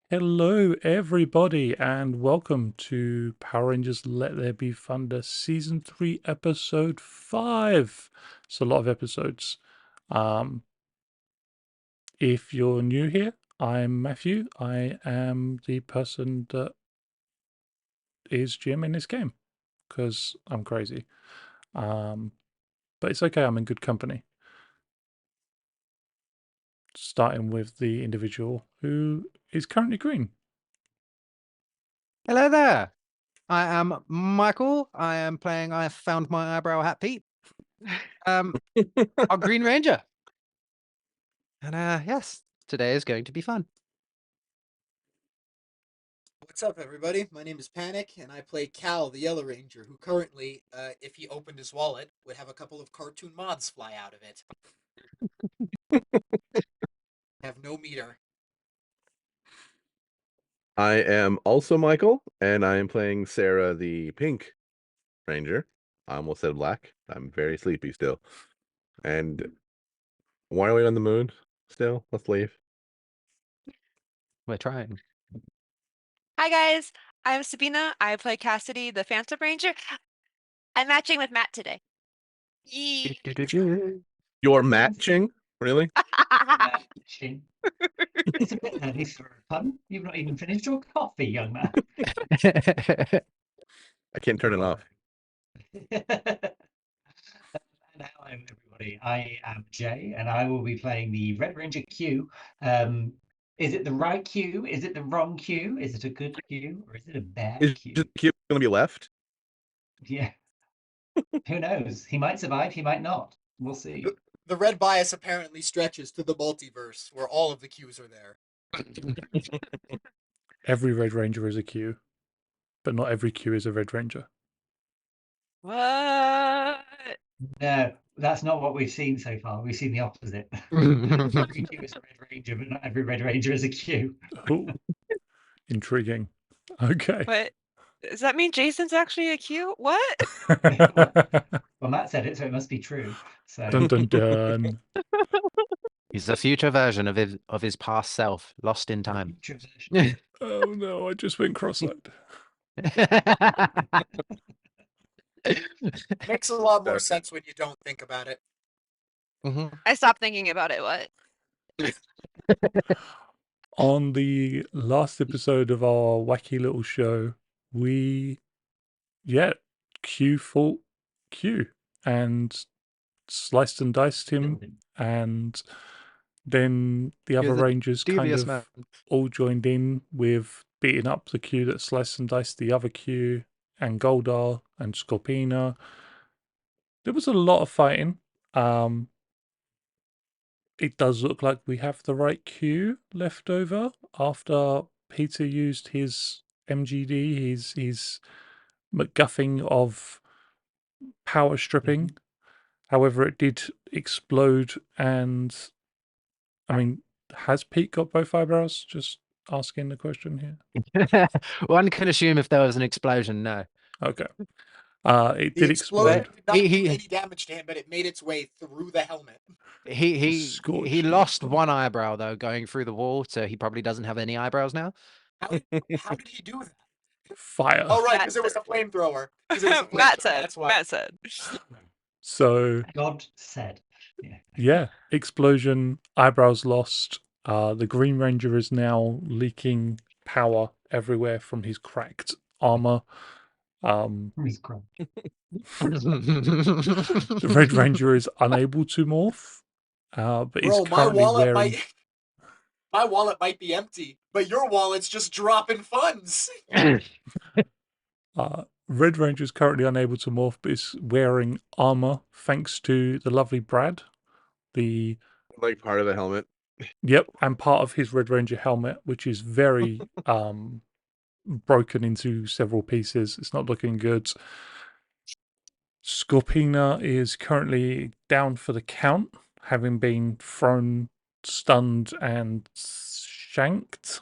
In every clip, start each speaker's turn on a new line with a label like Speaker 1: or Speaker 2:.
Speaker 1: Hello, everybody, and welcome to Power Rangers Let There Be Thunder Season 3, Episode 5. It's a lot of episodes. Um, if you're new here, I'm Matthew. I am the person that is Jim in this game, because I'm crazy. But it's okay, I'm in good company. Starting with the individual who is currently green.
Speaker 2: Hello there. I am Michael. I am playing I Found My Eyebrow Hat Pete. Our Green Ranger. And yes, today is going to be fun.
Speaker 3: What's up, everybody? My name is Panic, and I play Cal, the Yellow Ranger, who currently, if he opened his wallet, would have a couple of cartoon mods fly out of it. Have no meter.
Speaker 4: I am also Michael, and I am playing Sarah, the Pink Ranger. I almost said black. I'm very sleepy still. And why are we on the moon still? Let's leave.
Speaker 2: We're trying.
Speaker 5: Hi guys, I'm Sabina. I play Cassidy, the Phantom Ranger. I'm matching with Matt today. Yee.
Speaker 4: You're matching? Really?
Speaker 6: Matching. It's a bit early for a pun. You've not even finished your coffee, young man.
Speaker 4: I can't turn it off.
Speaker 6: And hello, everybody. I am Jay, and I will be playing the Red Ranger Q. Is it the right Q? Is it the wrong Q? Is it a good Q, or is it a bad
Speaker 4: Is
Speaker 6: Q?
Speaker 4: the cube going to be left?
Speaker 6: Yeah. Who knows? He might survive, he might not. We'll see.
Speaker 3: The red bias apparently stretches to the multiverse, where all of the Qs are there.
Speaker 1: Every Red Ranger is a Q, but not every Q is a Red Ranger.
Speaker 5: What?
Speaker 6: No, that's not what we've seen so far. We've seen the opposite. Every Q is a Red Ranger, but not every Red Ranger is a Q.
Speaker 1: Oh, intriguing. Okay.
Speaker 5: What? Does that mean Jason's actually a Q? What?
Speaker 6: Well, Matt said it, so it must be true. So
Speaker 1: Dun dun dun.
Speaker 2: He's the future version of his past self, lost in time.
Speaker 6: future version.
Speaker 1: Oh no, I just went cross-eyed.
Speaker 3: Makes a lot more sense when you don't think about it.
Speaker 5: I stopped thinking about it. What?
Speaker 1: On the last episode of our wacky little show, Q fought Q and sliced and diced him, and then the
Speaker 2: He
Speaker 1: other
Speaker 2: was a
Speaker 1: Rangers kind
Speaker 2: devious
Speaker 1: of
Speaker 2: man.
Speaker 1: all joined in with beating up the Q that sliced and diced the other Q, and Goldar and Scorpina. There was a lot of fighting. It does look like we have the right Q left over after Peter used his MGD, his MacGuffin of power stripping. However, it did explode, and I mean, has Pete got both eyebrows? Just asking the question here.
Speaker 2: One can assume if there was an explosion, no.
Speaker 1: Okay. It
Speaker 3: The
Speaker 1: did
Speaker 3: explosion
Speaker 1: explode.
Speaker 3: did not do any damage to him, but it made its way through the helmet.
Speaker 2: He
Speaker 1: Scorched.
Speaker 2: lost one eyebrow though going through the wall, so he probably doesn't have any eyebrows now.
Speaker 3: How did he do that?
Speaker 1: Fire.
Speaker 3: Oh, right,
Speaker 5: Matt
Speaker 3: because it was a flamethrower.
Speaker 5: Matt said.
Speaker 3: That's why.
Speaker 5: Matt said.
Speaker 1: So
Speaker 6: God said.
Speaker 1: yeah, explosion, eyebrows lost. The Green Ranger is now leaking power everywhere from his cracked armor.
Speaker 6: He's crunk.
Speaker 1: The Red Ranger is unable to morph, but is
Speaker 3: Bro,
Speaker 1: currently wearing.
Speaker 3: My wallet might be empty, but your wallet's just dropping funds.
Speaker 1: Red Ranger is currently unable to morph, but is wearing armor thanks to the lovely Brad. The
Speaker 4: Like part of the helmet.
Speaker 1: Yep, and part of his Red Ranger helmet, which is very broken into several pieces. It's not looking good. Scorpina is currently down for the count, having been thrown, stunned, and shanked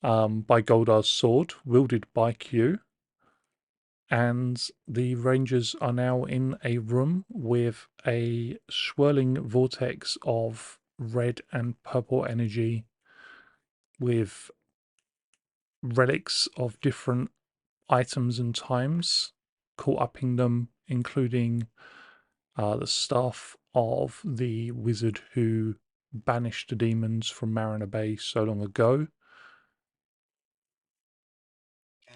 Speaker 1: by Goldar's sword, wielded by Q. And the Rangers are now in a room with a swirling vortex of red and purple energy, with relics of different items and times caught up in them, including the staff of the wizard who banished the demons from Mariner Bay so long ago.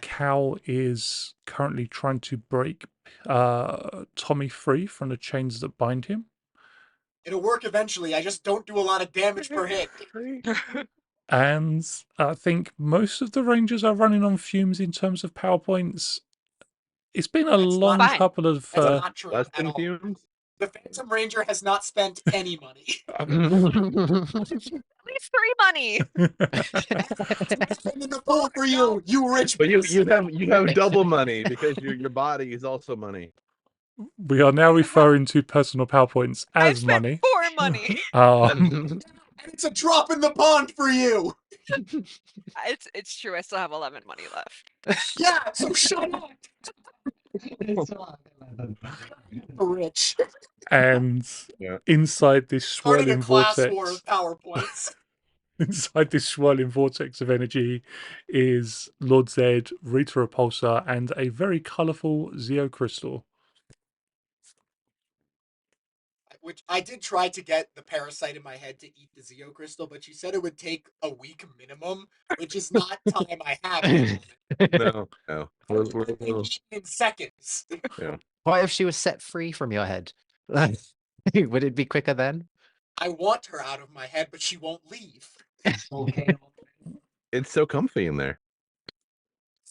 Speaker 1: Cal is currently trying to break Tommy free from the chains that bind him.
Speaker 3: It'll work eventually. I just don't do a lot of damage per hit.
Speaker 1: And I think most of the Rangers are running on fumes in terms of PowerPoints. It's been a
Speaker 3: That's
Speaker 1: long
Speaker 3: not-
Speaker 5: Fine.
Speaker 1: couple of.
Speaker 3: That's not true
Speaker 4: Less
Speaker 3: at
Speaker 4: than
Speaker 3: all.
Speaker 4: fumes?
Speaker 3: The Phantom Ranger has not spent any money.
Speaker 5: At least 3 money.
Speaker 3: Nothing in the pool for you, you rich.
Speaker 4: But you
Speaker 3: person.
Speaker 4: have double money because your body is also money.
Speaker 1: We are now referring to personal PowerPoints
Speaker 5: I
Speaker 1: as
Speaker 5: spent
Speaker 1: money.
Speaker 5: 4 money.
Speaker 3: And it's a drop in the pond for you.
Speaker 5: It's true. I still have 11 money left.
Speaker 3: Yeah, so shut up. Rich.
Speaker 1: And
Speaker 4: Yeah.
Speaker 1: inside this
Speaker 3: Starting a
Speaker 1: swirling
Speaker 3: class
Speaker 1: vortex,
Speaker 3: war of PowerPoints.
Speaker 1: inside this swirling vortex of energy, is Lord Zedd, Rita Repulsor, and a very colourful Zeo crystal.
Speaker 3: Which I did try to get the parasite in my head to eat the Zeo crystal, but she said it would take a week minimum, which is not time I have. At the moment.
Speaker 4: No.
Speaker 3: It can be eaten in seconds.
Speaker 2: What if she was set free from your head? Would it be quicker then?
Speaker 3: I want her out of my head, but she won't leave.
Speaker 6: Okay.
Speaker 4: It's so comfy in there.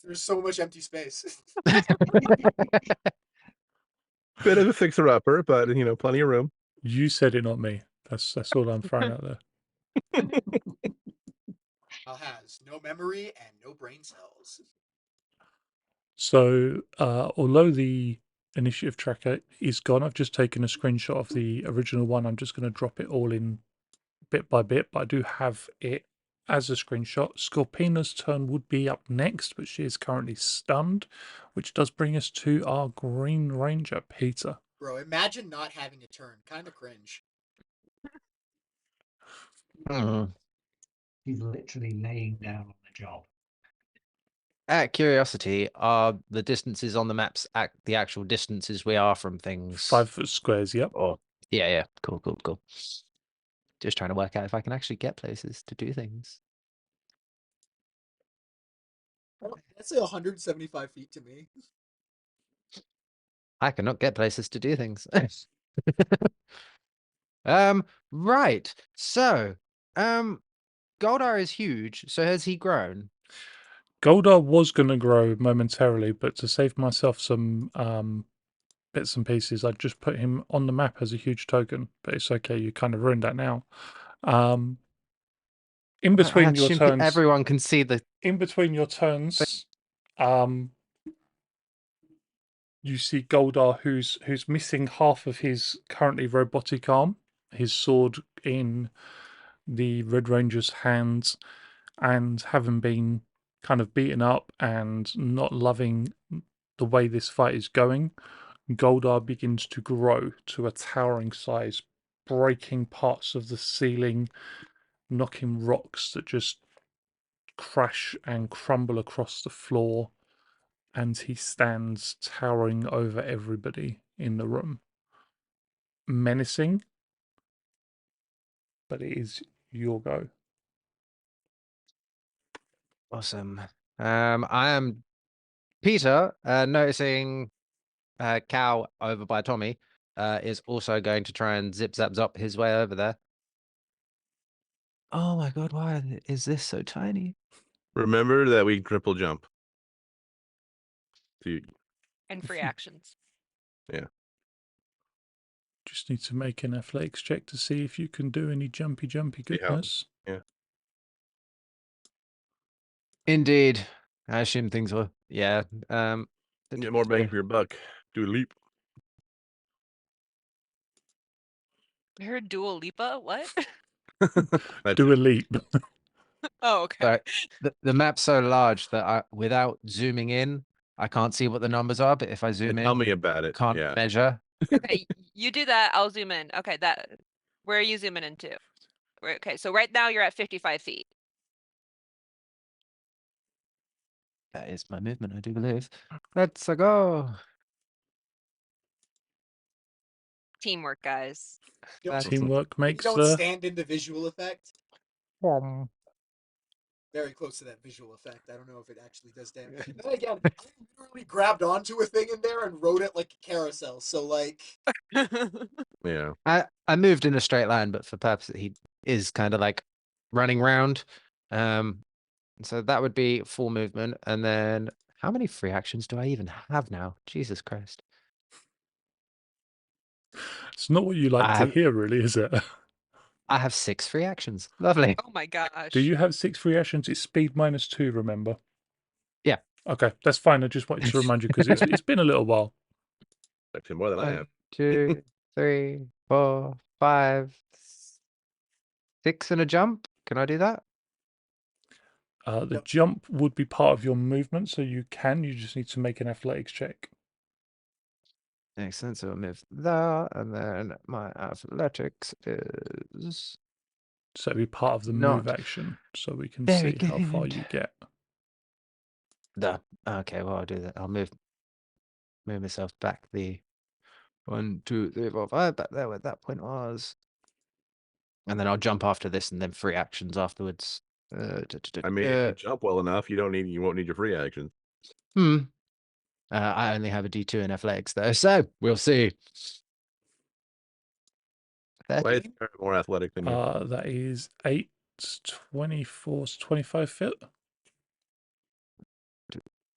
Speaker 3: There's so much empty space.
Speaker 4: Bit of a fixer upper, but plenty of room.
Speaker 1: You said it, not me. That's all I'm throwing out there.
Speaker 3: Has no memory and no brain cells.
Speaker 1: So, although the initiative tracker is gone, I've just taken a screenshot of the original one. I'm just going to drop it all in bit by bit, but I do have it as a screenshot. Scorpina's turn would be up next, but she is currently stunned, which does bring us to our Green Ranger, Peter.
Speaker 3: Bro, imagine not having a turn. Kind of cringe.
Speaker 6: He's literally laying down on the job.
Speaker 2: Out of curiosity, are the distances on the maps the actual distances we are from things?
Speaker 1: 5 foot squares, yep.
Speaker 2: Or yeah. Cool. Just trying to work out if I can actually get places to do things.
Speaker 3: Let's say 175 feet to me.
Speaker 2: I cannot get places to do things. Right. So, Goldar is huge. So has he grown?
Speaker 1: Goldar was going to grow momentarily, but to save myself some bits and pieces, I just put him on the map as a huge token. But it's okay, you kind of ruined that now. In between your turns,
Speaker 2: everyone can see the.
Speaker 1: In between your turns, you see Goldar, who's missing half of his currently robotic arm, his sword in the Red Ranger's hands, and having been kind of beaten up and not loving the way this fight is going, Goldar begins to grow to a towering size, breaking parts of the ceiling, knocking rocks that just crash and crumble across the floor, and he stands towering over everybody in the room. Menacing, but it is your go.
Speaker 2: Awesome. I am Peter, noticing Cow over by Tommy, is also going to try and zip zap zop his way over there. Oh my god, why is this so tiny?
Speaker 4: Remember that we triple jump.
Speaker 5: And free actions.
Speaker 4: Yeah.
Speaker 1: Just need to make an athletics check to see if you can do any jumpy goodness.
Speaker 4: Yeah.
Speaker 2: Indeed. I assume things were. Yeah.
Speaker 4: Get more bang for your buck. Do a leap.
Speaker 5: I heard Dua Lipa. What?
Speaker 1: Do a leap.
Speaker 5: Oh, okay.
Speaker 2: Sorry. The map's so large that without zooming in, I can't see what the numbers are. But if I zoom in,
Speaker 4: Tell me about it.
Speaker 2: can't
Speaker 4: Yeah.
Speaker 2: measure.
Speaker 5: Okay, you do that. I'll zoom in. Okay, where are you zooming into? Okay, so right now you're at 55 feet.
Speaker 2: That is my movement, I do believe. Let's go.
Speaker 5: Teamwork, guys.
Speaker 3: You
Speaker 2: That's
Speaker 1: Teamwork
Speaker 3: Maybe
Speaker 1: makes
Speaker 3: don't
Speaker 1: the.
Speaker 3: stand in the visual effect. Very close to that visual effect. I don't know if it actually does damage. Then again, I literally grabbed onto a thing in there and rode it like a carousel. So like,
Speaker 4: Yeah.
Speaker 2: I moved in a straight line, but for purposes, he is kind of like running round. So that would be full movement. And then how many free actions do I even have now? Jesus Christ.
Speaker 1: It's not what you like
Speaker 2: I
Speaker 1: to
Speaker 2: have
Speaker 1: hear, really, is it?
Speaker 2: I have 6 free actions. Lovely.
Speaker 5: Oh my gosh.
Speaker 1: Do you have 6 free actions? It's speed -2, remember?
Speaker 2: Yeah.
Speaker 1: Okay, that's fine. I just wanted to remind you because it's been a little while.
Speaker 4: Actually, more than I
Speaker 2: 1,
Speaker 4: have.
Speaker 2: 2, 3, 4, 5, 6 and a jump. Can I do that?
Speaker 1: The
Speaker 3: Yep.
Speaker 1: jump would be part of your movement, so you can. You just need to make an athletics check.
Speaker 2: Excellent. So I'll move that, and then my athletics is
Speaker 1: So it'd be part of the move
Speaker 2: not
Speaker 1: action, so we can
Speaker 2: very
Speaker 1: see how far
Speaker 2: good.
Speaker 1: you get.
Speaker 2: Okay, well I'll do that. I'll move myself back the 1, 2, 3, 4, 5 back there where that point was. And then I'll jump after this and then free actions afterwards.
Speaker 4: I mean, if you jump well enough, you won't need your free action.
Speaker 2: I only have a D2 in athletics though, so we'll see.
Speaker 4: Why is
Speaker 2: 13?
Speaker 4: Sarah more athletic than you?
Speaker 1: That is 8, 24, 25 feet.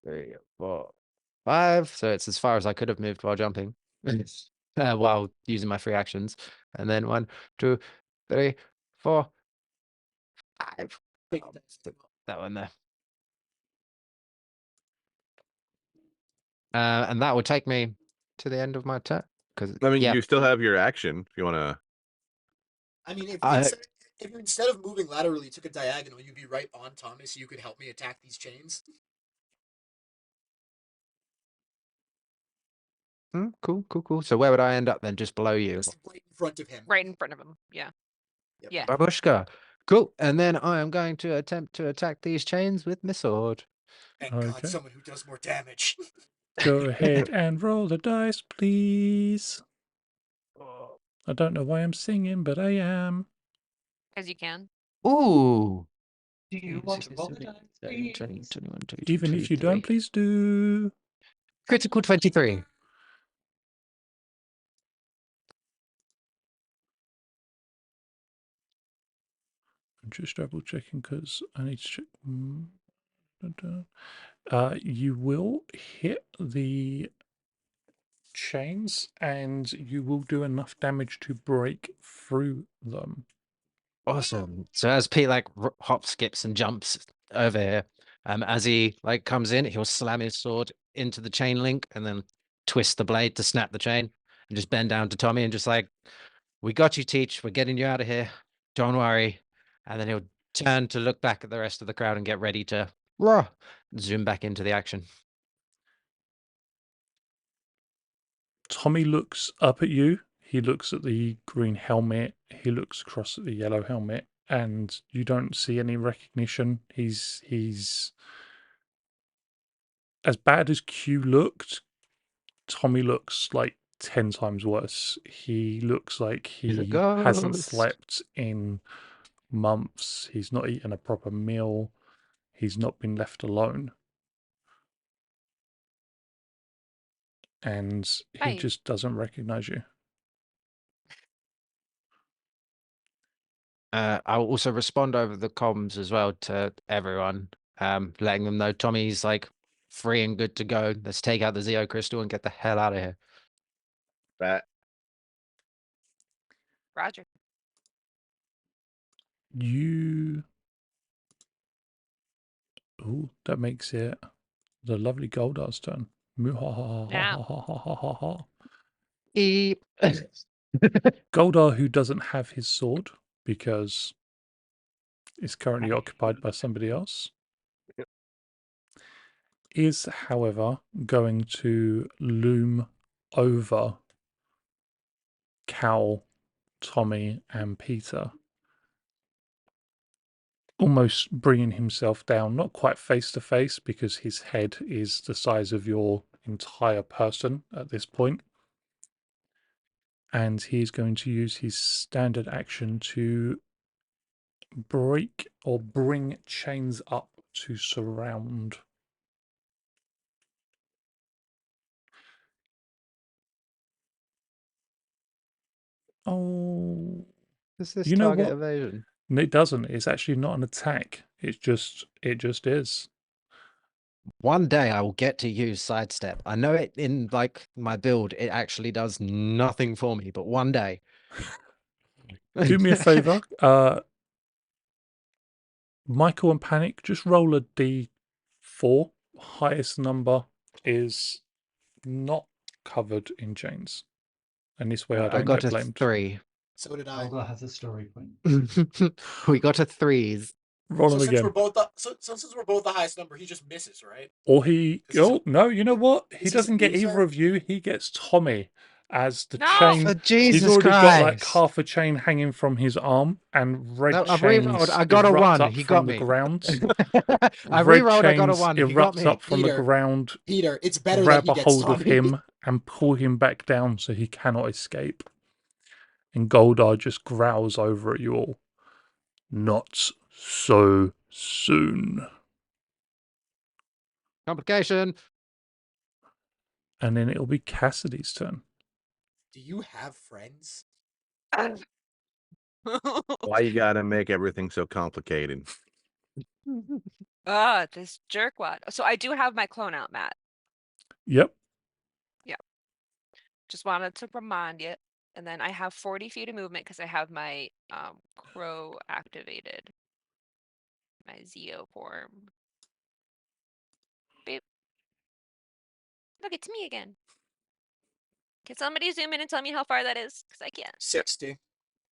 Speaker 2: 3, 4, 5. So it's as far as I could have moved while jumping. While using my free actions. And then 1, 2, 3, 4, 5.
Speaker 3: take
Speaker 2: Oh,
Speaker 3: that.
Speaker 2: stick that one there. And that would take me to the end of my turn. Because
Speaker 4: I mean,
Speaker 2: yeah,
Speaker 4: you still have your action if you want to.
Speaker 3: I mean,
Speaker 2: I
Speaker 3: if you instead of moving laterally took a diagonal, you'd be right on Thomas. You could help me attack these chains.
Speaker 2: cool. So where would I end up then? Just below you?
Speaker 3: Just right in front of him.
Speaker 5: Right in front of him. Yeah.
Speaker 3: Yep.
Speaker 5: Yeah.
Speaker 2: Babushka. Cool. And then I am going to attempt to attack these chains with my sword.
Speaker 3: Thank God,
Speaker 1: Okay.
Speaker 3: someone who does more damage.
Speaker 1: Go ahead and roll the dice, please. I don't know why I'm singing, but I am.
Speaker 5: As you can.
Speaker 2: Ooh.
Speaker 6: Do you want to roll the dice,
Speaker 2: 20,
Speaker 6: please?
Speaker 2: 21, 22,
Speaker 1: Even if you don't,
Speaker 2: 23.
Speaker 1: please do.
Speaker 2: Critical 23.
Speaker 1: I'm just double checking because I need to check. You will hit the chains and you will do enough damage to break through them.
Speaker 2: Awesome. So as Pete like hops, skips, and jumps over here, as he like comes in, he'll slam his sword into the chain link and then twist the blade to snap the chain and just bend down to Tommy and just like, "We got you, Teach. We're getting you out of here. Don't worry." And then he'll turn to look back at the rest of the crowd and get ready to zoom back into the action.
Speaker 1: Tommy looks up at you. He looks at the green helmet. He looks across at the yellow helmet, and you don't see any recognition. He's as bad as Q looked. Tommy looks like 10 times worse. He looks like
Speaker 2: He's a
Speaker 1: he hasn't
Speaker 2: ghost.
Speaker 1: slept in months. He's not eaten a proper meal. He's not been left alone. And he
Speaker 5: Hi.
Speaker 1: just doesn't recognize you.
Speaker 2: I'll also respond over the comms as well to everyone, letting them know Tommy's like free and good to go. Let's take out the Zeo crystal and get the hell out of here.
Speaker 4: That
Speaker 5: Roger.
Speaker 1: You. Oh, that makes it the lovely Goldar's turn.
Speaker 5: Now.
Speaker 2: Eep.
Speaker 1: Goldar, who doesn't have his sword because it's currently occupied by somebody else, is, however, going to loom over Cal, Tommy, and Peter almost bringing himself down, not quite face to face because his head is the size of your entire person at this point. And he's going to use his standard action to break or bring chains up to surround. Oh,
Speaker 2: Is this
Speaker 1: you know
Speaker 2: target
Speaker 1: what?
Speaker 2: evasion?
Speaker 1: No, it doesn't. It's actually not an attack. It just is.
Speaker 2: One day I will get to use sidestep. I know it in like my build, it actually does nothing for me, but one day.
Speaker 1: Do me a favor, Michael and Panic, just roll a d4. Highest number is not covered in chains. And this way I
Speaker 2: I
Speaker 1: don't
Speaker 2: got
Speaker 1: get
Speaker 2: a
Speaker 1: blamed.
Speaker 2: 3.
Speaker 3: So did I.
Speaker 6: Goldar has a story point.
Speaker 2: We got a 3s.
Speaker 1: Roll
Speaker 3: So
Speaker 1: them
Speaker 3: since
Speaker 1: again.
Speaker 3: we're both since we're both the highest number, he just misses, right?
Speaker 1: Or he.
Speaker 3: 'Cause he's
Speaker 1: Oh, no, you know what? He
Speaker 3: is he
Speaker 1: doesn't get
Speaker 3: loser?
Speaker 1: either of you. He gets Tommy as the
Speaker 5: No!
Speaker 1: chain.
Speaker 2: Oh,
Speaker 1: He's
Speaker 2: Jesus
Speaker 1: already got like
Speaker 2: Christ.
Speaker 1: half a chain hanging from his arm, and red
Speaker 2: No, I've rerolled.
Speaker 1: chains
Speaker 2: I got a
Speaker 1: erupt
Speaker 2: 1.
Speaker 1: up
Speaker 2: He
Speaker 1: from
Speaker 2: got
Speaker 1: the
Speaker 2: me.
Speaker 1: ground.
Speaker 2: I
Speaker 1: Red
Speaker 2: rerolled. I got a
Speaker 1: chains
Speaker 2: 1. He got
Speaker 1: erupt
Speaker 2: me.
Speaker 1: up from the
Speaker 3: Peter.
Speaker 1: ground,
Speaker 3: Peter, it's better that
Speaker 1: grab
Speaker 3: he
Speaker 1: a
Speaker 3: gets
Speaker 1: hold of
Speaker 3: Tommy.
Speaker 1: him, and pull him back down so he cannot escape. And Goldar just growls over at you all. Not so soon.
Speaker 2: Complication.
Speaker 1: And then it'll be Cassidy's turn.
Speaker 3: Do you have friends?
Speaker 4: Why you gotta make everything so complicated?
Speaker 5: This jerkwad. So I do have my clone out, Matt.
Speaker 1: Yep.
Speaker 5: Just wanted to remind you. And then I have 40 feet of movement because I have my crow activated. My Zeo form. Beep. Look, it's me again. Can somebody zoom in and tell me how far that is? Because I can't.
Speaker 3: 60.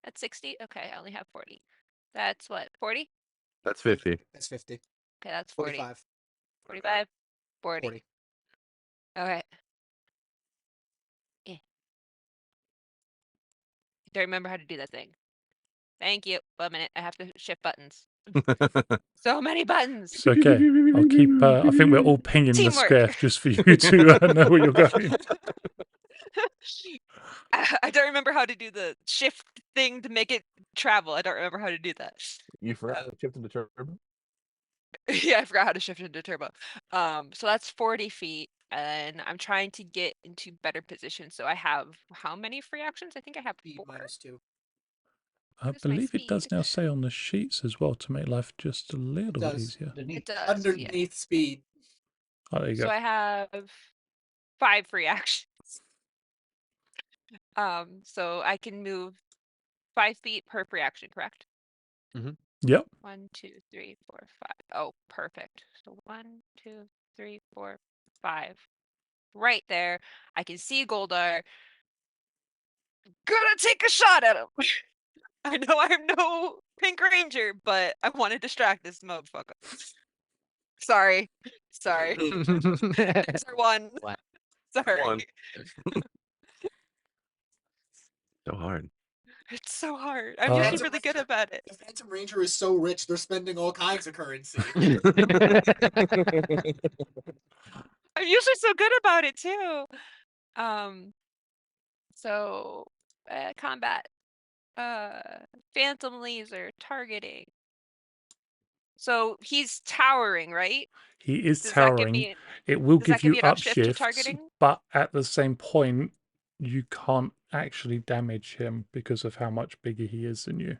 Speaker 5: That's 60? Okay, I only have 40. That's what, 40?
Speaker 4: That's 50.
Speaker 3: That's 50.
Speaker 5: Okay, that's 40.
Speaker 3: 45.
Speaker 5: 45? 40.
Speaker 3: 40.
Speaker 5: Okay. Yeah. Don't remember how to do that thing. Thank you. 1 minute. I have to shift buttons. So many buttons.
Speaker 1: It's okay. I'll keep. I think we're all pinging the
Speaker 5: Teamwork.
Speaker 1: square just for you to know where you're going.
Speaker 5: I don't remember how to do the shift thing to make it travel. I don't remember how to do that.
Speaker 4: You forgot to shift into turbo?
Speaker 5: Yeah, I forgot how to shift into turbo. So that's 40 feet, and I'm trying to get into better position. So I have how many free actions? I think I have
Speaker 3: Speed
Speaker 5: 4.
Speaker 3: -2.
Speaker 1: I
Speaker 5: What is my
Speaker 1: believe it does
Speaker 5: speed?
Speaker 1: now say on the sheets as well to make life just a little bit
Speaker 3: does.
Speaker 1: easier.
Speaker 5: It does. Yeah.
Speaker 3: Underneath speed.
Speaker 1: Oh, there you
Speaker 5: So
Speaker 1: go.
Speaker 5: I have 5 free actions. So I can move 5 feet per free action, correct?
Speaker 1: Yep.
Speaker 5: 1, 2, 3, 4, 5. Oh, perfect. So 1, 2, 3, 4, 5. Right there. I can see Goldar. Gonna take a shot at him. I know I'm no Pink Ranger, but I want to distract this motherfucker. Sorry. Sorry. There's our one.
Speaker 2: What?
Speaker 5: Sorry.
Speaker 4: One. So hard.
Speaker 5: It's so hard. I'm usually
Speaker 3: Phantom
Speaker 5: really good
Speaker 3: Ranger-
Speaker 5: about it.
Speaker 3: The Phantom Ranger is so rich, they're spending all kinds of currency.
Speaker 5: I'm usually so good about it too. So combat. Phantom laser targeting. So he's towering, right?
Speaker 1: He is
Speaker 5: Does that give
Speaker 1: towering.
Speaker 5: me
Speaker 1: It will
Speaker 5: does that
Speaker 1: give
Speaker 5: give
Speaker 1: you
Speaker 5: me an upshift to
Speaker 1: upshifts,
Speaker 5: targeting?
Speaker 1: but at the same point, you can't actually damage him because of how much bigger he is than you.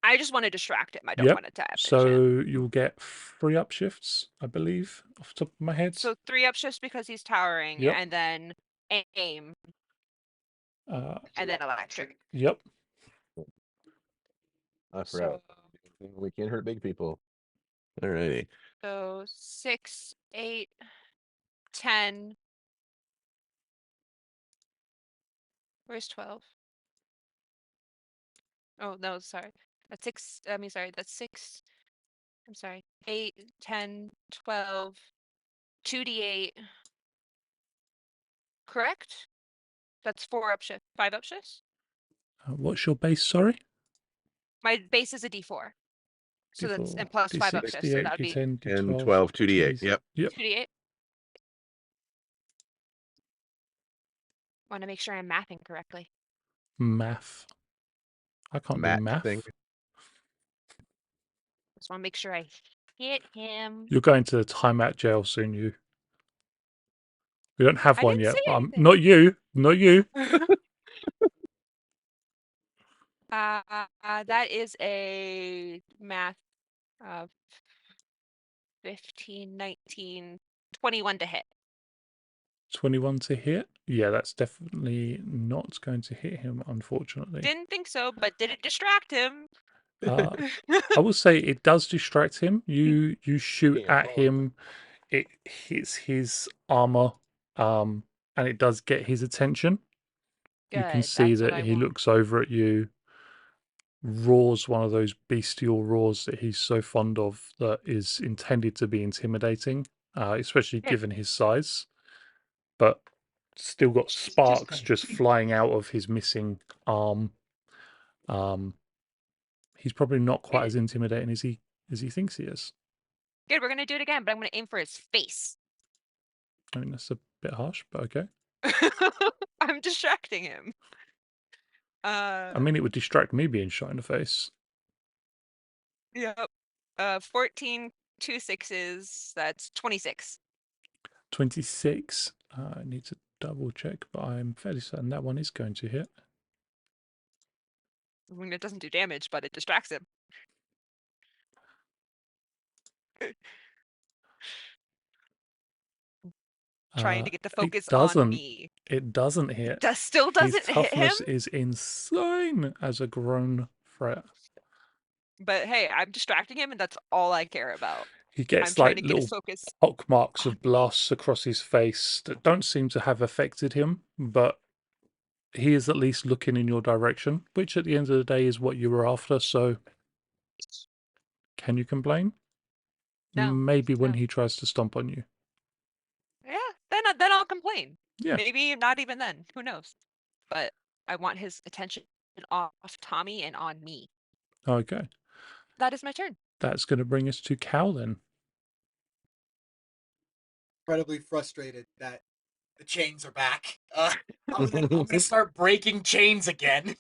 Speaker 5: I just want to distract him. I don't
Speaker 1: Yep.
Speaker 5: want to damage him.
Speaker 1: So you'll get 3 upshifts, I believe, off the top of my head.
Speaker 5: So 3 upshifts because he's towering,
Speaker 1: Yep.
Speaker 5: and then aim, and then electric.
Speaker 1: Yep.
Speaker 4: I forgot.
Speaker 5: So,
Speaker 4: We can't hurt big people. Alrighty.
Speaker 5: so 6, 8, 10. Where's 12? Oh, no, sorry. That's 6. I mean, sorry, that's 6. I'm sorry. 8, 10, 12, 2d8. Correct? That's 4 upshifts. 5 upshifts?
Speaker 1: What's your base, sorry?
Speaker 5: My base is a d4. So that's and
Speaker 1: D4,
Speaker 5: plus 5
Speaker 1: D6,
Speaker 5: extra. So
Speaker 1: D8,
Speaker 5: that would be
Speaker 1: D10,
Speaker 4: And
Speaker 1: D12,
Speaker 4: 12, 2d8.
Speaker 1: 2d.
Speaker 4: Yep.
Speaker 1: Yep.
Speaker 5: 2d8. Want to make sure I'm mathing correctly.
Speaker 1: Math. I can't do
Speaker 4: Matt
Speaker 1: math.
Speaker 4: thing.
Speaker 5: Just want to make sure I hit him.
Speaker 1: You're going to the timeout jail soon, you. We don't have
Speaker 5: I
Speaker 1: one
Speaker 5: didn't
Speaker 1: yet,
Speaker 5: say
Speaker 1: but
Speaker 5: anything.
Speaker 1: not you. Not you.
Speaker 5: That is a math of 15, 19, 21 to hit.
Speaker 1: 21 to hit. Yeah, that's definitely not going to hit him, unfortunately.
Speaker 5: Didn't think so, but did it distract him?
Speaker 1: Uh, I will say it does distract him. You shoot
Speaker 4: Can't
Speaker 1: at
Speaker 4: roll.
Speaker 1: him, it hits his armor, and it does get his attention. You can
Speaker 5: Good,
Speaker 1: see
Speaker 5: that's what
Speaker 1: that
Speaker 5: I
Speaker 1: he
Speaker 5: want.
Speaker 1: looks over at you, roars one of those bestial roars that he's so fond of that is intended to be intimidating, especially
Speaker 5: Good.
Speaker 1: given his size. But still got sparks just flying out of his missing arm. He's probably not quite
Speaker 5: Good.
Speaker 1: as intimidating as he thinks he is.
Speaker 5: Good, we're gonna do it again, but I'm gonna aim for his face.
Speaker 1: I mean, that's a bit harsh, but okay.
Speaker 5: I'm distracting him.
Speaker 1: I mean, it would distract me being shot in the face.
Speaker 5: Yep. 14, 2 6s, that's 26.
Speaker 1: 26. I need to double check, but I'm fairly certain that one is going to hit.
Speaker 5: I mean, it doesn't do damage, but it distracts him. Trying to get the focus on me.
Speaker 1: It doesn't hit.
Speaker 5: Still
Speaker 1: His
Speaker 5: doesn't hit him?
Speaker 1: toughness is insane as a grown threat.
Speaker 5: But hey, I'm distracting him, and that's all I care about.
Speaker 1: He
Speaker 5: I'm
Speaker 1: gets
Speaker 5: trying
Speaker 1: like
Speaker 5: to get his
Speaker 1: little
Speaker 5: focus.
Speaker 1: pock marks
Speaker 5: on
Speaker 1: of blasts across his face that don't seem to have affected him, but he is at least looking in your direction, which at the end of the day is what you were after. So, can you complain?
Speaker 5: No.
Speaker 1: Maybe when
Speaker 5: No.
Speaker 1: he tries to stomp on you.
Speaker 5: Yeah, then I'll complain.
Speaker 1: Yeah.
Speaker 5: Maybe not even then. Who knows? But I want his attention off Tommy and on me.
Speaker 1: Okay.
Speaker 5: That is my turn.
Speaker 1: That's going to bring us to Cal then.
Speaker 3: Incredibly frustrated that the chains are back. I'm gonna start breaking chains again.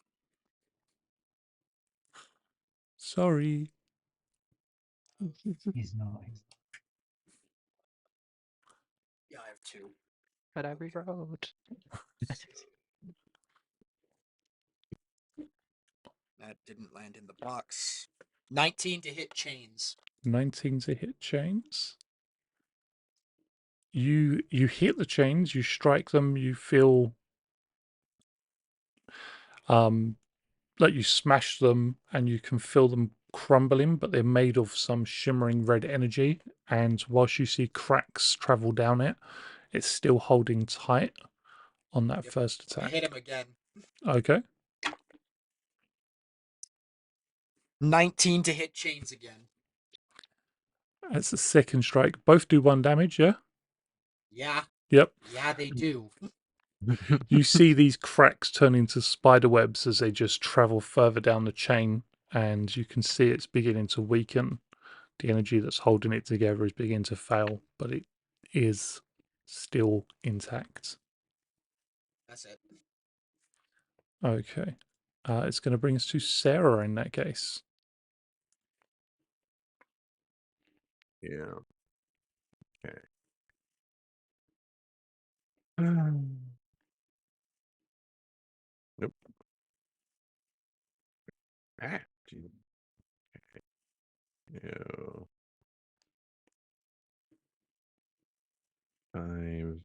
Speaker 1: Sorry.
Speaker 6: He's not.
Speaker 3: Yeah, I have 2.
Speaker 2: But I rewrote.
Speaker 3: That didn't land in the box. 19 to hit chains.
Speaker 1: 19 to hit chains. You hit the chains, you strike them, you feel like you smash them and you can feel them crumbling, but they're made of some shimmering red energy, and whilst you see cracks travel down it, it's still holding tight on that first
Speaker 3: I
Speaker 1: attack.
Speaker 3: hit him again.
Speaker 1: Okay.
Speaker 3: 19 to hit chains again.
Speaker 1: That's the second strike. Both do 1 damage, yeah?
Speaker 3: Yeah.
Speaker 1: Yep.
Speaker 3: Yeah, they do.
Speaker 1: You see these cracks turn into spider webs as they just travel further down the chain, and you can see it's beginning to weaken. The energy that's holding it together is beginning to fail, but it is still intact.
Speaker 3: That's it.
Speaker 1: Okay. It's going to bring us to Sarah in that case.
Speaker 4: Yeah. Okay. Nope. Ah, gee. Okay. No. 5,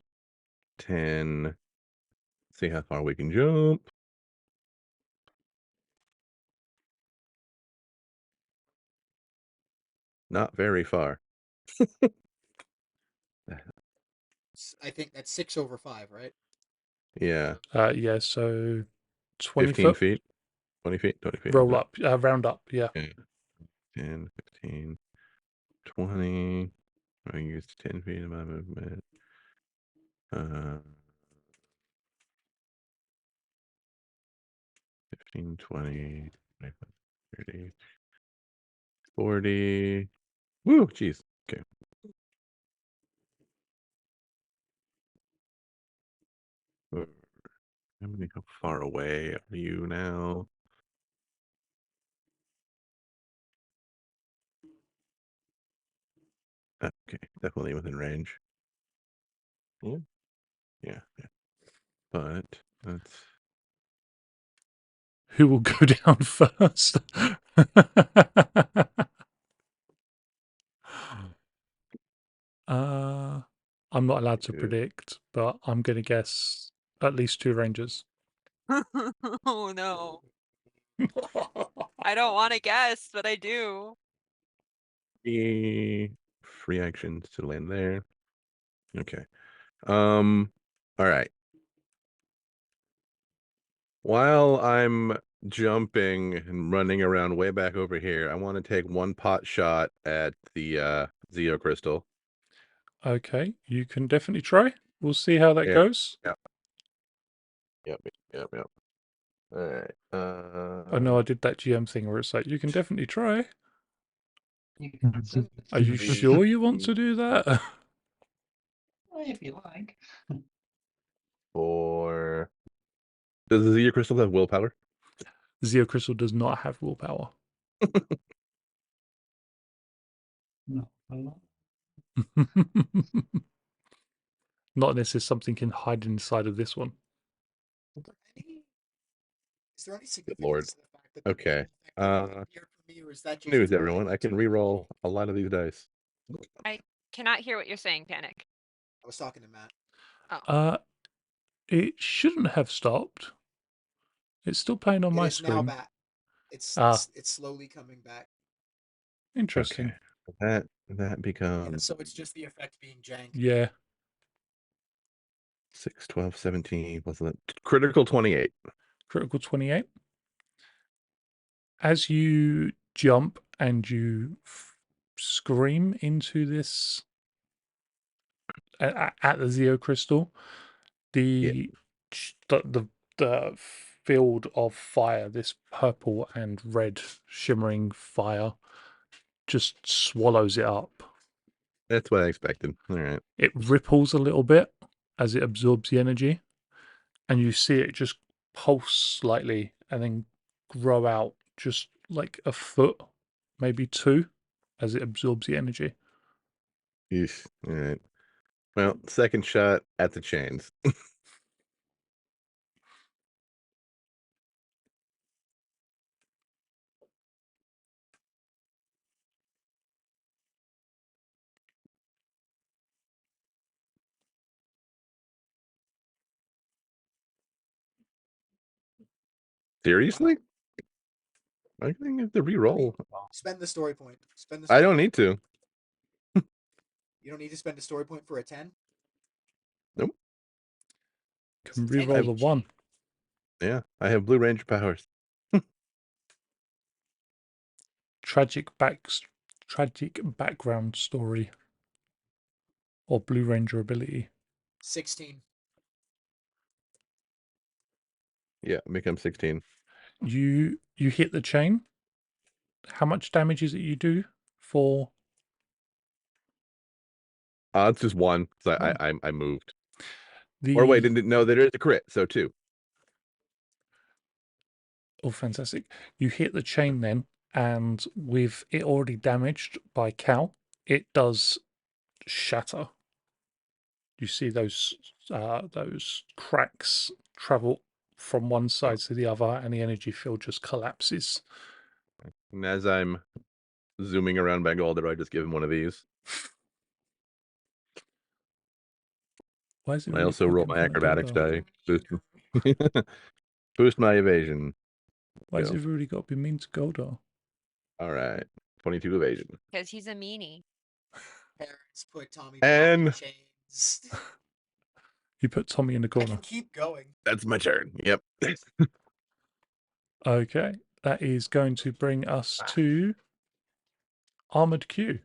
Speaker 4: 10. See how far we can jump. Not very far.
Speaker 3: I think that's 6 over 5, right?
Speaker 4: Yeah.
Speaker 1: Yeah, so 20
Speaker 4: 15
Speaker 1: foot.
Speaker 4: feet. 20 feet. 20 feet.
Speaker 1: Roll up, round up, yeah.
Speaker 4: Okay. 10, 15, 20. I use 10 feet of my movement. 15, 20, 25, 30, 40. Woo, jeez. Okay. How far away are you now? Okay, definitely within range. Yeah, yeah. But that's
Speaker 1: Who will go down first? I'm not allowed to
Speaker 4: good.
Speaker 1: predict, but I'm going to guess at least 2 rangers.
Speaker 5: Oh no. I don't want to guess, but I do.
Speaker 4: Free actions to land there. Okay. All right. While I'm jumping and running around way back over here, I want to take one pot shot at the Zeo crystal.
Speaker 1: Okay, you can definitely try. We'll see how that
Speaker 4: Yeah.
Speaker 1: goes.
Speaker 4: Yep. All right.
Speaker 1: I know I did that GM thing where it's like, you can definitely try.
Speaker 6: You can
Speaker 1: Are you
Speaker 4: Three.
Speaker 1: sure you want to do that?
Speaker 6: if you like.
Speaker 4: 4. Does the Zeo crystal have willpower?
Speaker 1: Zeo Crystal does not have willpower.
Speaker 6: No, a lot.
Speaker 1: Not unless there's something can hide inside of this one.
Speaker 3: Is there any
Speaker 4: Good lord.
Speaker 3: significance to the fact that the
Speaker 4: Okay.
Speaker 3: effect doesn't appear for me, or is that just
Speaker 4: News,
Speaker 3: my
Speaker 4: everyone. I can re-roll a lot of these dice.
Speaker 5: I cannot hear what you're saying, Panic.
Speaker 3: I was talking to Matt.
Speaker 1: It shouldn't have stopped. It's still playing on
Speaker 3: It
Speaker 1: my
Speaker 3: is now
Speaker 1: screen.
Speaker 3: back. It's
Speaker 1: Ah.
Speaker 3: it's slowly coming back.
Speaker 1: Interesting.
Speaker 4: Okay. That
Speaker 3: Yeah,
Speaker 4: becomes
Speaker 3: so it's just the effect being jank.
Speaker 1: Yeah.
Speaker 4: 6, 12, 17. What's that? Critical 28.
Speaker 1: Critical 28. As you jump and you scream into this at the Zeo crystal, the field of fire, this purple and red shimmering fire, just swallows it up.
Speaker 4: That's what I expected. All right.
Speaker 1: It ripples a little bit as it absorbs the energy, and you see it just pulse slightly and then grow out just like a foot, maybe 2, as it absorbs the energy.
Speaker 4: Yeesh. All right. Well, second shot at the chains. Seriously? I think I have to re-roll.
Speaker 3: Spend the story point. Spend the
Speaker 4: I
Speaker 3: story
Speaker 4: don't
Speaker 3: point.
Speaker 4: need to.
Speaker 3: You don't need to spend a story point for a 10?
Speaker 4: Nope.
Speaker 1: Can
Speaker 3: It's a 10
Speaker 1: reroll the
Speaker 3: KG.
Speaker 1: 1.
Speaker 4: Yeah, I have Blue Ranger powers.
Speaker 1: Tragic background story or Blue Ranger ability.
Speaker 3: 16.
Speaker 4: Yeah, become 16.
Speaker 1: You hit the chain. How much damage is it you do for?
Speaker 4: It's just 1. So
Speaker 1: One.
Speaker 4: I moved.
Speaker 1: The
Speaker 4: Or wait, didn't no, there is a crit, so 2.
Speaker 1: Oh, fantastic! You hit the chain then, and with it already damaged by Cal, it does shatter. You see those cracks travel from one side to the other, and the energy field just collapses.
Speaker 4: And as I'm zooming around Bangalore, I just give him one of these.
Speaker 1: Why is it?
Speaker 4: I also roll my acrobatics die. Boost my evasion.
Speaker 1: Why has
Speaker 4: Go.
Speaker 1: everybody got to be mean to Goldar?
Speaker 4: All right. 22 evasion.
Speaker 5: Because he's a meanie.
Speaker 3: Parents put Tommy
Speaker 4: And-
Speaker 3: back in chains.
Speaker 1: You put Tommy in the
Speaker 3: I can
Speaker 1: corner.
Speaker 3: keep going.
Speaker 4: That's my turn. Yep.
Speaker 1: Okay, that is going to bring us to Armored Q.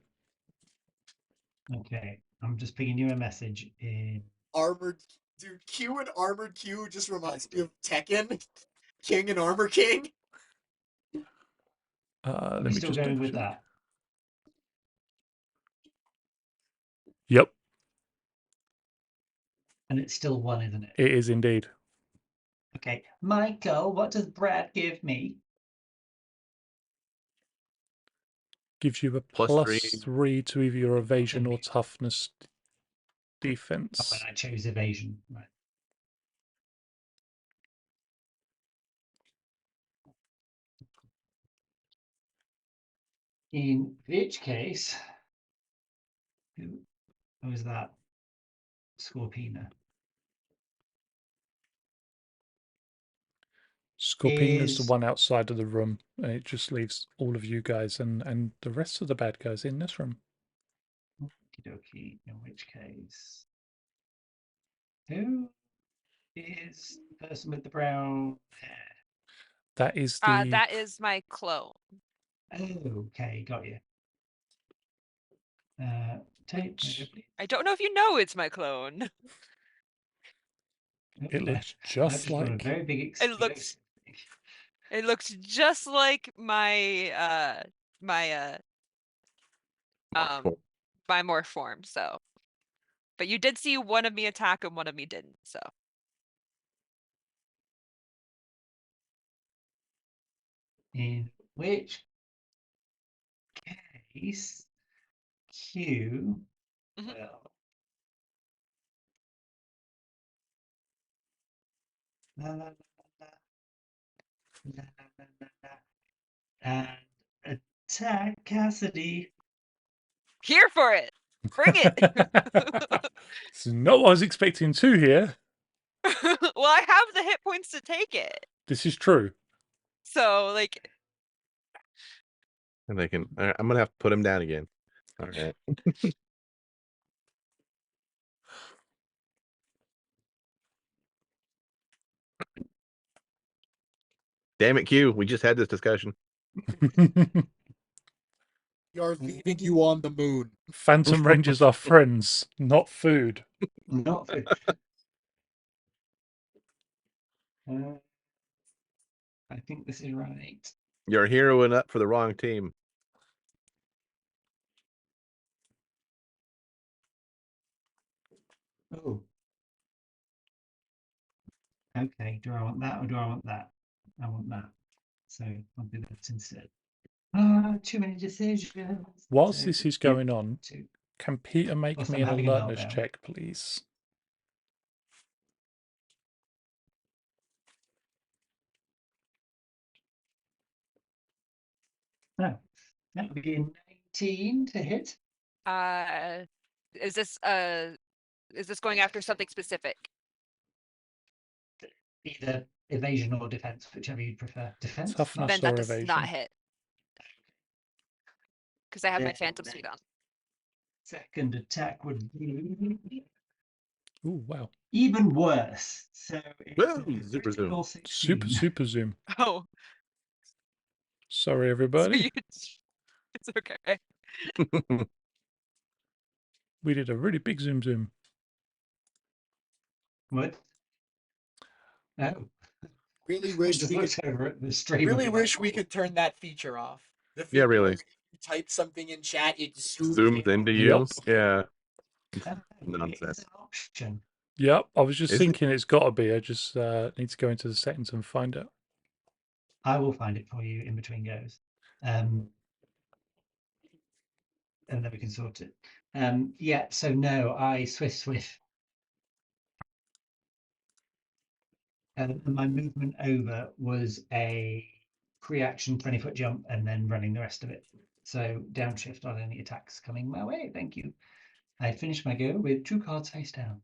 Speaker 6: Okay, I'm just pinging you a message in.
Speaker 3: Armored, dude, Q and Armored Q just reminds me of Tekken. King and Armor King.
Speaker 1: Let
Speaker 6: Are
Speaker 1: me
Speaker 6: we still
Speaker 1: just
Speaker 6: going
Speaker 1: double
Speaker 6: with
Speaker 1: check.
Speaker 6: that?
Speaker 1: Yep,
Speaker 6: And it's still 1, isn't it?
Speaker 1: it is indeed.
Speaker 6: Okay. Michael, what does Brad give me?
Speaker 1: Gives you a
Speaker 4: +3.
Speaker 1: +3 to either your evasion or
Speaker 6: me.
Speaker 1: toughness
Speaker 6: Oh,
Speaker 1: defense.
Speaker 6: and I chose evasion. Right. In which case, who was that? Scorpina.
Speaker 1: Scorpina's the
Speaker 6: Is
Speaker 1: one outside of the room, and it just leaves all of you guys and the rest of the bad guys in this room.
Speaker 6: Okie, in which case, who is the person with the brown hair?
Speaker 1: That is the
Speaker 5: That is my clone.
Speaker 6: Okay, got you. Tape,
Speaker 5: Which
Speaker 6: please.
Speaker 5: I don't know if you know it's my clone.
Speaker 1: it looks
Speaker 6: I've
Speaker 1: just
Speaker 6: just got a
Speaker 1: like
Speaker 6: very big
Speaker 5: It looks
Speaker 6: explosive.
Speaker 5: it looks just like my my
Speaker 4: Mark
Speaker 5: my morph form, so. But you did see one of me attack and one of me didn't, so.
Speaker 6: In which case, Q
Speaker 5: Mhm.
Speaker 6: will la, la, la, la, la, la, la, and attack Cassidy.
Speaker 5: Here for it. Bring it.
Speaker 1: it's not what I was expecting to hear.
Speaker 5: Well, I have the hit points to take it.
Speaker 1: This is true.
Speaker 5: So, like,
Speaker 4: And they can. I'm gonna have to put him down again. All right. Damn it, Q. We just had this discussion.
Speaker 3: We are leaving you on the moon.
Speaker 1: Phantom Rangers are friends, not food.
Speaker 6: Not for. I think this is right.
Speaker 4: You're heroing up for the wrong team.
Speaker 6: Oh. Okay, do I want that or do I want that? I want that. So I'll do that instead. Too many decisions.
Speaker 1: Whilst
Speaker 6: So,
Speaker 1: this is
Speaker 6: yep,
Speaker 1: going on,
Speaker 6: 2.
Speaker 1: can Peter make
Speaker 6: Whilst
Speaker 1: me
Speaker 6: I'm
Speaker 1: an
Speaker 6: having a
Speaker 1: alertness
Speaker 6: meltdown.
Speaker 1: check, please?
Speaker 6: No, that would be a 19 to hit.
Speaker 5: is this going after something specific?
Speaker 6: Either evasion or defense, whichever you prefer. Defense?
Speaker 1: Toughness
Speaker 5: Then
Speaker 1: or
Speaker 5: that does not
Speaker 1: evasion?
Speaker 5: hit. Because I have my
Speaker 6: Then
Speaker 5: phantom
Speaker 6: the
Speaker 5: suit on.
Speaker 6: second attack would be
Speaker 1: Oh, wow.
Speaker 6: even worse. So it's
Speaker 4: Whoa,
Speaker 6: a
Speaker 4: super zoom.
Speaker 6: critical
Speaker 1: Super,
Speaker 6: 16.
Speaker 1: super zoom.
Speaker 5: Oh,
Speaker 1: Sorry,
Speaker 5: so
Speaker 1: everybody.
Speaker 5: you, it's okay.
Speaker 1: We did a really big zoom zoom.
Speaker 6: What? Oh,
Speaker 3: Really
Speaker 6: I
Speaker 3: wish
Speaker 6: just
Speaker 3: we could.
Speaker 6: looked over at the stream.
Speaker 3: Really wish we could turn that feature off. The
Speaker 4: Yeah,
Speaker 3: feature
Speaker 4: really.
Speaker 3: where if you type something in chat, it
Speaker 4: Zooms into you.
Speaker 1: Yep.
Speaker 4: Yeah.
Speaker 6: It's
Speaker 4: Nonsense.
Speaker 6: an option.
Speaker 1: Yep, I was just
Speaker 4: Is it?
Speaker 1: thinking it's got to be. I just need to go into the settings and find it.
Speaker 6: I will find it for you in between goes. And then we can sort it. Yeah, so no, I swift. And my movement over was a pre-action 20-foot jump and then running the rest of it. So downshift on any attacks coming my way. Thank you. I finished my go with 2 cards face down.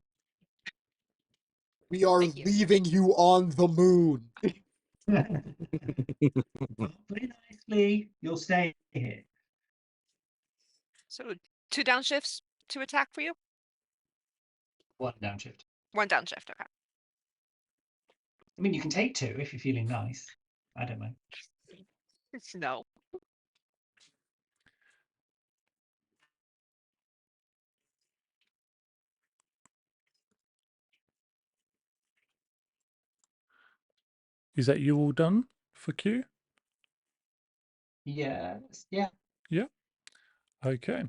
Speaker 3: We are
Speaker 5: Thank you.
Speaker 3: leaving you on the moon.
Speaker 6: Play nicely. You'll stay here.
Speaker 5: So 2 downshifts to attack for you?
Speaker 6: 1 downshift.
Speaker 5: 1 downshift, okay.
Speaker 6: I mean, you can take 2 if you're feeling nice. I don't mind.
Speaker 5: No.
Speaker 1: Is that you all done for Q?
Speaker 6: Yes. Yeah.
Speaker 1: Yeah. Okay.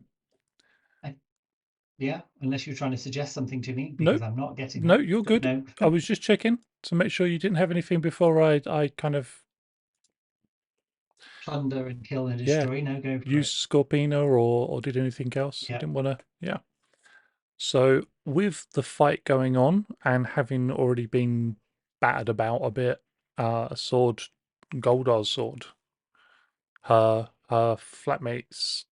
Speaker 6: Yeah, unless you're trying to suggest something to me,
Speaker 1: Nope.
Speaker 6: because I'm not getting
Speaker 1: No,
Speaker 6: that.
Speaker 1: you're good.
Speaker 6: No.
Speaker 1: I was just checking to make sure you didn't have anything before I kind of
Speaker 6: Plunder and kill and
Speaker 1: Yeah,
Speaker 6: destroy. No, go for
Speaker 1: use
Speaker 6: it.
Speaker 1: Scorpina or did anything else. You
Speaker 6: Yeah.
Speaker 1: didn't want to. Yeah. So with the fight going on and having already been battered about a bit, a sword, Goldar's sword, her flatmate's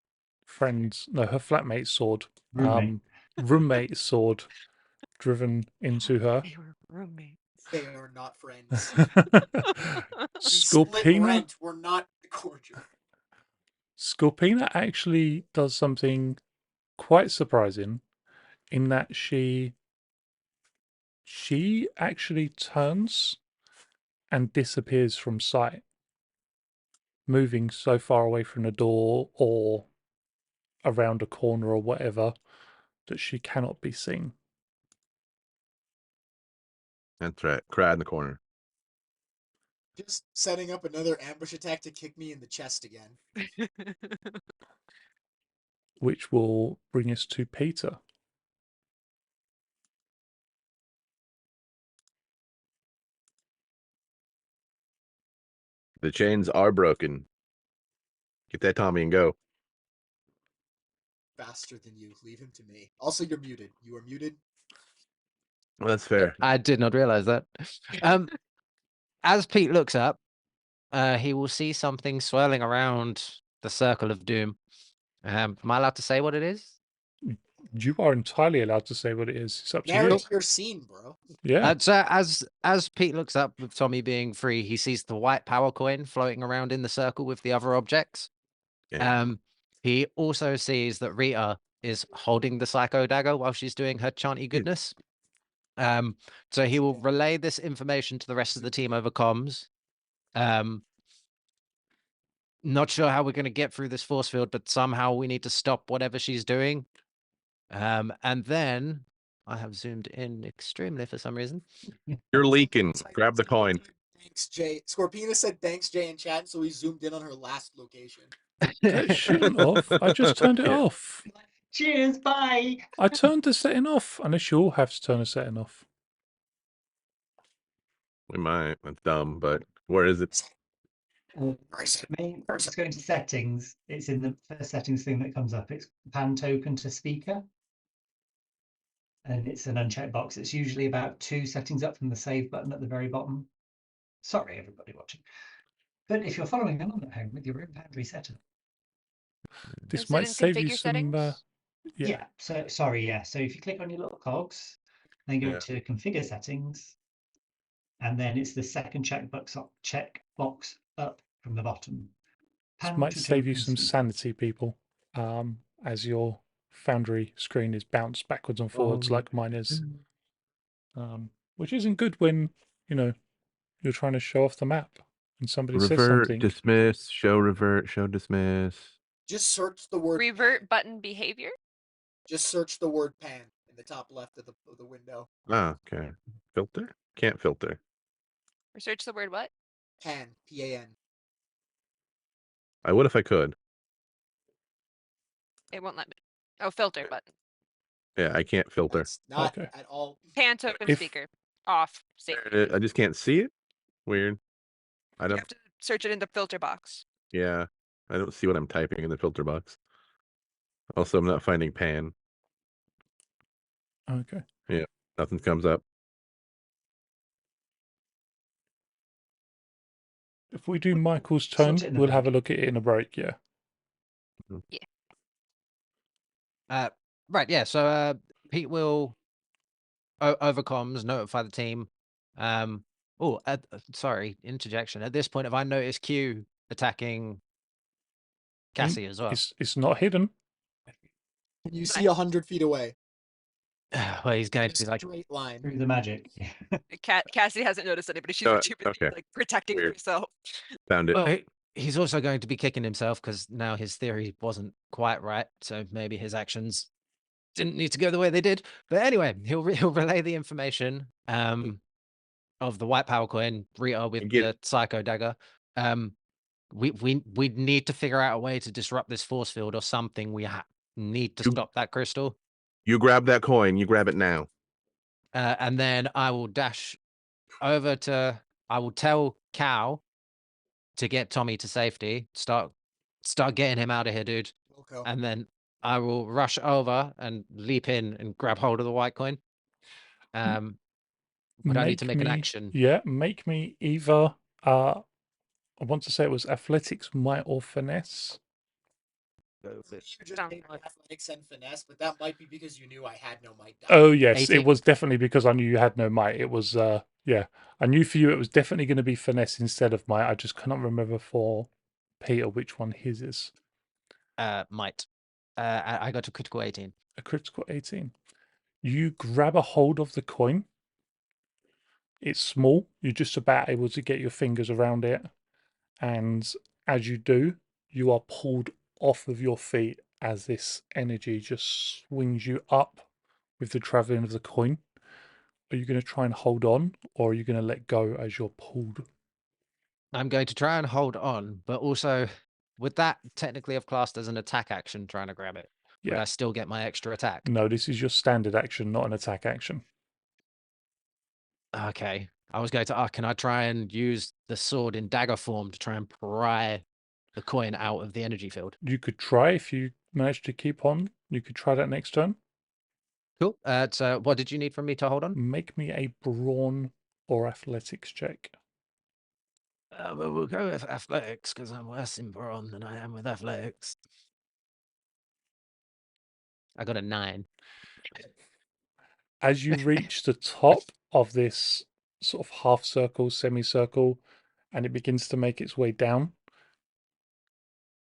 Speaker 1: friend's no, her flatmate's sword,
Speaker 6: Roommate.
Speaker 1: roommate's sword, driven into her.
Speaker 5: They were roommates.
Speaker 3: They are not friends. We split
Speaker 1: Scorpina,
Speaker 3: rent. We're not cordial.
Speaker 1: Scorpina actually does something quite surprising in that she actually turns and disappears from sight, moving so far away from the door or around a corner or whatever that she cannot be seen.
Speaker 4: That's right. Cry in the corner.
Speaker 3: Just setting up another ambush attack to kick me in the chest again.
Speaker 1: Which will bring us to Peter.
Speaker 4: The chains are broken. Get that Tommy and go.
Speaker 3: Faster than you. Leave him to me. Also, you're muted. You are muted.
Speaker 4: Well, that's fair.
Speaker 2: I did not realize that. As Pete looks up, he will see something swirling around the circle of doom. Am I allowed to say what it is?
Speaker 1: You are entirely allowed to say what it is. It's up to you.
Speaker 3: Narrate your scene, bro.
Speaker 1: Yeah.
Speaker 2: So as Pete looks up, with Tommy being free, he sees the white power coin floating around in the circle with the other objects.
Speaker 4: Yeah.
Speaker 2: He also sees that Rita is holding the psycho dagger while she's doing her chanty goodness. So he will relay this information to the rest of the team over comms. Not sure how we're going to get through this force field, but somehow we need to stop whatever she's doing. And then I have zoomed in extremely for some reason.
Speaker 4: You're leaking. Grab the coin.
Speaker 3: Thanks, Jay. Scorpina said thanks, Jay, in chat, so we zoomed in on her last location.
Speaker 1: That shouldn't have. I just turned it
Speaker 4: Yeah.
Speaker 1: off.
Speaker 6: Cheers, bye.
Speaker 1: I turned the setting off, unless you all have to turn the setting off.
Speaker 4: We might. That's dumb, but where is it?
Speaker 6: Let's go into settings. It's in the first settings thing that comes up. It's pan token to speaker. And it's an unchecked box. It's usually about 2 settings up from the save button at the very bottom. Sorry, everybody watching. But if you're following along at home with your own Foundry setup.
Speaker 1: This
Speaker 5: Is it
Speaker 1: might
Speaker 5: in
Speaker 1: save you
Speaker 5: configure
Speaker 1: some.
Speaker 5: settings?
Speaker 1: Yeah.
Speaker 6: So sorry, yeah. So if you click on your little cogs, then go
Speaker 4: Yeah.
Speaker 6: to configure settings, and then it's the second checkbox up from the bottom.
Speaker 1: This
Speaker 6: Pan
Speaker 1: might
Speaker 6: to
Speaker 1: save you
Speaker 6: token
Speaker 1: some
Speaker 6: speaker.
Speaker 1: sanity, people, as your Foundry screen is bounced backwards and forwards like mine is. Which isn't good when, you're trying to show off the map and somebody says
Speaker 4: Revert,
Speaker 1: something.
Speaker 4: dismiss, show revert, show dismiss.
Speaker 3: Just search the word
Speaker 5: Revert
Speaker 3: pan.
Speaker 5: button behavior.
Speaker 3: Just search the word pan in the top left of the window.
Speaker 4: Ah, okay. Filter? Can't filter.
Speaker 5: Or search the word what?
Speaker 3: Pan. P-A-N.
Speaker 4: I would if I could.
Speaker 5: It won't let me. Oh, filter button.
Speaker 4: Yeah, I can't filter.
Speaker 3: That's not
Speaker 1: Okay.
Speaker 3: at all.
Speaker 5: Pan token
Speaker 1: If-
Speaker 5: speaker. Off. Save.
Speaker 4: I just can't see it. Weird. I
Speaker 5: You
Speaker 4: don't.
Speaker 5: have to search it in the filter box.
Speaker 4: Yeah, I don't see what I'm typing in the filter box. Also, I'm not finding pan.
Speaker 1: Okay.
Speaker 4: Nothing comes up.
Speaker 1: If we do Michael's
Speaker 6: Sort
Speaker 1: turn,
Speaker 6: it in the
Speaker 1: we'll have a
Speaker 6: break.
Speaker 1: look at it in a break, yeah.
Speaker 2: Right, yeah. So Pete will over comms notify the team. Sorry, interjection. At this point, have I noticed Q attacking Cassie as well?
Speaker 1: It's not hidden.
Speaker 3: Can you see 100 feet away?
Speaker 2: Well, he's going
Speaker 3: In a
Speaker 2: to be like,
Speaker 3: straight line.
Speaker 6: Through the magic.
Speaker 5: Cassie hasn't noticed anybody. She's
Speaker 4: Oh,
Speaker 5: too busy
Speaker 4: okay.
Speaker 5: like protecting
Speaker 4: Weird.
Speaker 5: herself.
Speaker 4: Found it.
Speaker 2: well, he's also going to be kicking himself because now his theory wasn't quite right. So maybe his actions didn't need to go the way they did. But anyway, he'll relay the information of the white power coin, Rita with
Speaker 4: Get
Speaker 2: the psycho dagger. We need to figure out a way to disrupt this force field or something. We need to
Speaker 4: You-
Speaker 2: stop that crystal.
Speaker 4: You grab that coin. You grab it now.
Speaker 2: And then I will dash over to. I will tell Cal to get Tommy to safety. Start getting him out of here, dude.
Speaker 3: Okay.
Speaker 2: And then I will rush over and leap in and grab hold of the white coin. Would I need to make an action?
Speaker 1: Yeah, make me either. I want to say it was athletics, might, or finesse.
Speaker 3: You just
Speaker 5: Sounds
Speaker 3: gave me
Speaker 5: like-
Speaker 3: athletics and finesse, but that might be because you knew I had no might die.
Speaker 1: Oh yes,
Speaker 2: 18.
Speaker 1: it was definitely because I knew you had no might. It was yeah. I knew for you it was definitely going to be finesse instead of might. I just cannot remember for Peter which one his is.
Speaker 2: Might. I got a critical 18.
Speaker 1: A critical 18. You grab a hold of the coin. It's small. You're just about able to get your fingers around it. And as you do, you are pulled off of your feet as this energy just swings you up with the traveling of the coin. Are you going to try and hold on, or are you going to let go as you're pulled?
Speaker 2: I'm going to try and hold on, but also, would that technically have classed as an attack action trying to grab it? Would
Speaker 1: Yeah.
Speaker 2: I still get my extra attack?
Speaker 1: No, this is your standard action, not an attack action.
Speaker 2: Okay. I was going to, can I try and use the sword in dagger form to try and pry the coin out of the energy field?
Speaker 1: You could try if you manage to keep on. You could try that next turn.
Speaker 2: Cool. So what did you need from me to hold on?
Speaker 1: Make me a brawn or athletics check.
Speaker 2: Well, we'll go with athletics because I'm worse in brawn than I am with athletics. I got a 9.
Speaker 1: As you reach the top of this sort of half circle, semicircle, and it begins to make its way down,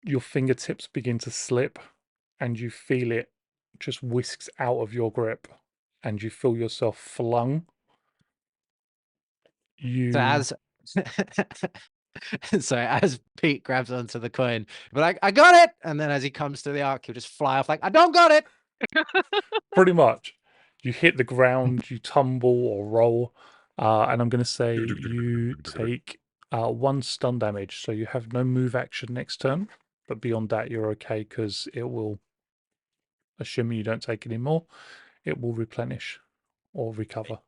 Speaker 1: your fingertips begin to slip and you feel it just whisks out of your grip and you feel yourself flung.
Speaker 2: So as Pete grabs onto the coin, but like, I got it, and then as he comes to the arc, he'll just fly off like, I don't got it.
Speaker 1: Pretty much. You hit the ground, you tumble or roll, and I'm going to say you take 1 stun damage. So you have no move action next turn, but beyond that, you're okay because it will, assuming you don't take any more, it will replenish or recover.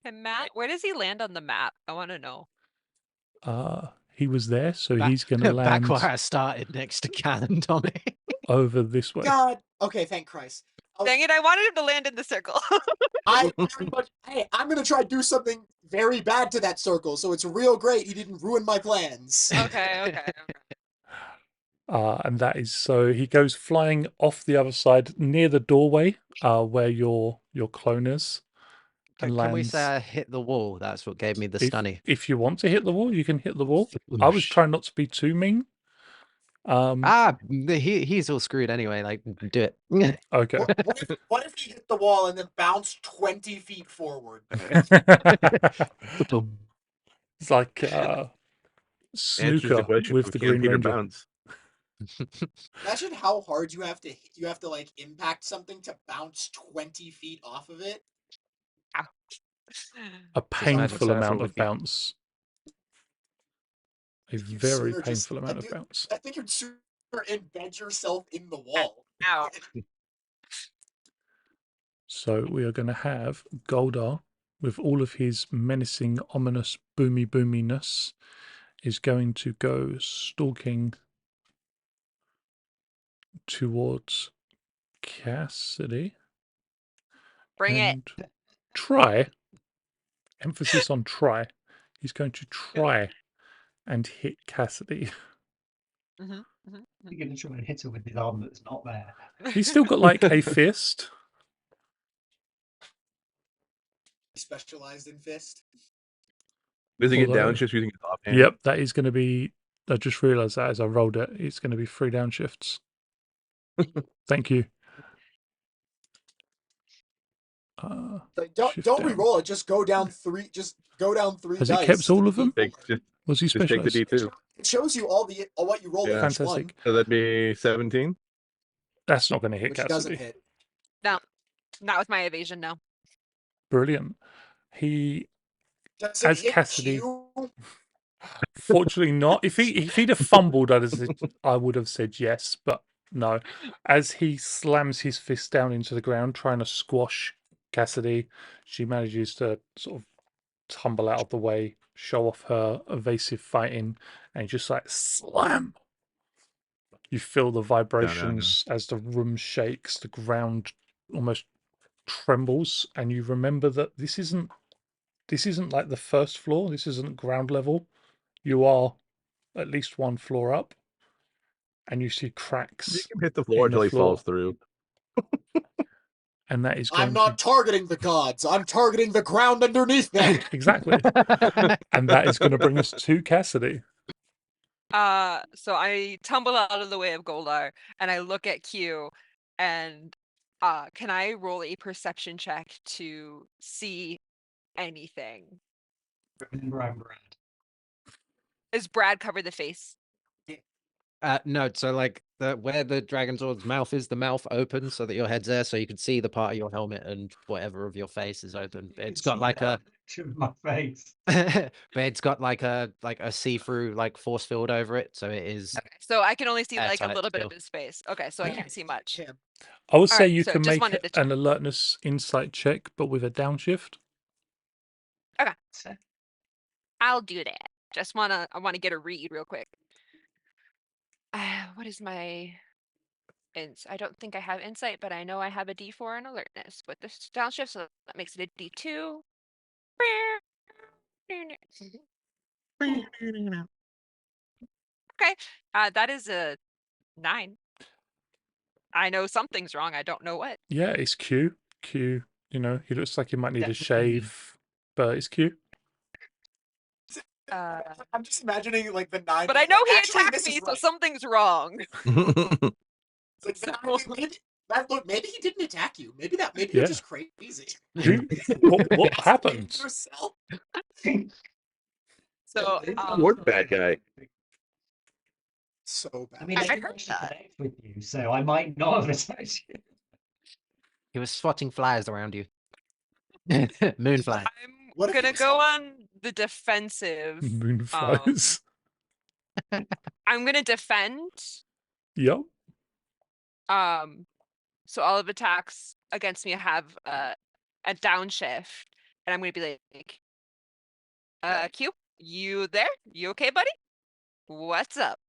Speaker 5: And Matt, where does he land on the map? I want to know.
Speaker 1: He was there, so
Speaker 2: Back-
Speaker 1: he's going to
Speaker 2: back
Speaker 1: land
Speaker 2: where I started next to Cal and Tommy.
Speaker 1: over this way.
Speaker 3: God. Okay, thank Christ.
Speaker 5: Dang it, I wanted him to land in the circle.
Speaker 3: I very much. Hey, I'm gonna try to do something very bad to that circle, so it's real great he didn't ruin my plans.
Speaker 5: Okay.
Speaker 1: And that is so he goes flying off the other side near the doorway where your clone is. And
Speaker 2: Can we
Speaker 1: lands.
Speaker 2: say I hit the wall? That's what gave me the stunny.
Speaker 1: If you want to hit the wall, you can hit the wall. I was trying not to be too mean.
Speaker 2: He's all screwed anyway. Like, do it.
Speaker 1: Okay.
Speaker 3: What if he hit the wall and then bounced 20 feet forward?
Speaker 1: It's like
Speaker 4: Answers
Speaker 1: snooker
Speaker 4: the question
Speaker 1: with
Speaker 4: from
Speaker 1: the
Speaker 4: Can
Speaker 1: Green
Speaker 4: Peter
Speaker 1: Ranger.
Speaker 4: Bounce.
Speaker 3: Imagine how hard you have to like impact something to bounce 20 feet off of it.
Speaker 1: A painful
Speaker 2: Surfer
Speaker 1: amount
Speaker 2: would
Speaker 1: of
Speaker 2: be-
Speaker 1: bounce. A very painful amount of bounce.
Speaker 3: I think you'd sooner embed yourself in the wall.
Speaker 5: Ow.
Speaker 1: So we are going to have Goldar, with all of his menacing, ominous, boominess, is going to go stalking towards Cassidy.
Speaker 5: Bring it.
Speaker 1: Try, emphasis on try. He's going to try and hit Cassidy.
Speaker 6: You're going to try and hit her with his arm that's not there.
Speaker 1: He's still got like a fist.
Speaker 3: Specialized in fist.
Speaker 4: Does he get
Speaker 1: Although-
Speaker 4: downshifts using his offhand?
Speaker 1: Yep, that is going to be. I just realised that as I rolled it, it's going to be 3 downshifts. Thank you.
Speaker 3: Like, don't
Speaker 1: shift down.
Speaker 3: re-roll it. Just go down 3. Just go down 3
Speaker 1: Has
Speaker 3: dice.
Speaker 1: it kept all of them? Was he
Speaker 4: Just take the
Speaker 1: specialised?
Speaker 4: D2.
Speaker 3: It shows you all what you roll
Speaker 4: Yeah.
Speaker 3: in each one,
Speaker 1: Fantastic.
Speaker 4: So that'd be 17.
Speaker 1: That's not going to hit
Speaker 3: which doesn't
Speaker 1: Cassidy.
Speaker 3: hit.
Speaker 5: Not with my evasion, no.
Speaker 1: Brilliant. He,
Speaker 3: Does it
Speaker 1: as
Speaker 3: hit
Speaker 1: Cassidy,
Speaker 3: you?
Speaker 1: fortunately not. If he'd have fumbled, I would have said yes, but No. As he slams his fist down into the ground, trying to squash Cassidy, she manages to sort of tumble out of the way, show off her evasive fighting, and just like slam. You feel the vibrations as the room shakes, the ground almost trembles, and you remember that this isn't like the first floor, this isn't ground level. You are at least one floor up, and you see
Speaker 4: You
Speaker 1: cracks
Speaker 4: can hit the floor
Speaker 1: in the
Speaker 4: until he falls
Speaker 1: floor,
Speaker 4: through.
Speaker 1: and that is
Speaker 3: I'm
Speaker 1: going to
Speaker 3: not targeting the gods. I'm targeting the ground underneath them.
Speaker 1: exactly, and that is going to bring us to Cassidy.
Speaker 5: So I tumble out of the way of Goldar and I look at Q and can I roll a perception check to see anything?
Speaker 6: Remember, I'm Brad.
Speaker 5: Is Brad cover the face?
Speaker 2: No, so like where the Dragonzord's mouth is, the mouth opens so that your head's there, so you can see the part of your helmet and whatever of your face is open. It's got like a
Speaker 6: picture of my face.
Speaker 2: but it's got like a see-through like force field over it, so it is
Speaker 5: Okay, so I can only see like a
Speaker 2: airtight
Speaker 5: little bit of
Speaker 2: still.
Speaker 5: his face. Okay, so I can't see much.
Speaker 3: Him.
Speaker 1: I would say
Speaker 5: Alright,
Speaker 1: you
Speaker 5: so
Speaker 1: can
Speaker 5: just
Speaker 1: make
Speaker 5: wanted to
Speaker 1: an
Speaker 5: check.
Speaker 1: alertness insight check, but with a downshift.
Speaker 6: So,
Speaker 5: I'll do that. I wanna get a read real quick. What is my I don't think I have insight, but I know I have a D4 in alertness with this downshift, so that makes it a D2. Okay, that is a 9. I know something's wrong. I don't know what.
Speaker 1: Yeah, it's Q. Q, he looks like he might need a
Speaker 6: definitely me.
Speaker 1: shave, but it's Q.
Speaker 3: I'm just imagining like the 9.
Speaker 5: But I know he
Speaker 3: Actually,
Speaker 5: attacked
Speaker 3: this
Speaker 5: me,
Speaker 3: is
Speaker 5: so
Speaker 3: right.
Speaker 5: something's wrong.
Speaker 3: It's like the 9, maybe he didn't attack you. Maybe
Speaker 1: Yeah.
Speaker 3: you're just crazy.
Speaker 1: Who? What happened?
Speaker 3: Yourself.
Speaker 5: So
Speaker 4: Lord bad guy.
Speaker 3: So bad.
Speaker 6: I mean,
Speaker 5: I
Speaker 6: I didn't
Speaker 5: heard
Speaker 6: actually
Speaker 5: that.
Speaker 6: connect with you, so I might not have attacked you.
Speaker 2: He was swatting flies around you. Moonfly.
Speaker 5: I'm
Speaker 3: What if
Speaker 5: gonna
Speaker 3: it's-
Speaker 5: go on the defensive.
Speaker 1: Moonflies.
Speaker 5: I'm gonna defend.
Speaker 1: Yep.
Speaker 5: So all of attacks against me have a downshift, and I'm gonna be like, Q, you there? You okay, buddy? What's up?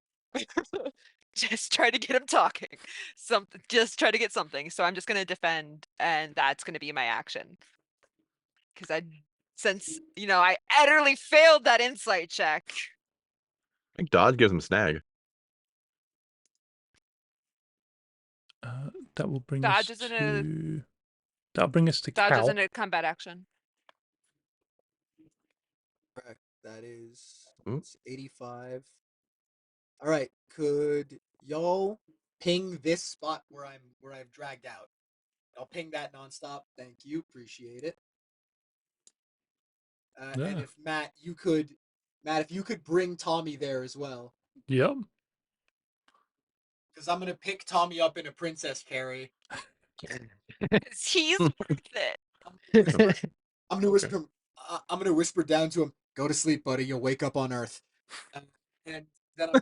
Speaker 5: Just try to get him talking. Just try to get something. So I'm just gonna defend, and that's gonna be my action. Because since I utterly failed that insight check.
Speaker 4: I think dodge gives him snag.
Speaker 1: That will bring
Speaker 5: Dodge
Speaker 1: us
Speaker 5: isn't
Speaker 1: to. That'll bring us to
Speaker 5: Dodge
Speaker 1: Cal.
Speaker 5: isn't a combat action.
Speaker 3: Correct. That is
Speaker 4: Hmm?
Speaker 3: it's 85. All right. Could y'all ping this spot where I've dragged out? I'll ping that nonstop. Thank you. Appreciate it. And
Speaker 1: Yeah.
Speaker 3: if Matt, if you could bring Tommy there as well,
Speaker 1: Yep.
Speaker 3: because I'm gonna pick Tommy up in a princess carry.
Speaker 5: He's worth it.
Speaker 3: I'm gonna whisper. I'm gonna whisper down to him. Go to sleep, buddy. You'll wake up on Earth. And then I'm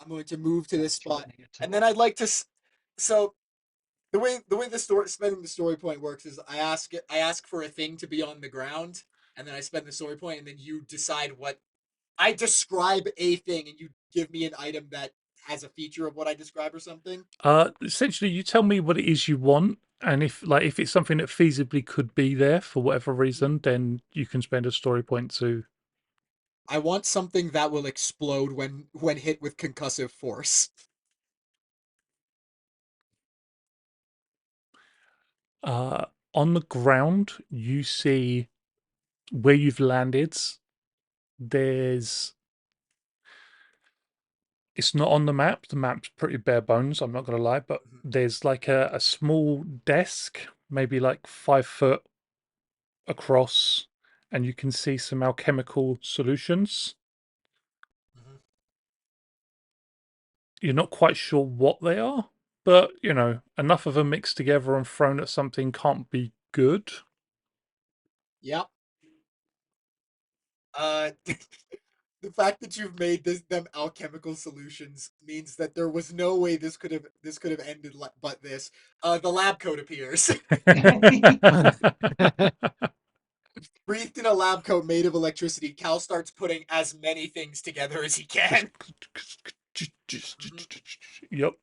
Speaker 3: going to move to this spot, and then I'd like to. So the way the story spending the story point works is I ask for a thing to be on the ground, and then I spend the story point, and then you decide what I describe a thing, and you give me an item that has a feature of what I describe or something.
Speaker 1: Essentially, you tell me what it is you want, and if it's something that feasibly could be there for whatever reason, then you can spend a story point to.
Speaker 3: I want something that will explode when hit with concussive force.
Speaker 1: On the ground, you see where you've landed. It's not on the map. The map's pretty bare bones, I'm not going to lie, but there's like a small desk, maybe like 5 foot across, and you can see some alchemical solutions. You're not quite sure what they are, but enough of them mixed together and thrown at something can't be good.
Speaker 3: Yep. the fact that you've made them alchemical solutions means that there was no way this could have ended but this. The lab coat appears. Breathed in a lab coat made of electricity, Cal starts putting as many things together as he can.
Speaker 1: Yep.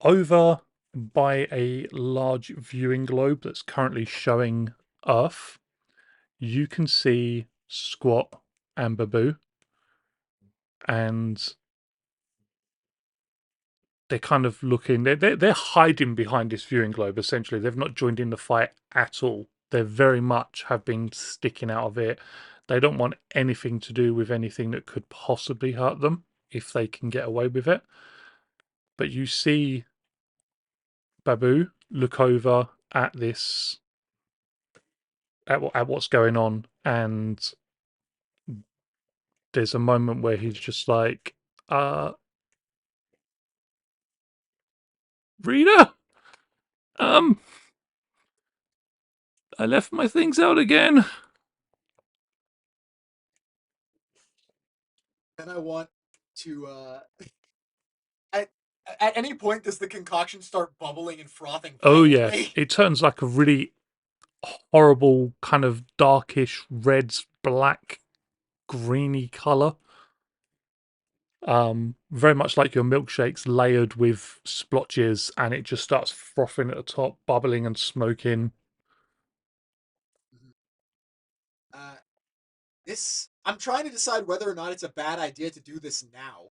Speaker 1: Over by a large viewing globe that's currently showing Earth, you can see Squat and Babu, and they're kind of looking. They're hiding behind this viewing globe. Essentially, they've not joined in the fight at all. They very much have been sticking out of it. They don't want anything to do with anything that could possibly hurt them if they can get away with it. But you see Babu look over at this at what's going on, and there's a moment where he's just like, Rita, I left my things out again.
Speaker 3: Then I want to at any point does the concoction start bubbling and frothing
Speaker 1: Oh yeah,
Speaker 3: violently?
Speaker 1: it turns like a really horrible kind of darkish red, black, greeny color. Very much like your milkshakes layered with splotches, and it just starts frothing at the top, bubbling and smoking.
Speaker 3: This I'm trying to decide whether or not it's a bad idea to do this now.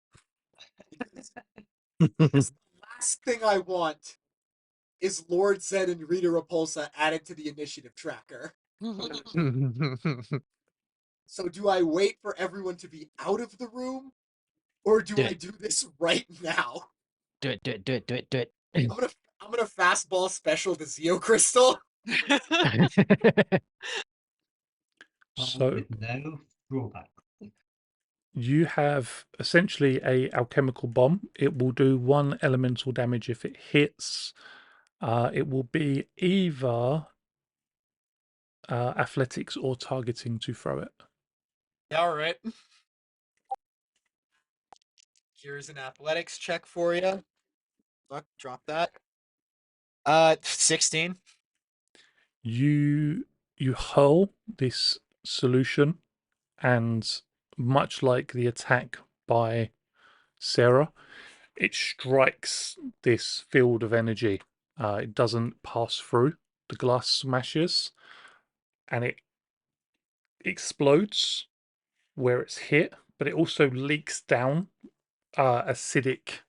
Speaker 3: Because the last thing I want is Lord Zedd and Rita Repulsa added to the initiative tracker. So do I wait for everyone to be out of the room, or do I do this right now?
Speaker 2: Do it, do it, do it, do it, do it.
Speaker 3: I'm gonna fastball special the Zeo Crystal.
Speaker 1: So
Speaker 6: with no drawback.
Speaker 1: you have essentially a alchemical bomb. It will do 1 elemental damage if it hits. It will be either athletics or targeting to throw it.
Speaker 3: All right. Here's an athletics check for you. Look, drop that. 16.
Speaker 1: You hurl this solution, and much like the attack by Sarah, it strikes this field of energy. It doesn't pass through. The glass smashes, and it explodes where it's hit, but it also leaks down. Acidic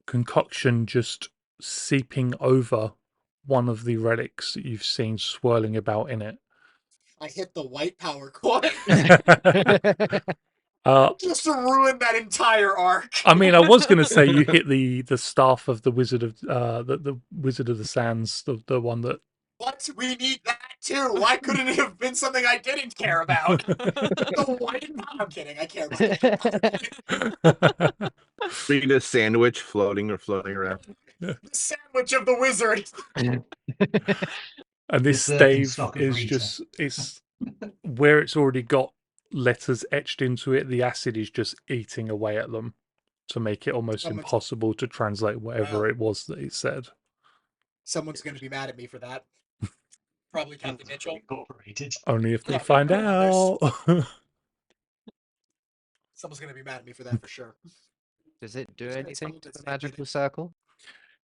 Speaker 1: concoction just seeping over one of the relics that you've seen swirling about in it.
Speaker 3: I hit the white power coin
Speaker 1: uh,
Speaker 3: just to ruin that entire arc.
Speaker 1: I mean, I was going to say you hit the staff of the Wizard of the Wizard of the Sands, the one that.
Speaker 3: What? We need that too. Why couldn't it have been something I didn't care about? The white. I'm kidding. I care about it.
Speaker 4: Read a sandwich floating around.
Speaker 3: The sandwich of the wizard.
Speaker 1: And this
Speaker 6: certain
Speaker 1: stave
Speaker 6: stock of
Speaker 1: is
Speaker 6: Rita.
Speaker 1: just it's where it's already got letters etched into it. The acid is just eating away at them to make it almost impossible to translate whatever it was that it said.
Speaker 3: Someone's going to be mad at me for that. Probably Captain Mitchell.
Speaker 6: Incorporated.
Speaker 1: Only if they
Speaker 3: Probably
Speaker 1: find
Speaker 3: none
Speaker 1: out.
Speaker 3: Someone's going to be mad at me for that for sure.
Speaker 2: Does it do
Speaker 3: Just gonna
Speaker 2: anything
Speaker 3: tell
Speaker 2: to
Speaker 3: them
Speaker 2: the
Speaker 3: it's
Speaker 2: magical
Speaker 3: negative.
Speaker 2: circle?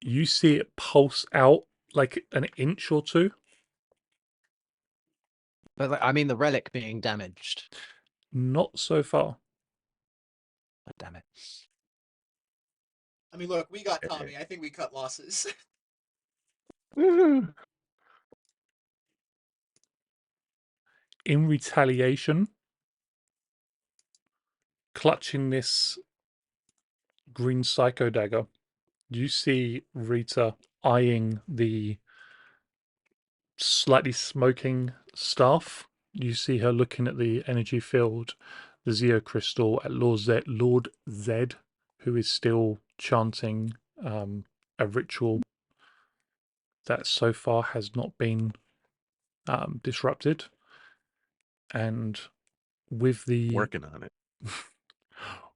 Speaker 1: You see it pulse out like an inch or two.
Speaker 2: But like, I mean, the relic being damaged.
Speaker 1: Not so far.
Speaker 2: Oh, damn it.
Speaker 3: I mean, look, we got Tommy. I think we cut losses.
Speaker 1: In retaliation, clutching this green psycho dagger, you see Rita eyeing the slightly smoking staff. You see her looking at the energy field, the Zeo crystal, at Lord Zedd, who is still chanting a ritual that so far has not been disrupted. and with the
Speaker 4: Working on it.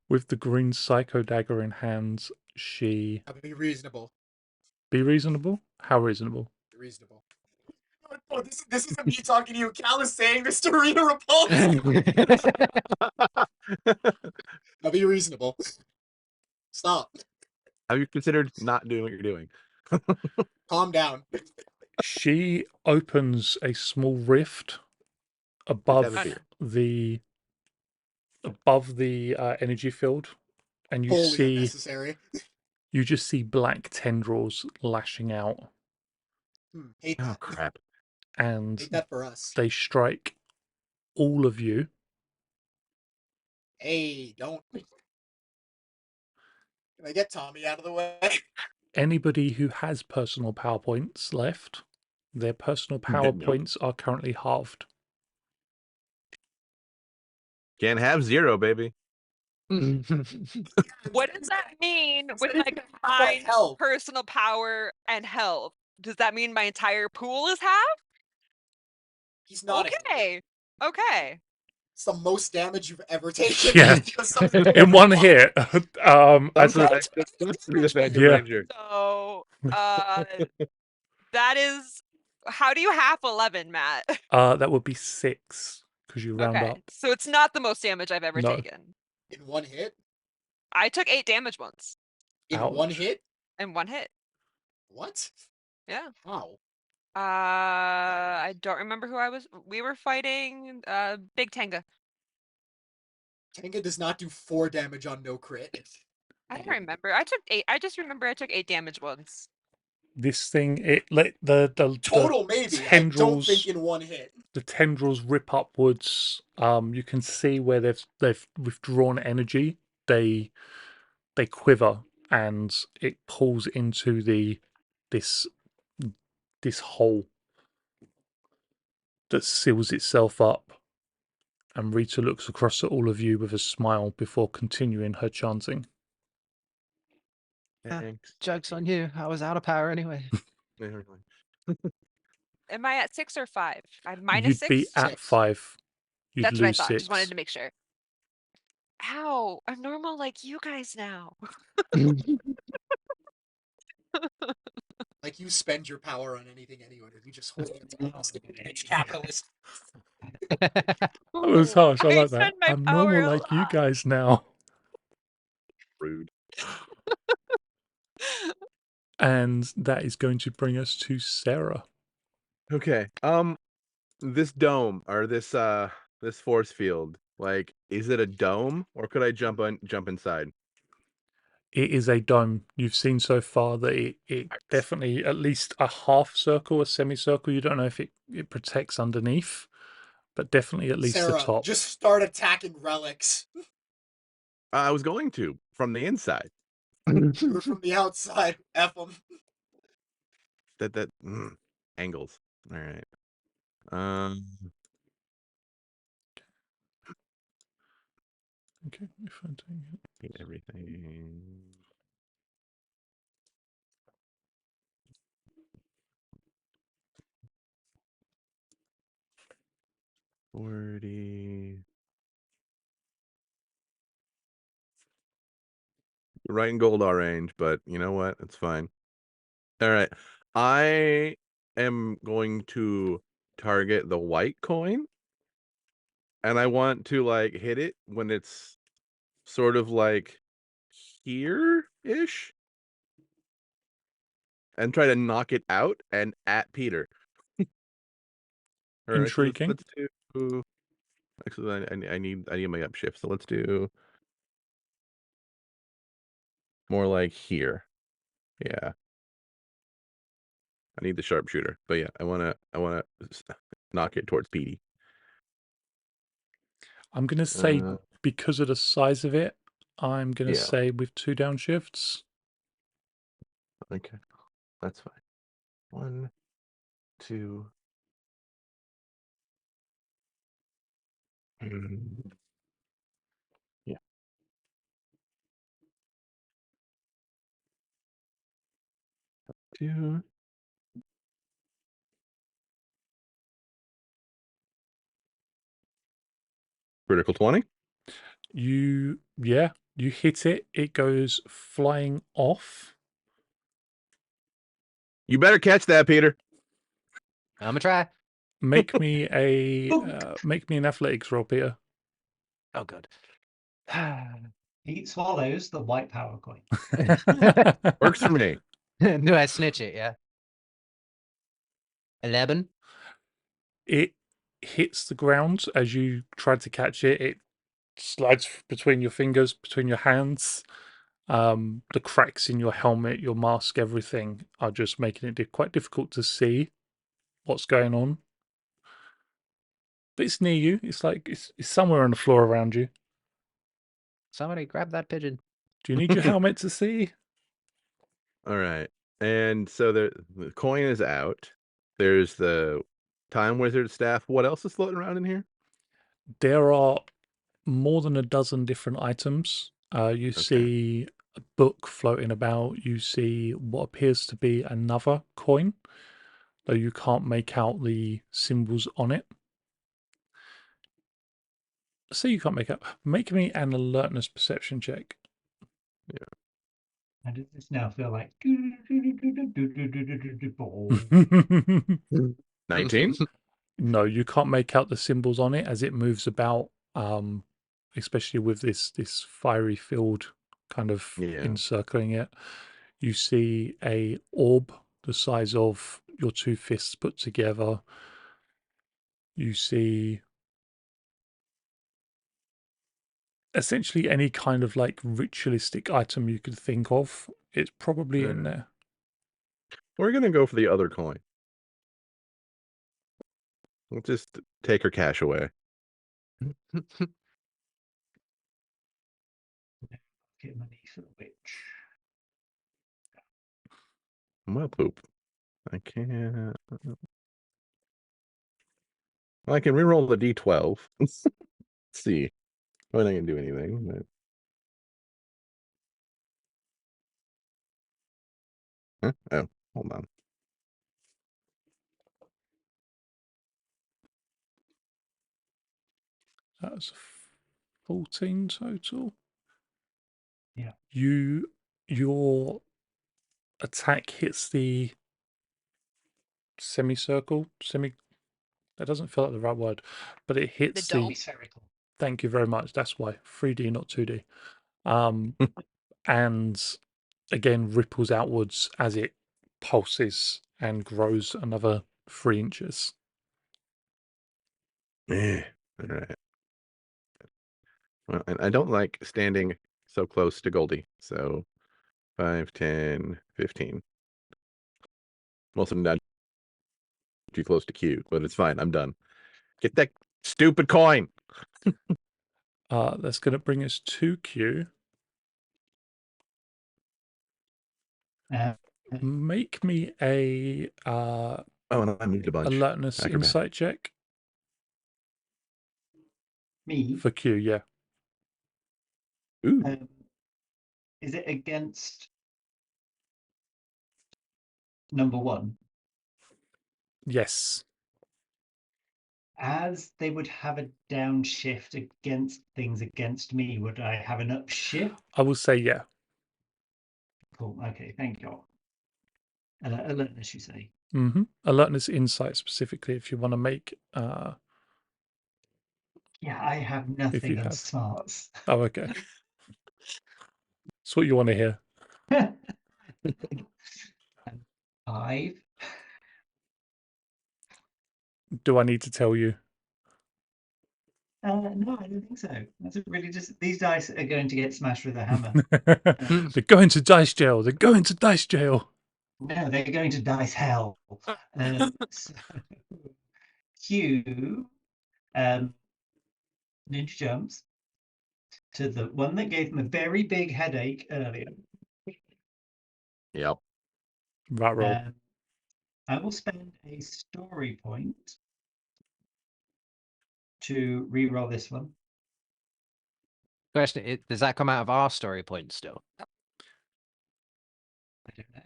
Speaker 1: with the green psycho dagger in hand, she
Speaker 3: Be reasonable.
Speaker 1: be reasonable. How reasonable?
Speaker 3: Be reasonable. Oh, this isn't me talking to you. Cal is saying this to Rita Repulse. Now be reasonable. Stop.
Speaker 4: Have you considered not doing what you're doing?
Speaker 3: Calm down.
Speaker 1: She opens a small rift
Speaker 4: have
Speaker 1: above
Speaker 4: a beer.
Speaker 1: the energy field, and you
Speaker 3: Wholly
Speaker 1: see
Speaker 3: unnecessary.
Speaker 1: you just see black tendrils lashing out,
Speaker 3: Hate
Speaker 4: Oh
Speaker 3: that.
Speaker 4: crap!
Speaker 1: and
Speaker 3: Hate that for us.
Speaker 1: they strike all of you.
Speaker 3: Hey, don't. Can I get Tommy out of the way?
Speaker 1: Anybody who has personal power points left, their personal power
Speaker 4: Nope.
Speaker 1: points are currently halved.
Speaker 4: Can't have 0, baby.
Speaker 5: What does that mean with my combined
Speaker 3: health.
Speaker 5: personal power and health? Does that mean my entire pool is half?
Speaker 3: He's not.
Speaker 5: Okay. Okay.
Speaker 3: It's the most damage you've ever taken.
Speaker 1: Yeah. In one hit.
Speaker 4: That's
Speaker 1: as a-
Speaker 4: that's the Phantom
Speaker 1: Yeah.
Speaker 4: Ranger.
Speaker 5: So, that is. How do you half 11, Matt?
Speaker 1: that would be 6 because you round
Speaker 5: Okay.
Speaker 1: up.
Speaker 5: So it's not the most damage I've ever
Speaker 1: No.
Speaker 5: taken.
Speaker 3: In one hit?
Speaker 5: I took 8 damage once
Speaker 3: In one
Speaker 1: Ouch.
Speaker 3: hit?
Speaker 5: in one hit.
Speaker 3: What?
Speaker 5: Yeah.
Speaker 3: How?
Speaker 5: I don't remember who I was. We were fighting Big Tenga.
Speaker 3: Tenga does not do 4 damage on no crit.
Speaker 5: I don't remember. I took 8. I just remember I took 8 damage once.
Speaker 1: This thing, it let the
Speaker 3: Total maybe. I don't
Speaker 1: tendrils,
Speaker 3: think in one hit.
Speaker 1: the tendrils rip upwards. You can see where they've withdrawn energy. They quiver, and it pulls into this this hole that seals itself up. And Rita looks across at all of you with a smile before continuing her chanting.
Speaker 4: Thanks.
Speaker 2: Joke's on you. I was out of power anyway.
Speaker 5: Am I at 6 or 5? I'm minus
Speaker 1: You'd
Speaker 5: 6.
Speaker 1: be at
Speaker 3: 6.
Speaker 1: 5. You'd
Speaker 5: That's what I
Speaker 1: lose
Speaker 5: thought.
Speaker 1: 6.
Speaker 5: Just wanted to make sure. Ow! I'm normal like you guys now.
Speaker 3: Like you spend your power on anything anyway. You just hold it down. Capitalist.
Speaker 1: That was harsh. I like that.
Speaker 5: spend my
Speaker 1: I'm
Speaker 5: power
Speaker 1: normal
Speaker 5: a
Speaker 1: like you
Speaker 5: lot.
Speaker 1: guys now.
Speaker 4: Rude.
Speaker 1: And that is going to bring us to Sarah.
Speaker 4: Okay. This dome or this force field, like, is it a dome or could I jump inside?
Speaker 1: It is a dome. You've seen so far that it definitely at least a half circle, a semicircle. You don't know if it protects underneath, but definitely at least the
Speaker 3: Sarah,
Speaker 1: top.
Speaker 3: just start attacking relics.
Speaker 4: I was going to from the inside.
Speaker 3: Do it from the outside. F them.
Speaker 4: Angles. All right. Um.
Speaker 1: Okay, if I take it.
Speaker 4: Hate everything. $40. Right in Goldar range, but you know what? It's fine. All right. I am going to target the white coin, and I want to like hit it when it's sort of like here-ish, and try to knock it out and at Peter. All right, so
Speaker 1: Intriguing.
Speaker 4: let's do. Actually, I need my upshift, so let's do more like here. Yeah. I need the sharpshooter, but yeah, I wanna knock it towards Petey.
Speaker 1: I'm gonna say
Speaker 4: Uh,
Speaker 1: because of the size of it, I'm gonna
Speaker 4: Yeah.
Speaker 1: say with 2 downshifts.
Speaker 4: Okay, that's fine. 1, 2. Yeah. Two. Critical 20.
Speaker 1: You hit it. It goes flying off.
Speaker 4: You better catch that, Peter.
Speaker 2: I'm gonna try.
Speaker 1: Make me
Speaker 6: Boink.
Speaker 1: make me an athletics roll, Peter.
Speaker 2: Oh, good.
Speaker 6: He swallows the white power coin.
Speaker 4: Works for me.
Speaker 2: Do I snitch it? Yeah. 11.
Speaker 1: It hits the ground as you try to catch it. It slides between your fingers, between your hands. The cracks in your helmet, your mask, everything are just making it quite difficult to see what's going on. But it's near you. It's like it's somewhere on the floor around you.
Speaker 2: Somebody grab that pigeon.
Speaker 1: Do you need your helmet to see?
Speaker 4: All right. And so the coin is out. There's the time wizard staff. What else is floating around in here?
Speaker 1: There are more than a dozen different items. You see a book floating about. You see what appears to be another coin, though you can't make out the symbols on it. So you can't make out. Make me an alertness perception check.
Speaker 6: And does this now feel like
Speaker 4: 19.
Speaker 1: No, you can't make out the symbols on it as it moves about, especially with this fiery field kind of
Speaker 4: Yeah.
Speaker 1: encircling it. You see a orb the size of your two fists put together. You see essentially any kind of like ritualistic item you could think of. It's probably in there.
Speaker 4: We're gonna go for the other coin. We'll just take her cash away.
Speaker 6: get money for the witch.
Speaker 4: Well, poop. I can't. Well, I can reroll the d12. Let's see. I'm not gonna do anything. But... Huh? Oh, hold on.
Speaker 1: That's 14 total.
Speaker 6: Yeah.
Speaker 1: Your attack hits the semicircle. That doesn't feel like the right word, but it hits
Speaker 5: dome.
Speaker 1: the.
Speaker 6: Spherical.
Speaker 1: Thank you very much. That's why 3D, not 2D. And again ripples outwards as it pulses and grows another 3 inches.
Speaker 4: All right. Well, and I don't like standing so close to Goldie. So 5, 10, 15. I'm also not too close to Q, but it's fine. I'm done. Get that stupid coin.
Speaker 1: That's going to bring us to Q. Make me a
Speaker 4: Oh, and I moved a bunch.
Speaker 1: alertness
Speaker 4: Acrobat.
Speaker 1: insight check
Speaker 6: Me.
Speaker 1: for Q. Yeah.
Speaker 4: Ooh.
Speaker 6: Is it against number one?
Speaker 1: Yes.
Speaker 6: As they would have a downshift against things against me, would I have an upshift?
Speaker 1: I will say yeah.
Speaker 6: Cool. Okay, thank you. Alertness, you say?
Speaker 1: Alertness insight specifically, if you want to make.
Speaker 6: Yeah, I have nothing on
Speaker 1: have.
Speaker 6: smarts.
Speaker 1: Oh, okay. That's what you want to hear.
Speaker 6: 5.
Speaker 1: Do I need to tell you?
Speaker 6: No, I don't think so. That's really just these dice are going to get smashed with a hammer.
Speaker 1: They're going to dice jail. They're going to dice jail.
Speaker 6: No, they're going to dice hell. So Q ninja jumps to the one that gave him a very big headache earlier.
Speaker 4: Yep.
Speaker 1: Right roll.
Speaker 6: I will spend a story point to re-roll this one.
Speaker 2: Question: does that come out of our story point still?
Speaker 6: I don't know.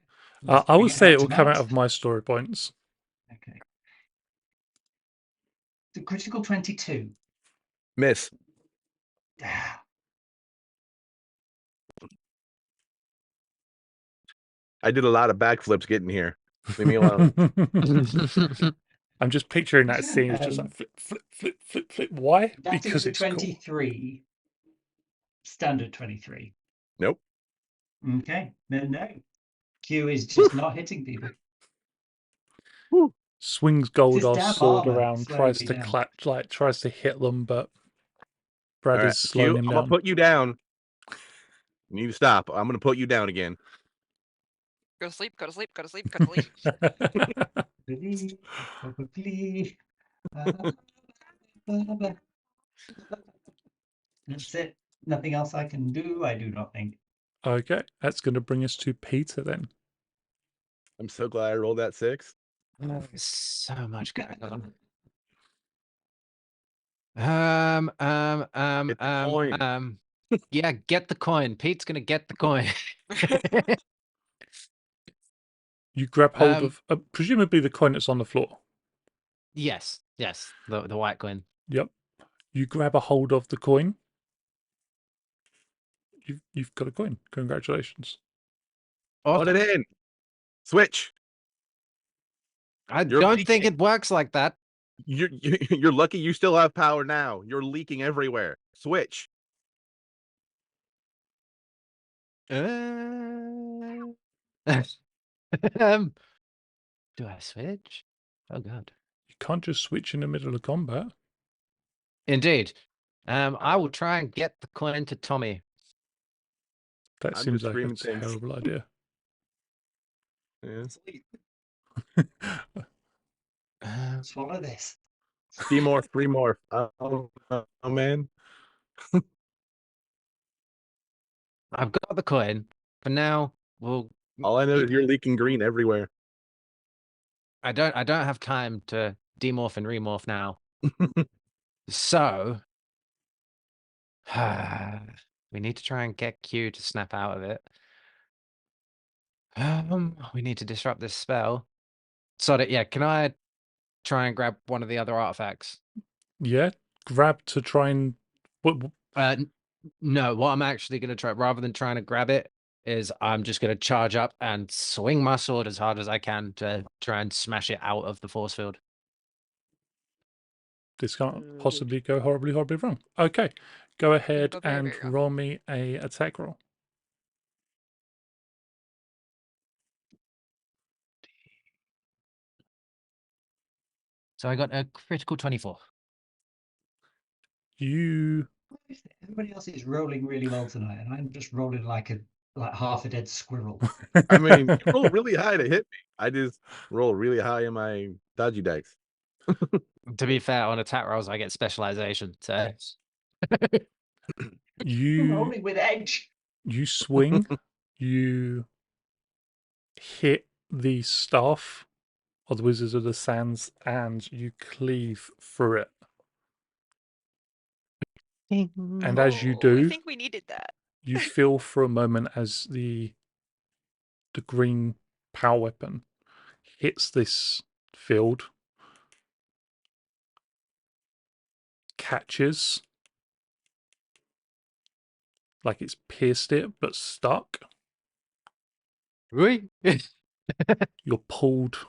Speaker 1: I would say it will
Speaker 6: to
Speaker 1: come out
Speaker 6: Matt.
Speaker 1: of my story points.
Speaker 6: Okay. The critical 22.
Speaker 4: Miss. I did a lot of backflips getting here. Leave me alone.
Speaker 1: I'm just picturing that scene. It's just like flip, flip, flip, flip, flip. Why?
Speaker 6: That is
Speaker 1: Because
Speaker 6: a
Speaker 1: it's cool.
Speaker 6: 23. Standard 23.
Speaker 4: Nope.
Speaker 6: Okay. No. Q is just not hitting people.
Speaker 1: Swings
Speaker 6: Just
Speaker 1: Goldar's
Speaker 6: dab
Speaker 1: sword
Speaker 6: armor
Speaker 1: around,
Speaker 6: slowing
Speaker 1: tries
Speaker 6: me
Speaker 1: to
Speaker 6: down.
Speaker 1: tries to hit them, but Brad
Speaker 4: All right,
Speaker 1: is slowing
Speaker 4: Q,
Speaker 1: him
Speaker 4: I'm gonna
Speaker 1: down.
Speaker 4: put you down. You need to stop. I'm gonna put you down again.
Speaker 5: Go to sleep, go to sleep, go to sleep, go to sleep.
Speaker 6: Please, probably. That's it. Nothing else I can do, I do not think.
Speaker 1: Okay, that's going to bring us to Peter then.
Speaker 4: I'm so glad I rolled that 6.
Speaker 2: There's so much going on.
Speaker 4: Get the coin.
Speaker 2: Yeah, get the coin. Pete's gonna get the coin.
Speaker 1: You grab hold
Speaker 2: Um,
Speaker 1: of presumably the coin that's on the floor.
Speaker 2: yes, the white coin.
Speaker 1: Yep. You grab a hold of the coin. You've got a coin. Congratulations.
Speaker 4: Put it in. Switch.
Speaker 2: I
Speaker 4: You're
Speaker 2: don't think
Speaker 4: leaking.
Speaker 2: it works like that.
Speaker 4: You're lucky you still have power now. You're leaking everywhere. Switch.
Speaker 2: Um, do I switch? Oh god.
Speaker 1: You can't just switch in the middle of combat.
Speaker 2: Indeed. I will try and get the coin to Tommy.
Speaker 1: That
Speaker 4: I'm
Speaker 1: seems
Speaker 4: just
Speaker 1: like a
Speaker 4: screaming things.
Speaker 1: terrible idea.
Speaker 4: Yeah.
Speaker 6: Swallow this.
Speaker 4: Demorph, remorph. Oh man.
Speaker 2: I've got the coin. For now, we'll.
Speaker 4: All I know is you're leaking green everywhere.
Speaker 2: I don't have time to demorph and remorph now. So we need to try and get Q to snap out of it. We need to disrupt this spell. So that, yeah, can I try and grab one of the other artifacts?
Speaker 1: Yeah, grab to try and.
Speaker 2: No, what I'm actually going to try, rather than trying to grab it, is I'm just going to charge up and swing my sword as hard as I can to try and smash it out of the force field.
Speaker 1: This can't possibly go horribly, horribly wrong. Okay, go ahead
Speaker 5: Go very,
Speaker 1: and
Speaker 5: very wrong.
Speaker 1: roll me a attack roll.
Speaker 2: So I got a critical 24.
Speaker 1: You
Speaker 6: Everybody else is rolling really well tonight, and I'm just rolling like half a dead squirrel.
Speaker 4: I mean, you roll really high to hit me. I just roll really high in my dodgy dice.
Speaker 2: To be fair, on attack rolls, I get specialization. So
Speaker 1: you
Speaker 6: Rolling with edge.
Speaker 1: you swing, you hit the staff of the Wizards of the Sands, and you cleave through it. And as you
Speaker 5: I
Speaker 1: do,
Speaker 5: think we needed that.
Speaker 1: you feel for a moment as the green power weapon hits this field, catches, like it's pierced it, but stuck.
Speaker 2: Really?
Speaker 1: You're pulled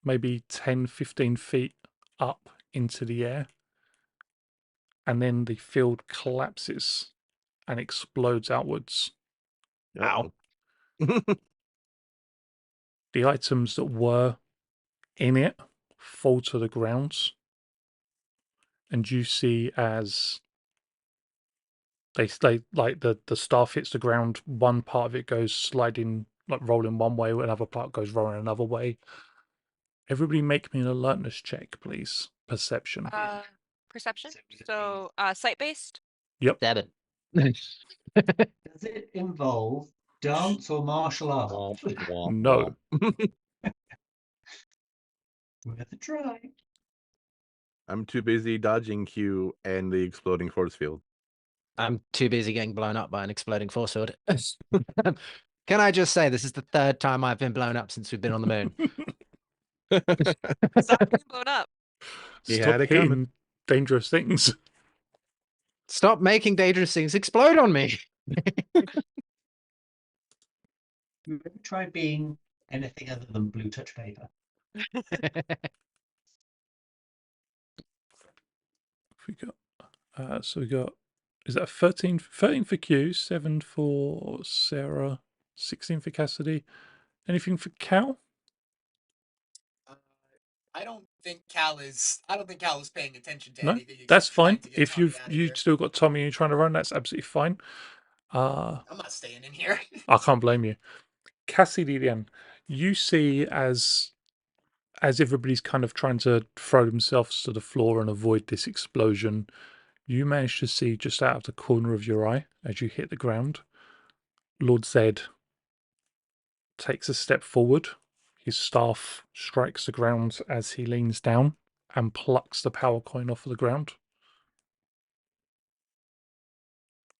Speaker 1: maybe 10, 15 feet up into the air, and then the field collapses and explodes outwards.
Speaker 2: Ow.
Speaker 1: The items that were in it fall to the ground, and you see as they like the staff hits the ground, one part of it goes sliding, like rolling one way, another part goes rolling another way. Everybody make me an alertness check, please. Perception.
Speaker 5: Perception. So sight based.
Speaker 1: Yep.
Speaker 2: Damn it.
Speaker 6: Does it involve dance or martial art?
Speaker 4: Womp, womp,
Speaker 1: No.
Speaker 4: womp.
Speaker 6: Worth a try.
Speaker 4: I'm too busy dodging Q and the exploding force field.
Speaker 2: I'm too busy getting blown up by an exploding force field. Can I just say this is the third time I've been blown up since we've been on the moon?
Speaker 5: Stop getting blown up.
Speaker 4: He
Speaker 1: Stop
Speaker 4: had it
Speaker 1: hitting
Speaker 4: coming.
Speaker 1: dangerous things.
Speaker 2: Stop making dangerous things explode on me.
Speaker 6: Maybe try being anything other than blue touch paper.
Speaker 1: We got, so we got, is that 13 for Q, 7 for Sarah, 16 for Cassidy. Anything for Cal?
Speaker 3: I don't think Cal is paying attention to
Speaker 1: No,
Speaker 3: anything
Speaker 1: that's
Speaker 3: except
Speaker 1: fine.
Speaker 3: trying to get
Speaker 1: If
Speaker 3: Tommy out of
Speaker 1: you
Speaker 3: here.
Speaker 1: still got Tommy and you're trying to run, that's absolutely fine.
Speaker 3: I'm not staying in here.
Speaker 1: I can't blame you. Cassidy, then, you see as everybody's kind of trying to throw themselves to the floor and avoid this explosion, you manage to see just out of the corner of your eye as you hit the ground, Lord Zedd takes a step forward. His staff strikes the ground as he leans down and plucks the power coin off of the ground.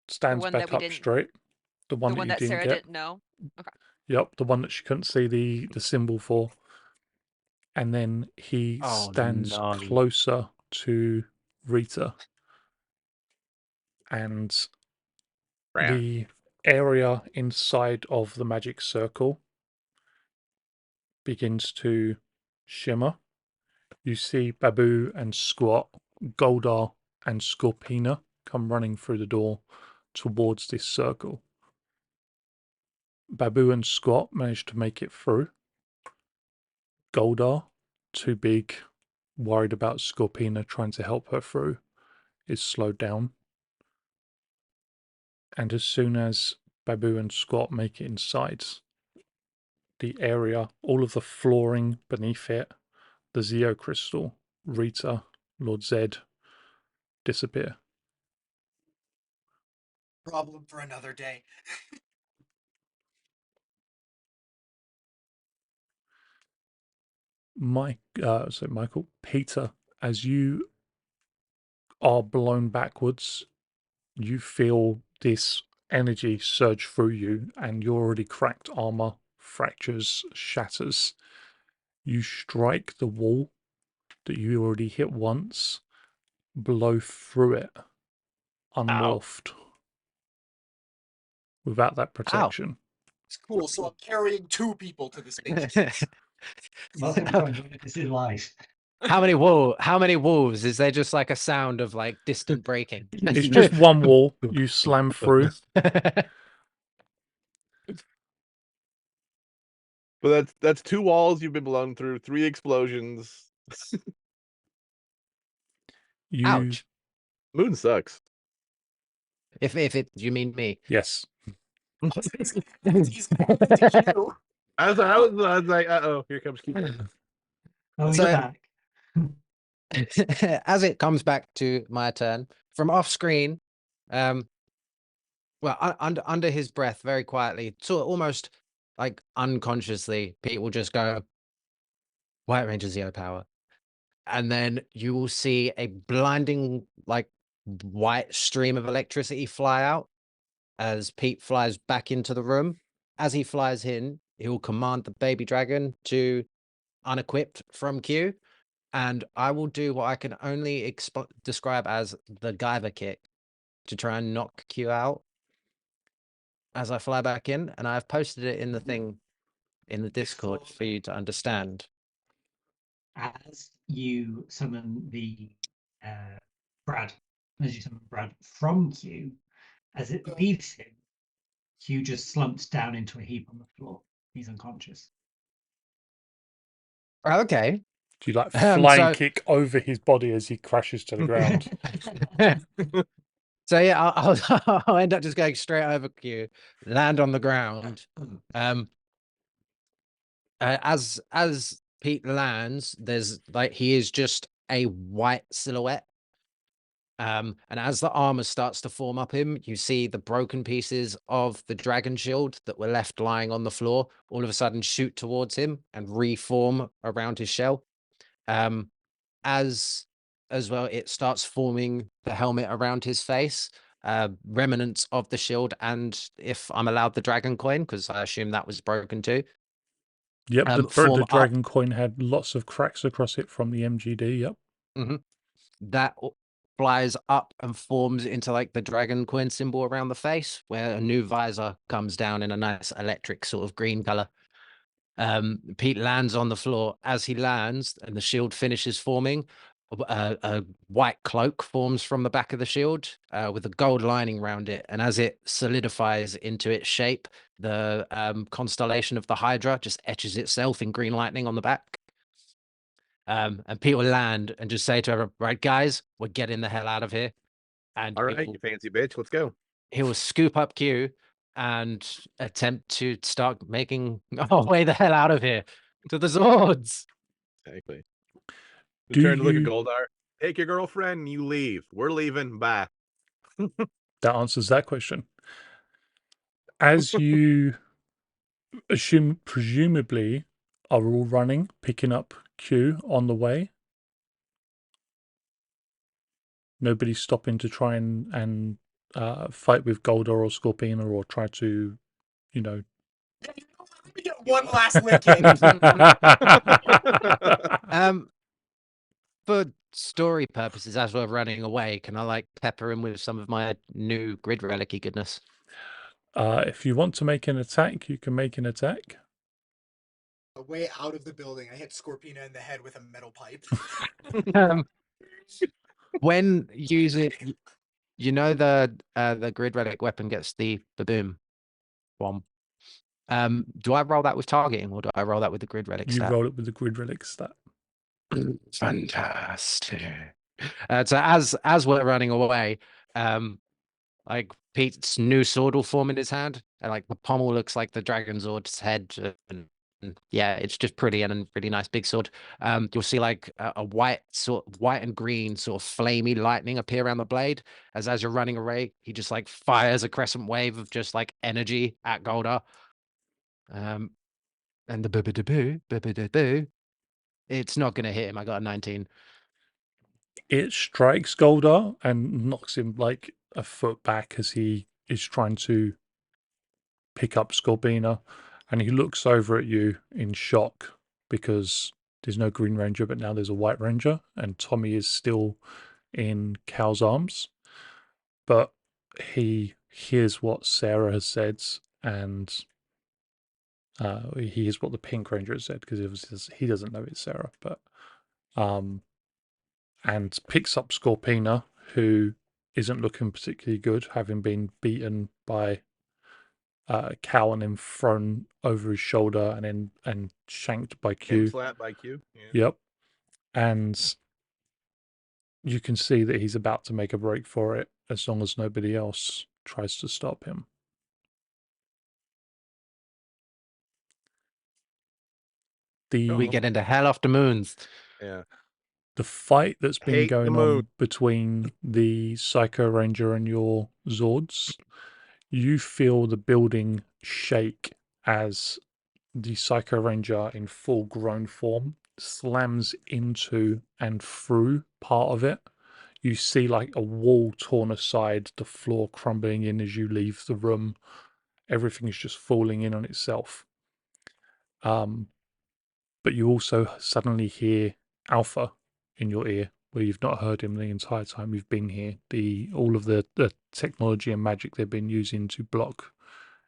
Speaker 1: Stands
Speaker 5: one that
Speaker 1: back
Speaker 5: we
Speaker 1: up
Speaker 5: didn't,
Speaker 1: straight. The one
Speaker 5: the
Speaker 1: that
Speaker 5: one
Speaker 1: you
Speaker 5: that
Speaker 1: didn't
Speaker 5: Sarah
Speaker 1: get.
Speaker 5: didn't know.
Speaker 1: Yep, the one that she couldn't see the symbol for. And then he
Speaker 2: Oh,
Speaker 1: stands
Speaker 2: no.
Speaker 1: closer to Rita. And the area inside of the magic circle begins to shimmer. You see Babu and Squat, Goldar and Scorpina come running through the door towards this circle. Babu and Squat manage to make it through. Goldar, too big, worried about Scorpina trying to help her through, is slowed down. And as soon as Babu and Squat make it inside, the area, all of the flooring beneath it, the Zeo crystal, Rita, Lord Zedd, disappear.
Speaker 3: Problem for another day.
Speaker 1: Michael, Peter, as you are blown backwards, you feel this energy surge through you, and your already cracked armor fractures, shatters. You strike the wall that you already hit once, blow through it, unmorphed, without that protection.
Speaker 3: It's cool. So I'm carrying 2 people to the space.
Speaker 6: Welcome to enjoying this is life.
Speaker 2: How many walls? Is there just like a sound of like distant breaking?
Speaker 1: It's just one wall you slam through.
Speaker 4: But that's 2 walls you've been blown through, 3 explosions.
Speaker 1: You,
Speaker 2: Ouch.
Speaker 4: Moon sucks.
Speaker 2: If it you mean me.
Speaker 1: yes.
Speaker 3: He's going to Q.
Speaker 4: I was like, uh-oh, here comes Q.
Speaker 6: Oh, he's
Speaker 2: So-
Speaker 6: back.
Speaker 2: As it comes back to my turn, from off screen, well, under his breath, very quietly, sort of almost like unconsciously, Pete will just go, White Ranger Zero power. And then you will see a blinding, like, white stream of electricity fly out as Pete flies back into the room. As he flies in, he will command the baby dragon to unequipped from Q. And I will do what I can only describe as the Guyver kick to try and knock Q out as I fly back in. And I've posted it in the thing in the Discord for you to understand.
Speaker 6: As you summon Brad, as you summon Brad from Q, as it leaves him, Q just slumps down into a heap on the floor. He's unconscious.
Speaker 2: Okay.
Speaker 1: Do you like flying
Speaker 2: so-
Speaker 1: kick over his body as he crashes to the ground?
Speaker 2: So yeah, I'll end up just going straight over Q, land on the ground. As Pete lands, there's like he is just a white silhouette. And as the armor starts to form up him, you see the broken pieces of the dragon shield that were left lying on the floor all of a sudden shoot towards him and reform around his shell. As well, it starts forming the helmet around his face, remnants of the shield, and if I'm allowed the dragon coin, because I assume that was broken too.
Speaker 1: Yep,
Speaker 2: form
Speaker 1: the
Speaker 2: up.
Speaker 1: dragon coin had lots of cracks across it from the MGD. Yep.
Speaker 2: That flies up and forms into like the dragon coin symbol around the face, where a new visor comes down in a nice electric sort of green color. Pete lands on the floor. As he lands and the shield finishes forming, a white cloak forms from the back of the shield with a gold lining around it. And as it solidifies into its shape, the constellation of the Hydra just etches itself in green lightning on the back. And Pete will land and just say to everyone, right, guys, we're getting the hell out of here. And
Speaker 4: All right, you fancy bitch, let's go.
Speaker 2: he will scoop up Q and attempt to start making our way the hell out of here to the Zords.
Speaker 4: Exactly.
Speaker 1: Do
Speaker 4: Turn to look at
Speaker 1: you-
Speaker 4: Goldar. Take your girlfriend and you leave. We're leaving. Bye.
Speaker 1: That answers that question. As you presumably are all running, picking up Q on the way. Nobody's stopping to try and fight with Goldar or Scorpina or try to, you know.
Speaker 3: Let me get one last lick in.
Speaker 2: For story purposes, as we're running away, can I like pepper him with some of my new grid relicy goodness?
Speaker 1: If you want to make an attack, you can make an attack.
Speaker 3: A way out of the building, I hit Scorpina in the head with a metal pipe.
Speaker 2: When using, you know, the grid relic weapon gets the boom bomb. Do I roll that with targeting or do I roll that with the grid relic
Speaker 1: You
Speaker 2: stat?
Speaker 1: roll it with the grid relic stat.
Speaker 2: Fantastic. So as we're running away, like Pete's new sword will form in his hand, and like the pommel looks like the dragon Zord's head, and yeah, it's just pretty and a really nice big sword. You'll see like a white and green sort of flamey lightning appear around the blade. As you're running away, he just like fires a crescent wave of just like energy at Goldar. And the boo, it's not gonna hit him. I got a 19.
Speaker 1: It strikes Goldar and knocks him like a foot back as he is trying to pick up Scorpina, and he looks over at you in shock because there's no Green Ranger, but now there's a White Ranger, and Tommy is still in Cal's arms. But he hears what Sarah has said, and he hears what the Pink Ranger has said because he doesn't know it's Sarah, but and picks up Scorpina, who isn't looking particularly good, having been beaten by Cal and then thrown over his shoulder and shanked by Q.
Speaker 4: Slap by Q. Yeah.
Speaker 1: Yep. And you can see that he's about to make a break for it as long as nobody else tries to stop him.
Speaker 2: We get into hell off the moons.
Speaker 4: Yeah.
Speaker 1: The fight that's been
Speaker 4: Hate the
Speaker 1: going
Speaker 4: moon.
Speaker 1: on between the Psycho Ranger and your Zords, you feel the building shake as the Psycho Ranger in full grown form slams into and through part of it. You see like a wall torn aside, the floor crumbling in as you leave the room. Everything is just falling in on itself. But you also suddenly hear Alpha in your ear, where you've not heard him the entire time you've been here. All of the technology and magic they've been using to block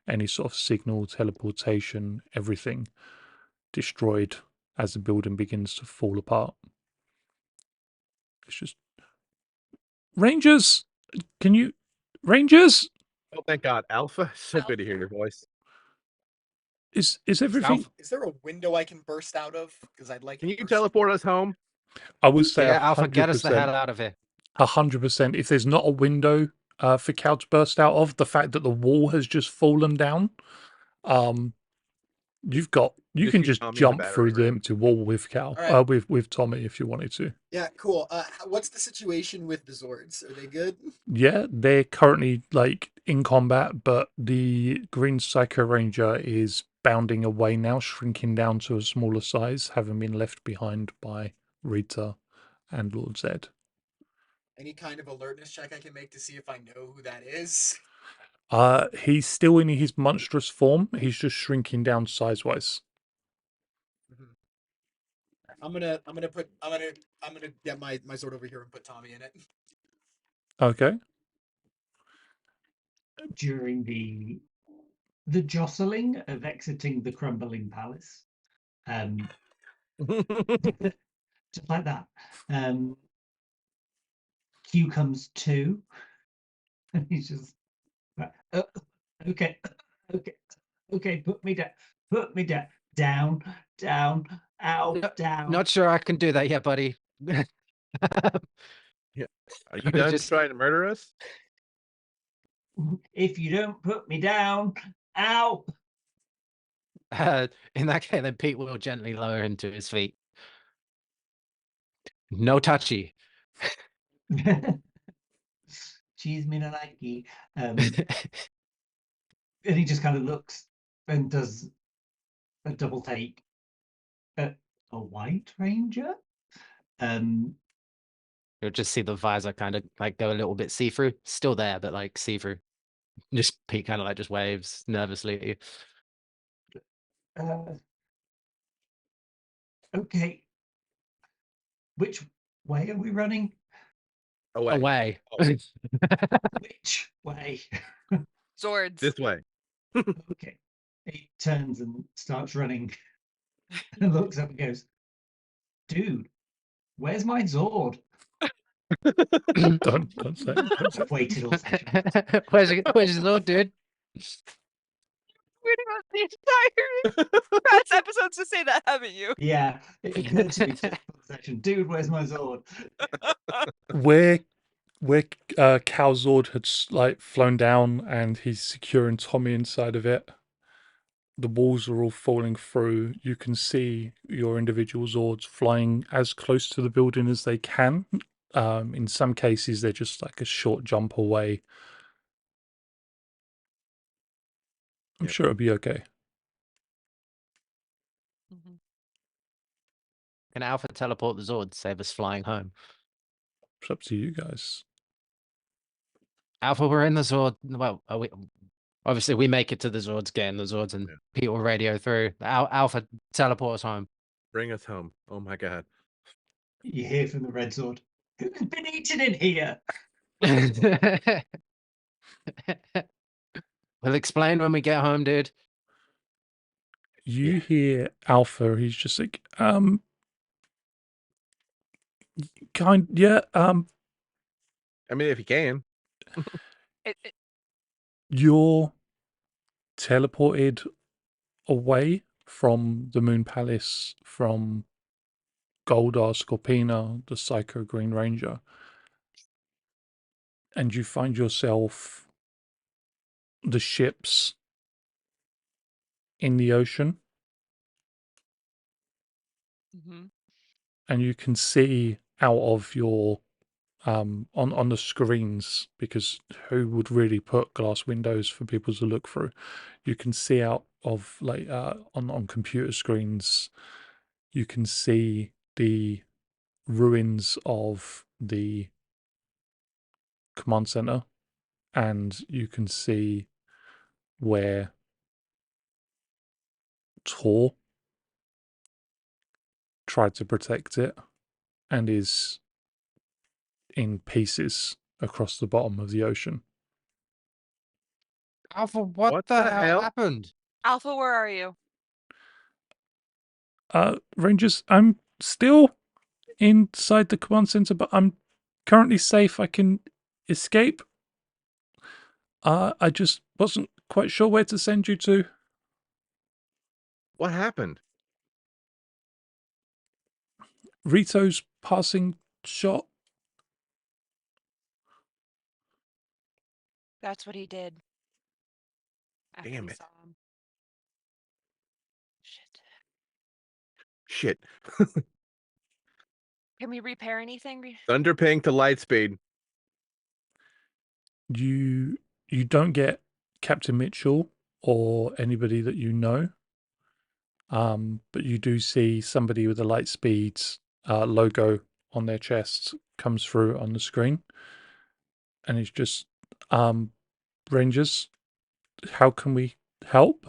Speaker 1: any sort of signal, teleportation, everything destroyed as the building begins to fall apart. It's just Rangers. Rangers?
Speaker 4: Oh, thank God, Alpha. So good to hear your voice.
Speaker 1: Is everything?
Speaker 2: Alpha.
Speaker 3: Is there a window I can burst out of? Because I'd like.
Speaker 4: Can
Speaker 3: to
Speaker 4: you
Speaker 3: burst-
Speaker 4: teleport us home?
Speaker 1: I would say
Speaker 2: Yeah, Alpha, get us the hell
Speaker 1: 100%.
Speaker 2: out of here.
Speaker 1: 100%. If there's not a window for Cal to burst out of, the fact that the wall has just fallen down, you can
Speaker 4: shoot
Speaker 1: just
Speaker 4: Tommy in the
Speaker 1: jump
Speaker 4: battering
Speaker 1: through the
Speaker 4: ram.
Speaker 1: empty wall with Cal,
Speaker 3: All right.
Speaker 1: with Tommy if you wanted to.
Speaker 3: Yeah, cool. What's the situation with the Zords? Are they good?
Speaker 1: Yeah, they're currently like in combat, but the Green Psycho Ranger is bounding away now, shrinking down to a smaller size, having been left behind by Rita and Lord Zedd.
Speaker 3: Any kind of alertness check I can make to see if I know who that is?
Speaker 1: He's still in his monstrous form. He's just shrinking down size-wise.
Speaker 3: I'm gonna get my sword over here and put Tommy in it.
Speaker 1: Okay.
Speaker 6: during the jostling of exiting the crumbling palace. Just like that. Q comes to, and he's just like, okay, okay, put me down, down, ow,
Speaker 2: No,
Speaker 6: down.
Speaker 2: Not sure I can do that yet, buddy.
Speaker 4: Yeah. Are you done
Speaker 2: Just-
Speaker 4: trying to murder us?
Speaker 6: If you don't put me down, ow.
Speaker 2: In that case, then Pete will gently lower him to his feet. No touchy.
Speaker 6: Cheese me no likey. And he just kind of looks and does a double take at a white ranger.
Speaker 2: You'll just see the visor kind of like go a little bit see-through. Still there, but like see-through. Just Pete kind of like just waves nervously at you.
Speaker 6: Okay. Which way are we running?
Speaker 4: Away.
Speaker 2: Away.
Speaker 6: Which way?
Speaker 5: Zords.
Speaker 4: This way.
Speaker 6: Okay. He turns and starts running and looks up and goes, dude, where's my Zord?
Speaker 1: Don't say. Don't say.
Speaker 6: I've waited all session.
Speaker 2: Where's his Lord, dude?
Speaker 5: Waiting on the entire past episodes to say that, haven't you?
Speaker 6: Yeah, it occurred to me just for the session. Dude, where's my Zord?
Speaker 1: Where Cal Zord had like flown down and he's securing Tommy inside of it. The walls are all falling through. You can see your individual Zords flying as close to the building as they can. In some cases, they're just like a short jump away. I'm
Speaker 4: Yep.
Speaker 1: sure it'll be okay.
Speaker 5: Mhm.
Speaker 2: Can Alpha teleport the Zord to save us flying home?
Speaker 1: It's up to you guys.
Speaker 2: Alpha, we're in the Zord. Well, obviously we make it to the Zords, get in the Zords, and
Speaker 4: Yeah.
Speaker 2: Pete will radio through. Alpha, teleport us home.
Speaker 4: Bring us home. Oh my god.
Speaker 6: You hear from the Red Zord, who's been eaten in here?
Speaker 2: We'll explain when we get home, dude.
Speaker 1: You
Speaker 6: Yeah.
Speaker 1: hear Alpha. He's just like,
Speaker 4: I mean, if you can.
Speaker 1: you're teleported away from the Moon Palace, from Goldar Scorpina, the Psycho Green Ranger, and you find yourself the ships in the ocean,
Speaker 5: Mhm.
Speaker 1: and you can see out of your on the screens, because who would really put glass windows for people to look through? You can see out of like on computer screens, you can see the ruins of the command center, and you can see where Tor tried to protect it and is in pieces across the bottom of the ocean.
Speaker 2: Alpha, what
Speaker 4: What
Speaker 2: the
Speaker 4: the
Speaker 2: hell
Speaker 4: hell?
Speaker 2: happened?
Speaker 5: Alpha, where are you?
Speaker 1: Rangers, I'm still inside the command center, but I'm currently safe. I can escape. I just wasn't quite sure where to send you to.
Speaker 4: What happened?
Speaker 1: Rito's passing shot.
Speaker 5: That's what he did. After
Speaker 4: Damn
Speaker 5: we
Speaker 4: it.
Speaker 5: saw him. Shit.
Speaker 4: Shit.
Speaker 5: Can we repair anything?
Speaker 4: Thunder ping to light speed.
Speaker 1: You don't get Captain Mitchell or anybody that you know. But you do see somebody with a Lightspeed logo on their chest comes through on the screen, and it's just Rangers. How can we help?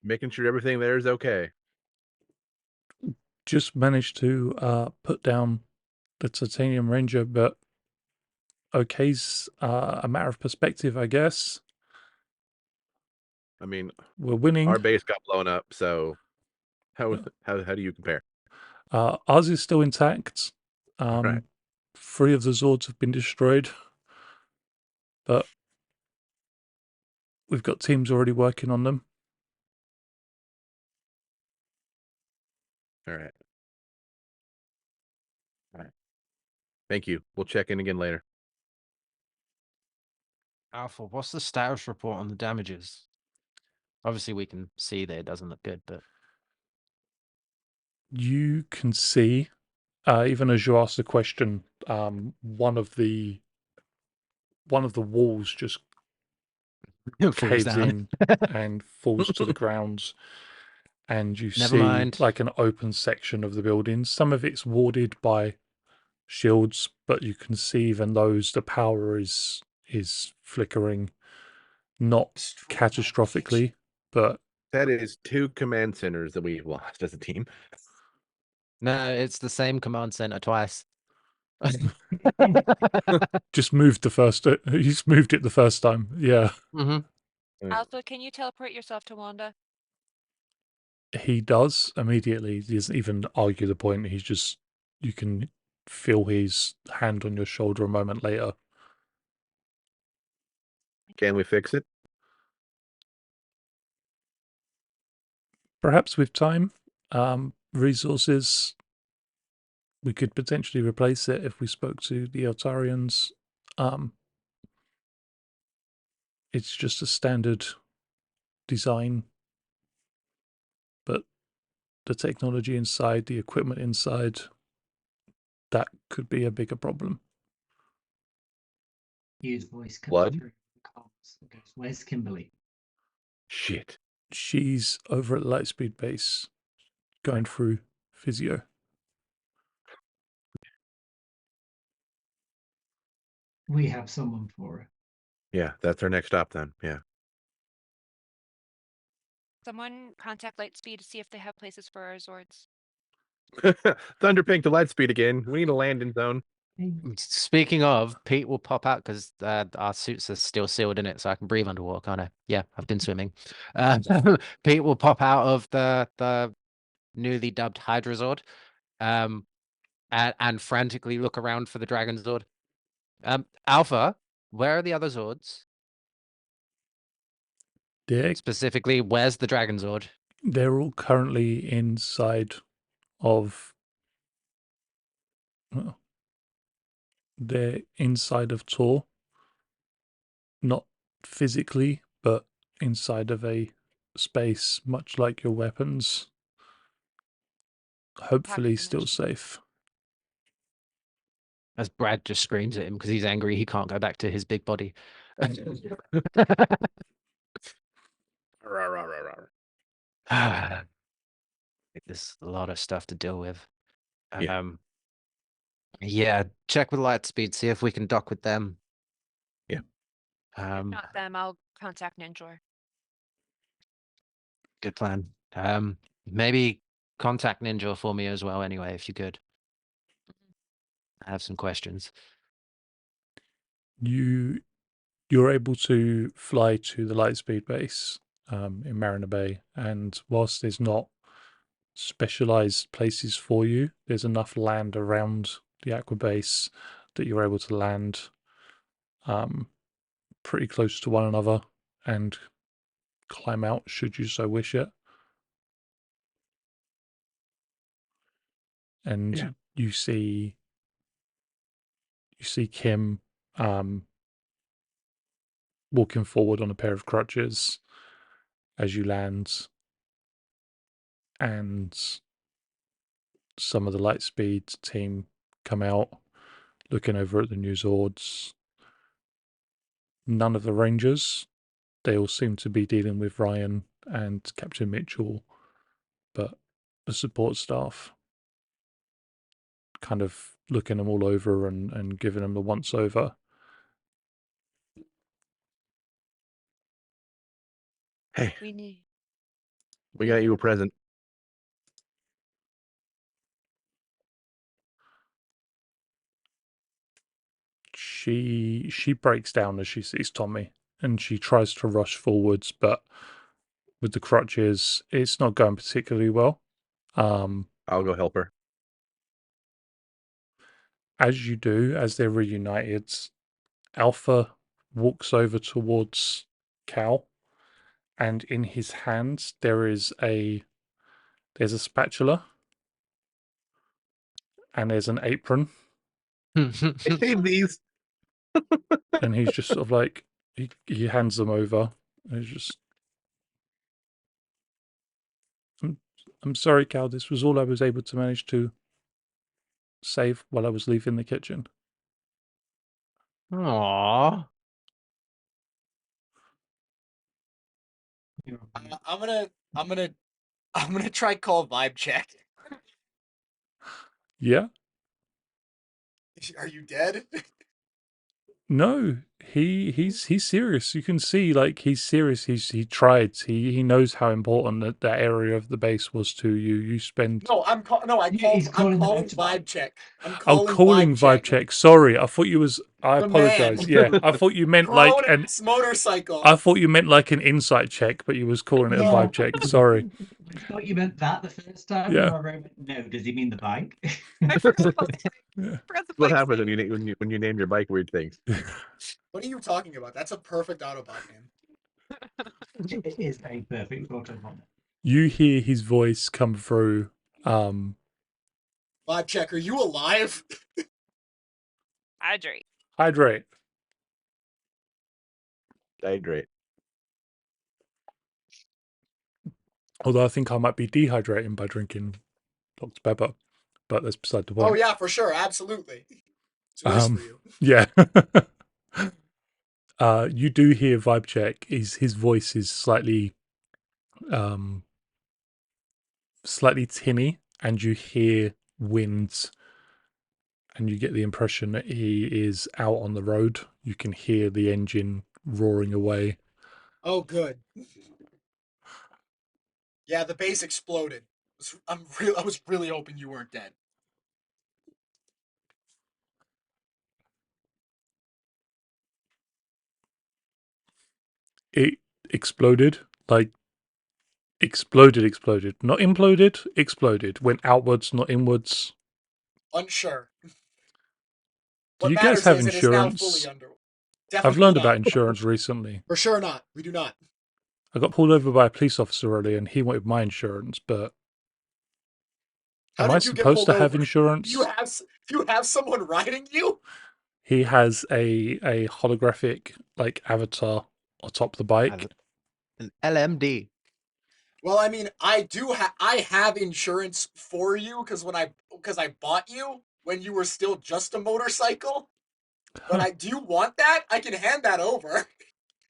Speaker 4: Making sure everything there is okay.
Speaker 1: Just managed to put down the Titanium Ranger, but okay's a matter of perspective, I guess.
Speaker 4: I mean,
Speaker 1: We're winning.
Speaker 4: our base got blown up, so how do you compare?
Speaker 1: Ours is still intact.
Speaker 4: Right.
Speaker 1: 3 of the Zords have been destroyed, but we've got teams already working on them.
Speaker 4: All right. All right. Thank you. We'll check in again later.
Speaker 2: Alpha, what's the status report on the damages? Obviously, we can see that it doesn't look good, but
Speaker 1: You can see, even as you ask the question, one of the walls just
Speaker 2: it falls
Speaker 1: caves
Speaker 2: down.
Speaker 1: in and falls to the ground, and you
Speaker 2: Never
Speaker 1: see
Speaker 2: mind.
Speaker 1: like an open section of the building. Some of it's warded by shields, but you can see even those, the power is flickering, not catastrophically, but
Speaker 4: That is 2 command centers that we've lost as a team.
Speaker 2: No, it's the same command center twice.
Speaker 1: just moved the first. He's moved it the first time. Yeah,
Speaker 5: Alpha, can you teleport yourself to Wanda?
Speaker 1: he does immediately. He doesn't even argue the point. He's just, you can feel his hand on your shoulder a moment later.
Speaker 4: Can we fix it?
Speaker 1: Perhaps with time, resources, we could potentially replace it if we spoke to the Altarians. It's just a standard design, but the technology inside, the equipment inside, that could be a bigger problem.
Speaker 6: Hugh's voice comes
Speaker 4: Blood?
Speaker 6: through the comms that goes, "Where's Kimberly?"
Speaker 4: Shit.
Speaker 1: She's over at Lightspeed base, going through physio.
Speaker 6: We have someone for her.
Speaker 4: Yeah, that's our next stop then. Yeah.
Speaker 5: Someone contact Lightspeed to see if they have places for our Zords.
Speaker 4: Thunderpink to light speed again. We need a landing zone.
Speaker 2: Speaking of, Pete will pop out because our suits are still sealed in it, so I can breathe underwater, can't I? Yeah, I've been swimming. Pete will pop out of the newly dubbed Hydrazord, and frantically look around for the Dragon Zord. Alpha, where are the other Zords? Specifically, where's the Dragon Zord?
Speaker 1: They're all currently inside of. Well, they're inside of Tor. Not physically, but inside of a space, much like your weapons. Hopefully, still safe.
Speaker 2: As Brad just screams at him because he's angry he can't go back to his big body. There's a lot of stuff to deal with.
Speaker 4: Yeah.
Speaker 2: Yeah, check with Lightspeed, see if we can dock with them.
Speaker 4: Yeah.
Speaker 5: If not them, I'll contact Ninjor.
Speaker 2: Good plan. Maybe contact Ninja for me as well anyway, if you could. I have some questions.
Speaker 1: You're able to fly to the Lightspeed base in Mariner Bay, and whilst there's not specialized places for you, there's enough land around the Aqua base that you're able to land pretty close to one another and climb out should you so wish it. And you see Kim walking forward on a pair of crutches as you land, and some of the Lightspeed team come out looking over at the new Zords. None of the Rangers. They all seem to be dealing with Ryan and Captain Mitchell, but the support staff kind of looking them all over and giving them the once over.
Speaker 4: Hey,
Speaker 5: We
Speaker 4: got you a present.
Speaker 1: she breaks down as she sees Tommy, and she tries to rush forwards, but with the crutches, it's not going particularly well.
Speaker 4: I'll go help her.
Speaker 1: As you do, as they're reunited, Alpha walks over towards Cal, and in his hands there's a spatula and there's an apron,
Speaker 4: I need these.
Speaker 1: and he's just sort of like he hands them over. And he's just, I'm sorry, Cal. This was all I was able to manage to save while I was leaving the kitchen.
Speaker 2: Aww.
Speaker 3: I'm gonna try call vibe check.
Speaker 1: Yeah.
Speaker 3: Are you dead?
Speaker 1: No, he's serious. You can see like he's serious. He tried. He knows how important that area of the base was to you. You spend
Speaker 3: No, I'm
Speaker 6: He's calling the
Speaker 3: calling
Speaker 6: motorbike.
Speaker 3: vibe check. I'm
Speaker 1: oh calling vibe check. Sorry, I thought you was. I
Speaker 3: The
Speaker 1: apologize.
Speaker 3: man.
Speaker 1: Yeah, I thought you meant like an.
Speaker 3: Grown-ass motorcycle.
Speaker 1: I thought you meant like an insight check, but you was calling it a
Speaker 6: Yeah.
Speaker 1: vibe check. Sorry.
Speaker 6: I thought you meant that the first time.
Speaker 1: Yeah.
Speaker 6: And I wrote, no, does he mean the bike?
Speaker 5: I forgot about the bike.
Speaker 1: Yeah.
Speaker 5: Forgot the
Speaker 4: What
Speaker 5: bike's
Speaker 4: happens
Speaker 5: name.
Speaker 4: when you name your bike weird things?
Speaker 3: What are you talking about? That's a perfect Autobot name.
Speaker 6: It is a perfect Autobot.
Speaker 1: You hear his voice come through.
Speaker 3: Vibe check. Are you alive?
Speaker 5: Hydrate.
Speaker 1: Hydrate.
Speaker 4: Hydrate.
Speaker 1: Although I think I might be dehydrating by drinking Dr. Pepper, but that's beside the point.
Speaker 3: Oh yeah, for sure, absolutely. It's worse for you.
Speaker 1: Yeah. You do hear vibe check. His voice is slightly slightly tinny, and you hear winds, and you get the impression that he is out on the road. You can hear the engine roaring away.
Speaker 3: Oh good. Yeah, the base exploded. I was really hoping you weren't dead.
Speaker 1: It exploded, like exploded. Not imploded, exploded. Went outwards, not inwards.
Speaker 3: Unsure.
Speaker 1: Do
Speaker 3: What
Speaker 1: you guys
Speaker 3: matters
Speaker 1: have
Speaker 3: is it is now
Speaker 1: insurance?
Speaker 3: fully under.
Speaker 1: I've
Speaker 3: Definitely
Speaker 1: learned
Speaker 3: not.
Speaker 1: about insurance recently.
Speaker 3: For sure not. We do not.
Speaker 1: I got pulled over by a police officer earlier, and he wanted my insurance, but
Speaker 3: How
Speaker 1: am I
Speaker 3: did you get
Speaker 1: supposed
Speaker 3: pulled
Speaker 1: to have
Speaker 3: over?
Speaker 1: insurance?
Speaker 3: Do you have someone riding you?
Speaker 1: He has a holographic like avatar atop the bike.
Speaker 2: An LMD.
Speaker 3: Well, I mean, I have insurance for you because I bought you when you were still just a motorcycle. But do you want that? I can hand that over.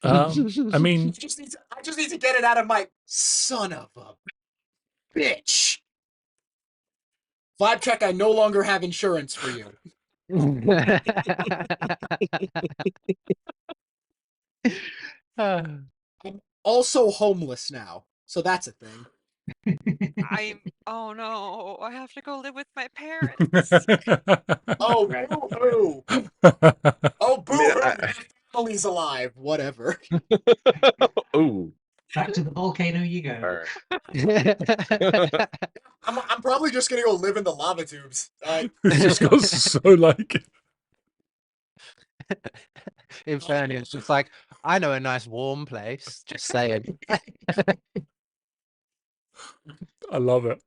Speaker 1: I mean,
Speaker 3: I just need to get it out of my son of a bitch. Vibe check. I no longer have insurance for you. I'm also homeless now, so that's a thing.
Speaker 5: Oh no, I have to go live with my parents.
Speaker 3: Oh, boo-hoo. Oh, boo-hoo. My family's alive. Whatever.
Speaker 4: Ooh.
Speaker 6: Back to the volcano you go.
Speaker 3: I'm probably just gonna go live in the lava tubes.
Speaker 1: It's just got so like.
Speaker 2: Inferno, it's just like, I know a nice warm place. Just saying.
Speaker 1: I love it.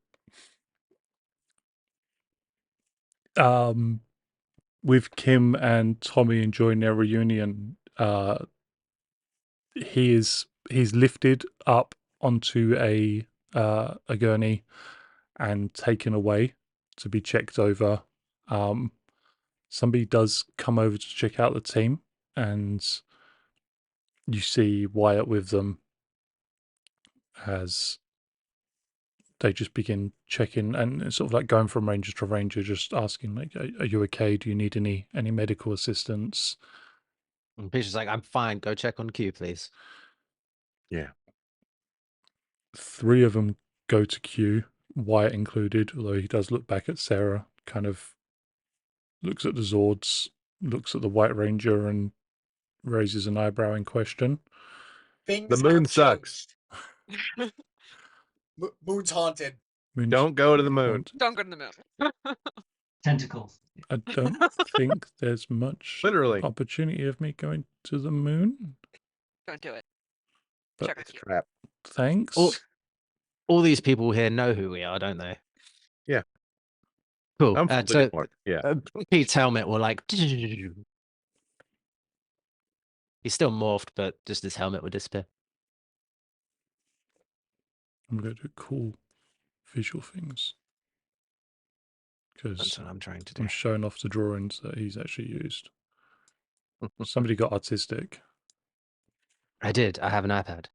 Speaker 1: With Kim and Tommy enjoying their reunion, he's lifted up onto a gurney and taken away to be checked over. Somebody does come over to check out the team, and you see Wyatt with them as they just begin checking and sort of like going from ranger to ranger, just asking like, are you okay? Do you need any medical assistance?
Speaker 2: And Peter's like, I'm fine. Go check on Q, please.
Speaker 4: Yeah.
Speaker 1: 3 of them go to Q, Wyatt included, although he does look back at Sarah, kind of looks at the Zords, looks at the White Ranger and raises an eyebrow in question.
Speaker 3: Things
Speaker 4: The moon
Speaker 3: have
Speaker 4: sucks.
Speaker 3: changed. Moon's haunted.
Speaker 1: Moon's
Speaker 4: Don't go to the moon.
Speaker 1: haunted.
Speaker 5: Don't go to the moon.
Speaker 6: Tentacles.
Speaker 1: I don't think there's much
Speaker 4: Literally.
Speaker 1: opportunity of me going to the moon.
Speaker 5: Don't do it.
Speaker 1: But
Speaker 5: Check
Speaker 4: It's
Speaker 5: with
Speaker 4: a
Speaker 5: you.
Speaker 4: trap.
Speaker 1: thanks.
Speaker 2: All these people here know who we are, don't they?
Speaker 4: Yeah.
Speaker 2: Cool.
Speaker 4: I'm from
Speaker 2: So
Speaker 4: Denmark. Yeah.
Speaker 2: Pete's helmet will like. He's still morphed, but just his helmet would disappear.
Speaker 1: I'm going to do cool visual things. Because
Speaker 2: That's what I'm trying to do.
Speaker 1: I'm showing off the drawings that he's actually used. Somebody got artistic.
Speaker 2: I did. I have an iPad.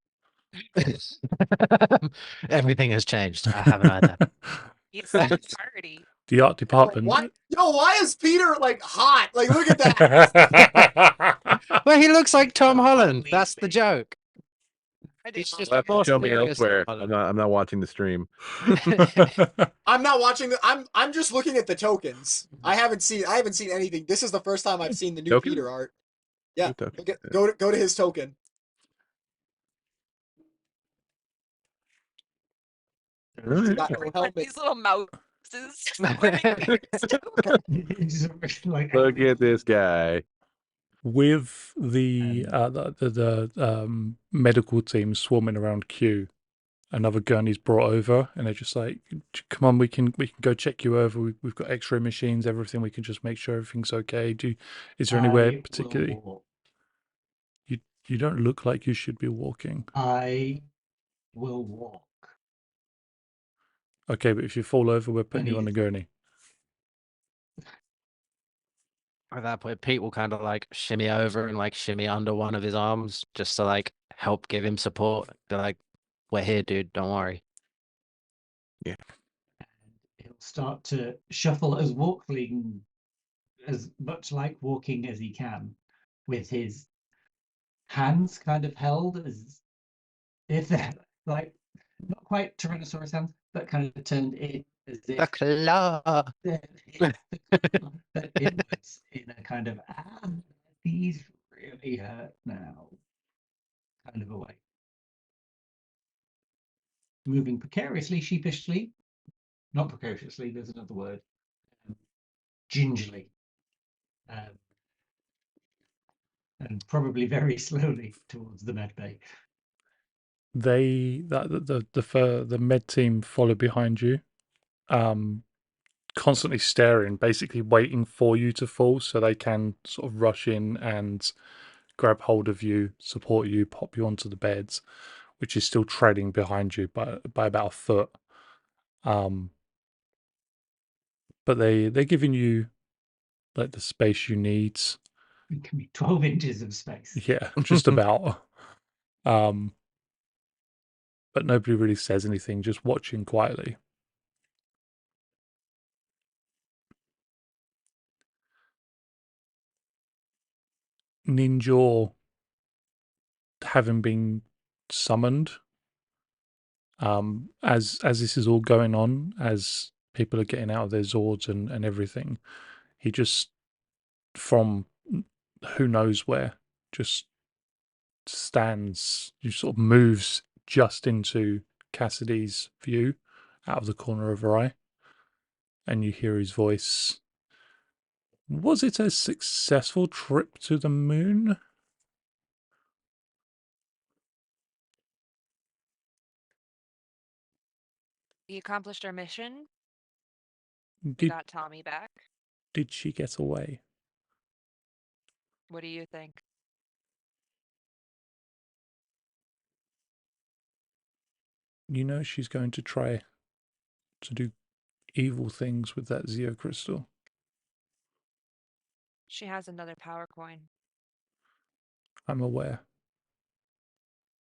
Speaker 2: Everything has changed. I have an iPad.
Speaker 5: He's a party.
Speaker 1: The art
Speaker 3: Like,
Speaker 1: department.
Speaker 3: why is Peter like hot? Like, look at that.
Speaker 2: Well, he looks like Tom Holland. That's the joke.
Speaker 5: I
Speaker 2: He's
Speaker 5: did
Speaker 2: just
Speaker 4: You'll have to
Speaker 2: more
Speaker 4: show me
Speaker 2: serious Tom
Speaker 4: elsewhere.
Speaker 2: Holland.
Speaker 4: I'm not watching the stream.
Speaker 3: I'm not watching I'm just looking at the tokens. I haven't seen anything. This is the first time I've seen the new
Speaker 4: Tokens?
Speaker 3: Peter art. Yeah.
Speaker 4: New tokens,
Speaker 3: Go to his token. He's got no
Speaker 5: Like
Speaker 3: helmet.
Speaker 5: these little mouses living Peter's token.
Speaker 6: It's like
Speaker 4: Look at this guy.
Speaker 1: With the medical team swarming around Q, another gun is brought over, and they're just like, "Come on, we can go check you over. We've got X-ray machines, everything. We can just make sure everything's okay. Is there anywhere
Speaker 6: I will
Speaker 1: particularly
Speaker 6: walk.
Speaker 1: you don't look like you should be walking?
Speaker 6: I will walk.
Speaker 1: Okay, but if you fall over, we're putting you on a gurney."
Speaker 2: At that point, Pete will kind of like shimmy over and like shimmy under one of his arms just to like help give him support. Be like, "We're here, dude. Don't worry."
Speaker 6: And he'll start to shuffle as walking, as much like walking as he can, with his hands kind of held as if they're like not quite Tyrannosaurus hands, but kind of turned in as
Speaker 2: The
Speaker 6: if
Speaker 2: claw.
Speaker 6: but inwards in a kind of these really hurt now kind of a way. Moving precariously, sheepishly, not precariously, there's another word, gingerly, and probably very slowly towards the med bay.
Speaker 1: The med team follow behind you, constantly staring, basically waiting for you to fall so they can sort of rush in and grab hold of you, support you, pop you onto the beds, which is still trailing behind you by about a foot. But they're giving you like the space you need.
Speaker 6: It can be 12 inches of space.
Speaker 1: Yeah, just about. But nobody really says anything, just watching quietly. Ninja, having been summoned, as this is all going on, as people are getting out of their Zords and everything, he just, from who knows where, just stands, you sort of moves just into Cassidy's view out of the corner of her eye, and you hear his voice. Was it a successful trip to the moon?
Speaker 5: We accomplished our mission. We
Speaker 1: Did
Speaker 5: got Tommy back.
Speaker 1: she get away?
Speaker 5: What do you think?
Speaker 1: You know she's going to try to do evil things with that Zeo crystal.
Speaker 5: She has another power coin.
Speaker 1: I'm aware.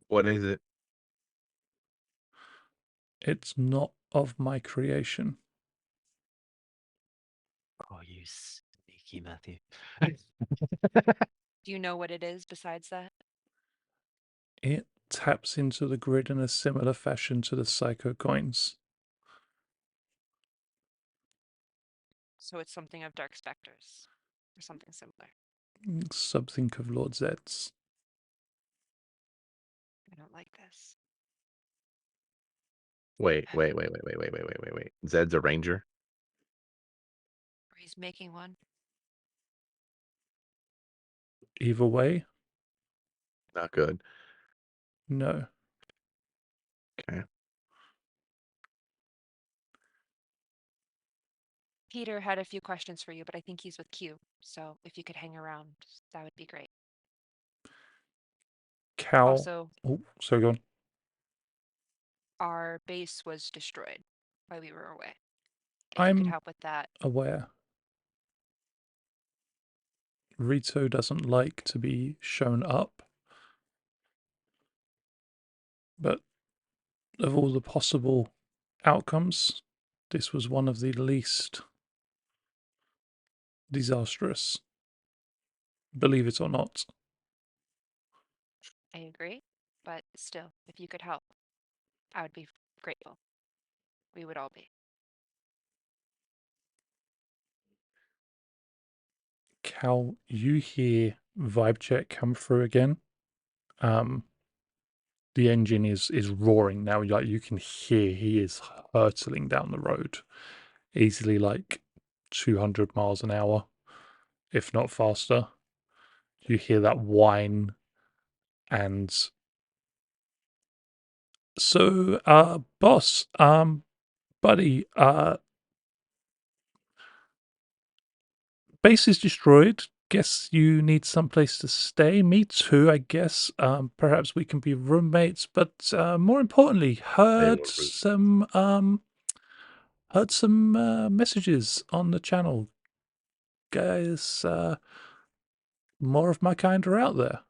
Speaker 4: What is it?
Speaker 1: It's not of my creation.
Speaker 2: Oh, you sneaky Matthew.
Speaker 5: Do you know what it is besides that?
Speaker 1: It taps into the grid in a similar fashion to the Psycho coins.
Speaker 5: So it's something of Dark Specters or something similar.
Speaker 1: Something of Lord Zedd's.
Speaker 5: I don't like this.
Speaker 4: Wait. Zed's a ranger.
Speaker 5: Or he's making one.
Speaker 1: Either way,
Speaker 4: Not good.
Speaker 1: no.
Speaker 4: Okay.
Speaker 5: Peter had a few questions for you, but I think he's with Q. So if you could hang around, that would be great.
Speaker 1: Cal.
Speaker 5: Also,
Speaker 1: Oh, sorry, go on.
Speaker 5: our base was destroyed while we were away. If you could
Speaker 1: I'm
Speaker 5: help with that.
Speaker 1: aware. Rito doesn't like to be shown up, but of all the possible outcomes, this was one of the least disastrous. Believe it or not.
Speaker 5: I agree. But still, if you could help, I would be grateful. We would all be.
Speaker 1: Cal, you hear vibe check come through again. The engine is roaring now. Like you can hear he is hurtling down the road, easily like 200 miles an hour, if not faster. You hear that whine, and so, boss, buddy, base is destroyed. Guess you need someplace to stay. Me too, I guess. Perhaps we can be roommates, but more importantly, heard some messages on the channel. Guys, more of my kind are out there.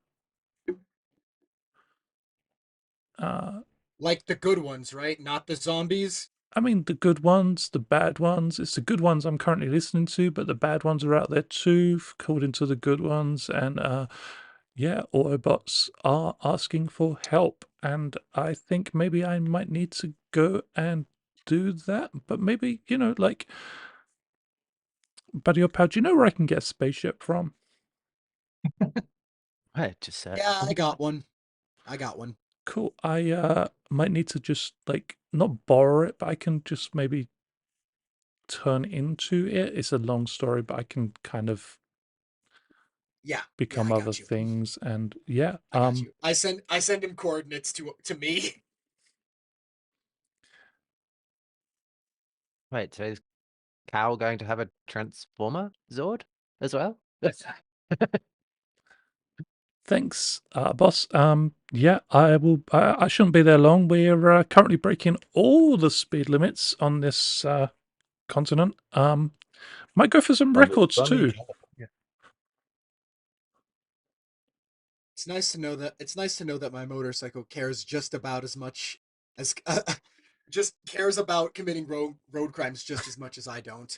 Speaker 3: Like the good ones, right? Not the zombies.
Speaker 1: I mean, the good ones, the bad ones. It's the good ones I'm currently listening to, but the bad ones are out there too, according to the good ones. And yeah, Autobots are asking for help. And I think maybe I might need to go and do that. But maybe, like, buddy or pal, do you know where I can get a spaceship from?
Speaker 2: Right, just
Speaker 3: Yeah, I got one.
Speaker 1: Cool. I might need to just, like, not borrow it, but I can just maybe turn into it. It's a long story, but I can kind of
Speaker 3: Yeah,
Speaker 1: become
Speaker 3: I
Speaker 1: other
Speaker 3: got you.
Speaker 1: things. And yeah,
Speaker 3: I got you. I send him coordinates to me.
Speaker 2: Wait, so is Cal going to have a transformer Zord as well?
Speaker 1: thanks, boss. Yeah, I will. I shouldn't be there long. We're currently breaking all the speed limits on this continent. Might go for some
Speaker 4: On the
Speaker 1: records
Speaker 4: sunny
Speaker 1: too.
Speaker 4: California.
Speaker 3: It's nice to know that my motorcycle cares just about as much as just cares about committing road crimes just as much as I don't.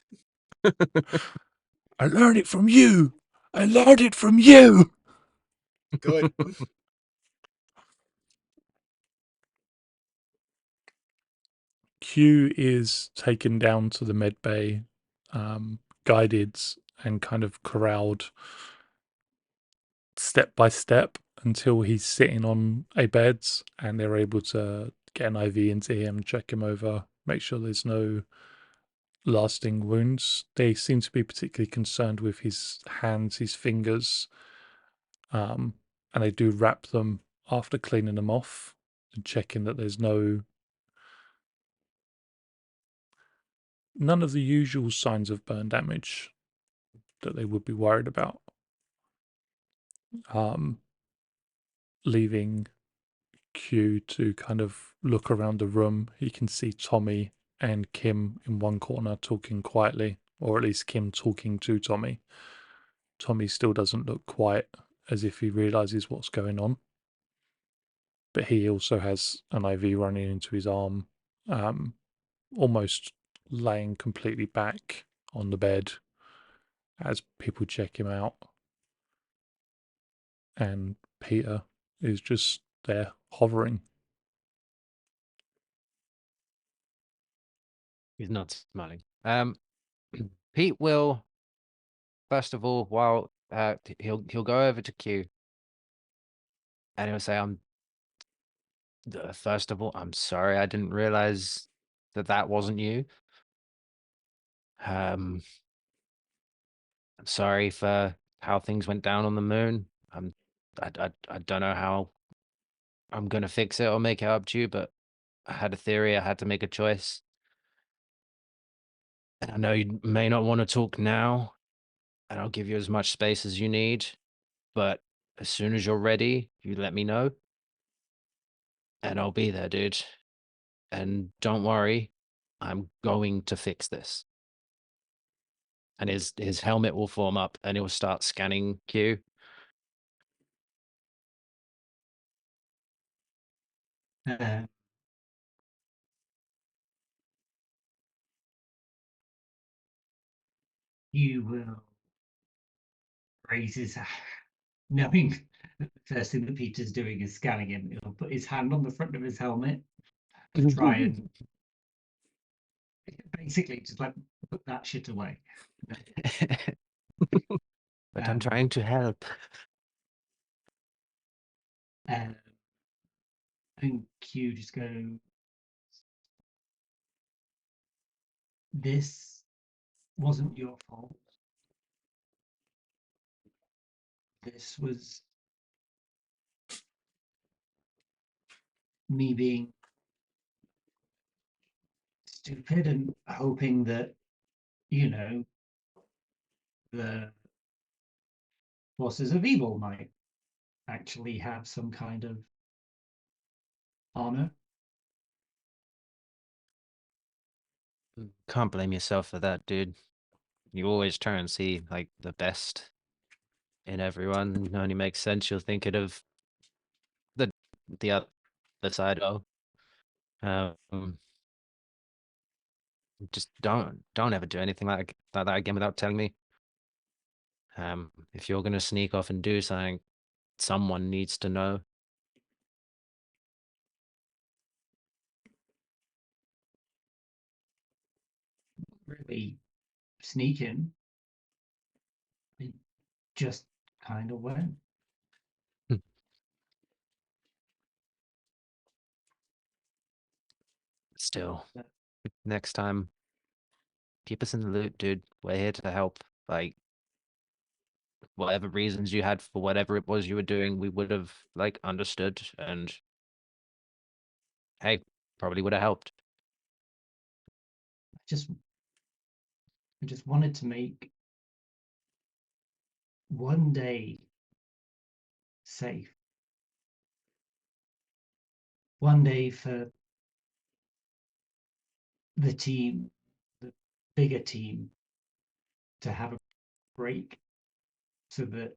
Speaker 1: I learned it from you. I learned it from you.
Speaker 3: Good.
Speaker 1: Q is taken down to the med bay, guided and kind of corralled step by step until he's sitting on a bed and they're able to get an IV into him, check him over, make sure there's no lasting wounds. They seem to be particularly concerned with his hands, his fingers, and they do wrap them after cleaning them off and checking that there's none of the usual signs of burn damage that they would be worried about. Leaving Q to kind of look around the room. He can see Tommy and Kim in one corner talking quietly, or at least Kim talking to Tommy. Tommy still doesn't look quite as if he realizes what's going on, but he also has an IV running into his arm, almost laying completely back on the bed as people check him out. And Peter is just there hovering.
Speaker 2: He's not smiling. Pete will, first of all, while he'll go over to Q and he'll say, first of all, I'm sorry, I didn't realize that wasn't you. I'm sorry for how things went down on the moon. I don't know how I'm gonna fix it or make it up to you, but I had a theory. I had to make a choice. And I know you may not want to talk now, and I'll give you as much space as you need. But as soon as you're ready, you let me know, and I'll be there, dude. And don't worry, I'm going to fix this. And his helmet will form up, and he'll start scanning Q.
Speaker 6: You will raise his hand, knowing that the first thing that Peter's doing is scanning him. He'll put his hand on the front of his helmet, try and basically just like put that shit away.
Speaker 2: But I'm trying to help.
Speaker 6: And Q just go, this wasn't your fault. This was me being stupid and hoping that, you know, the forces of evil might actually have some kind of honor.
Speaker 2: Can't blame yourself for that, dude. You always try and see like the best in everyone. It only makes sense you're thinking of the other side of. Just don't ever do anything like that again without telling me. If you're gonna sneak off and do something, someone needs to know.
Speaker 6: Really sneaking. It just kind of went.
Speaker 2: Still, next time, keep us in the loop, dude. We're here to help. Like, whatever reasons you had for whatever it was you were doing, we would have like understood, and hey, probably would have helped.
Speaker 6: I just wanted to make one day safe. One day for the team, the bigger team, to have a break so that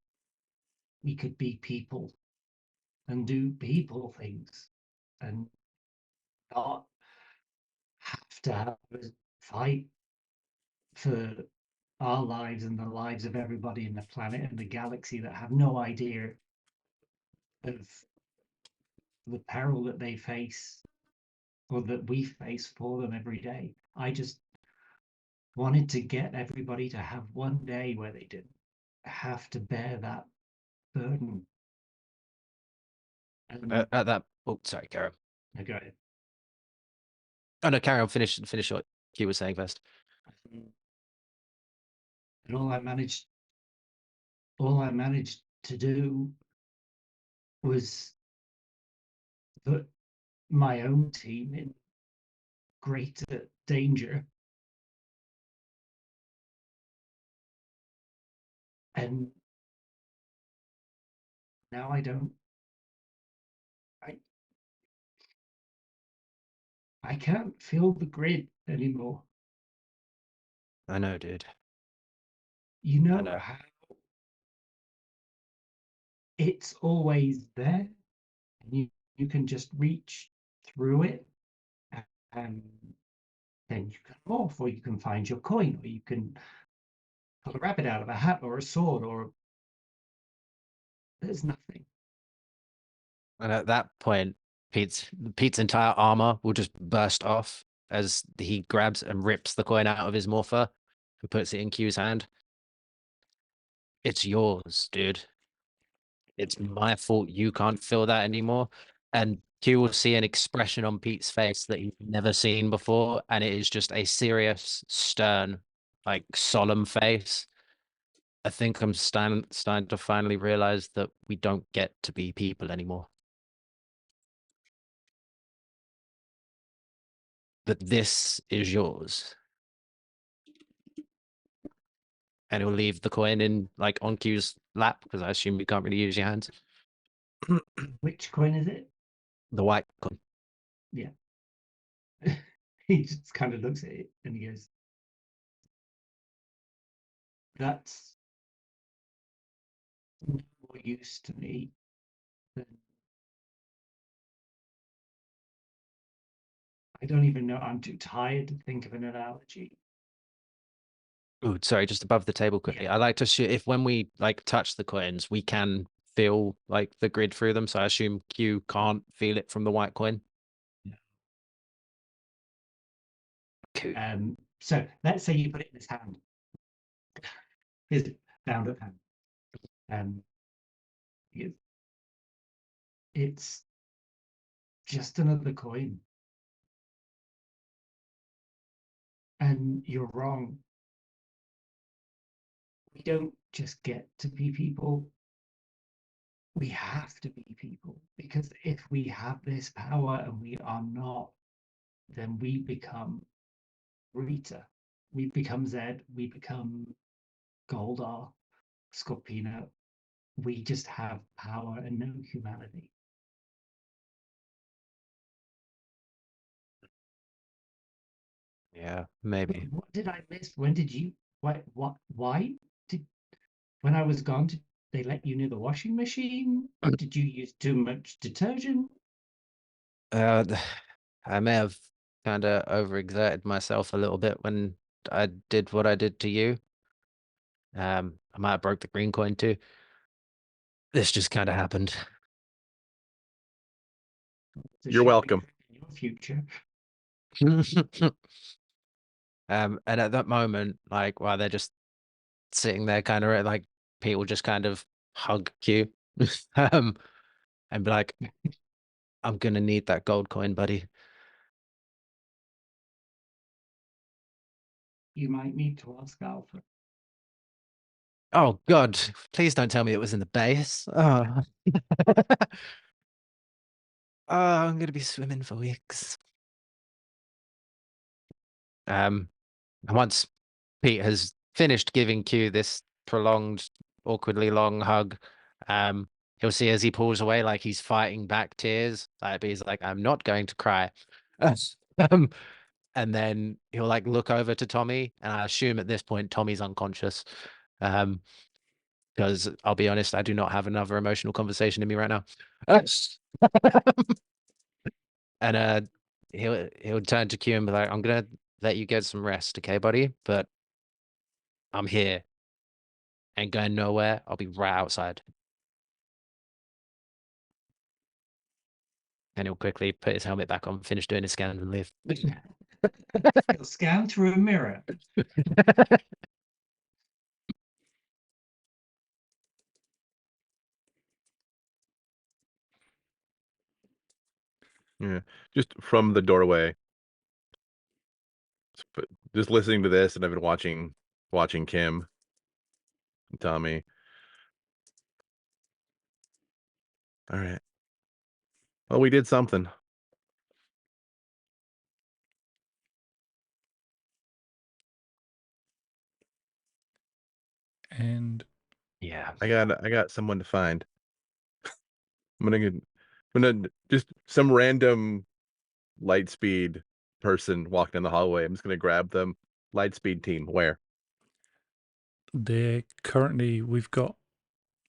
Speaker 6: we could be people and do people things and not have to have a fight for our lives and the lives of everybody in the planet and the galaxy that have no idea of the peril that they face or that we face for them every day. I just wanted to get everybody to have one day where they didn't have to bear that burden. And
Speaker 2: At that, oh, sorry, Carol.
Speaker 6: I go ahead.
Speaker 2: Oh no, Carol, finish what you were saying first.
Speaker 6: And all I managed to do was put my own team in greater danger. And now I can't feel the grid anymore.
Speaker 2: I know, dude.
Speaker 6: You know,
Speaker 2: know.
Speaker 6: how it's always there, and you can just reach through it, and then you can morph, or you can find your coin, or you can pull a rabbit out of a hat, or a sword, or there's nothing.
Speaker 2: And at that point, Pete's entire armor will just burst off as he grabs and rips the coin out of his morpher and puts it in Q's hand. it's yours, dude. It's my fault you can't feel that anymore. And Q will see an expression on Pete's face that he's never seen before, and it is just a serious, stern, like solemn face. I think I'm starting to finally realize that we don't get to be people anymore. That this is yours. And he'll leave the coin in like on Q's lap, because I assume you can't really use your hands.
Speaker 6: Which coin is it?
Speaker 2: The white coin.
Speaker 6: Yeah. He just kind of looks at it and he goes, "That's more use to me than I don't even know. I'm too tired to think of an analogy."
Speaker 2: Oh, sorry, just above the table quickly.
Speaker 6: Yeah.
Speaker 2: I like to shoot if when we like touch the coins, we can feel like the grid through them. So I assume Q can't feel it from the white coin.
Speaker 6: No.
Speaker 2: Cool.
Speaker 6: So let's say you put it in his hand. His bound up hand. It- It's just another coin. And you're wrong. We don't just get to be people. We have to be people, because if we have this power and we are not, then we become Rita. We become Zedd. We become Goldar, Scorpino. We just have power and no humanity.
Speaker 2: Yeah, maybe.
Speaker 6: What did I miss? When did you? Why did? When I was gone, did they let you near the washing machine? Did you use too much detergent?
Speaker 2: I may have kind of overexerted myself a little bit when I did what I did to you. I might have broke the green coin too. This just kind of happened.
Speaker 6: The
Speaker 4: You're
Speaker 6: shopping
Speaker 4: welcome.
Speaker 6: trip in your future.
Speaker 2: And at that moment, like while they're just sitting there, kind of like Pete will just kind of hug Q, and be like, "I'm gonna need that gold coin, buddy."
Speaker 6: You might need to ask Alpha.
Speaker 2: Oh God, please don't tell me it was in the base. Oh. Oh, I'm gonna be swimming for weeks. And once Pete has finished giving Q this prolonged, awkwardly long hug, he'll see as he pulls away, like he's fighting back tears. Like he's like, "I'm not going to cry." um, and then he'll like look over to Tommy, and I assume at this point Tommy's unconscious. Because I'll be honest, I do not have another emotional conversation in me right now. And he'll turn to Q and be like, "I'm gonna let you get some rest, okay, buddy? But I'm here. Ain't going nowhere. I'll be right outside." And he'll quickly put his helmet back on, finish doing his scan, and leave.
Speaker 6: He'll scan through a mirror.
Speaker 4: Yeah, just from the doorway, just listening to this, and I've been watching Kim and Tommy. All right. Well, we did something.
Speaker 1: And
Speaker 2: Yeah.
Speaker 4: I got someone to find. I'm gonna just some random Lightspeed person walk down the hallway. I'm just gonna grab them. Lightspeed team, where?
Speaker 1: they're currently we've got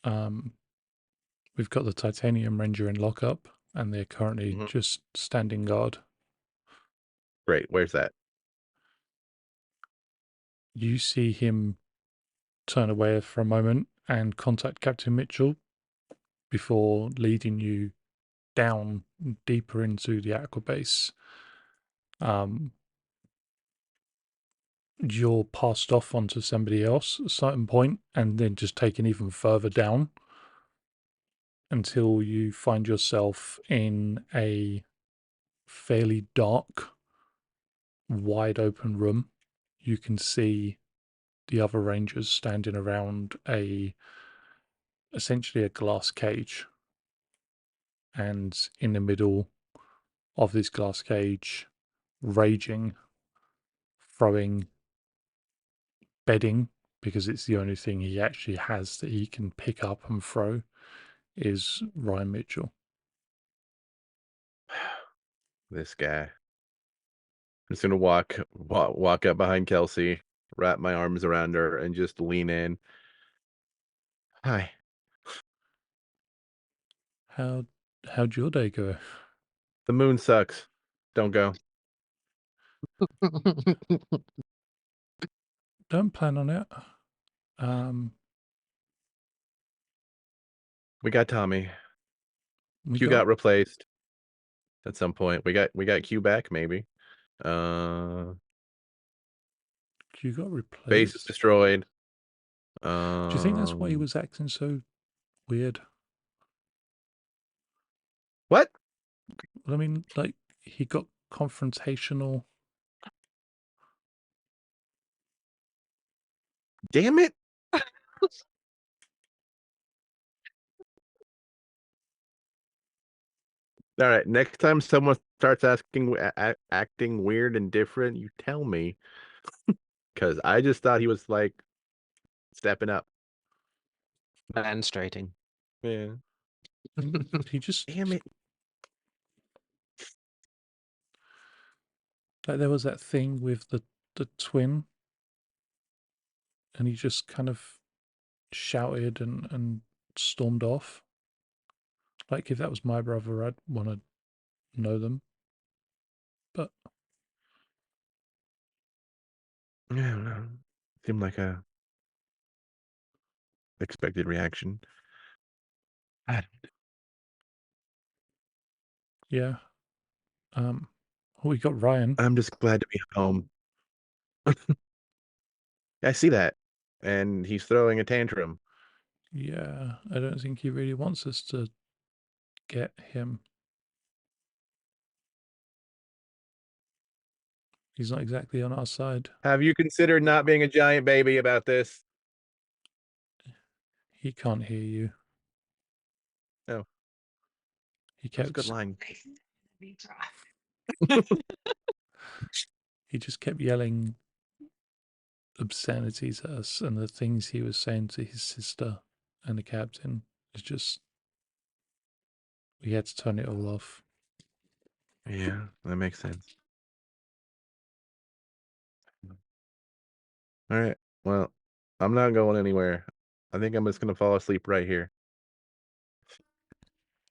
Speaker 1: the Titanium Ranger in lockup, and they're currently
Speaker 4: Mhm.
Speaker 1: just standing guard.
Speaker 4: Great. Where's that?
Speaker 1: You see him turn away for a moment and contact Captain Mitchell before leading you down deeper into the aquabase. you're passed off onto somebody else at a certain point and then just taken even further down until you find yourself in a fairly dark, wide open room. You can see the other rangers standing around essentially a glass cage, and in the middle of this glass cage, raging, throwing bedding, because it's the only thing he actually has that he can pick up and throw, is Ryan Mitchell.
Speaker 4: This guy. I'm just gonna walk up behind Kelsey, wrap my arms around her, and just lean in. Hi.
Speaker 1: How'd your day go?
Speaker 4: The moon sucks. Don't go.
Speaker 1: Don't plan on it.
Speaker 4: We got Tommy.
Speaker 1: We
Speaker 4: Q
Speaker 1: got
Speaker 4: got replaced at some point. We got Q back, maybe.
Speaker 1: you got
Speaker 4: Base is
Speaker 1: replaced.
Speaker 4: destroyed.
Speaker 1: Do you think that's why he was acting so weird?
Speaker 4: What?
Speaker 1: Well, I mean, like, he got confrontational.
Speaker 4: Damn it. All right. Next time someone starts acting weird and different, you tell me. Because I just thought he was like stepping up.
Speaker 2: Demonstrating.
Speaker 4: Yeah.
Speaker 1: He just,
Speaker 4: Damn it.
Speaker 1: like, there was that thing with the twin, and he just kind of shouted and stormed off. Like, if that was my brother, I'd want to know them. But
Speaker 4: Yeah, I don't know. Seemed like a expected reaction.
Speaker 1: yeah, we got Ryan.
Speaker 4: I'm just glad to be home. I see that. And he's throwing a tantrum.
Speaker 1: Yeah, I don't think he really wants us to get him. He's not exactly on our side.
Speaker 4: Have you considered not being a giant baby about this?
Speaker 1: He can't hear you.
Speaker 4: No.
Speaker 1: He
Speaker 4: That's a
Speaker 1: kept
Speaker 4: good line.
Speaker 1: he just kept yelling obscenities at us, and the things he was saying to his sister and the captain is just, we had to turn it all off.
Speaker 4: Yeah, that makes sense. All right. Well, I'm not going anywhere. I think I'm just going to fall asleep right here.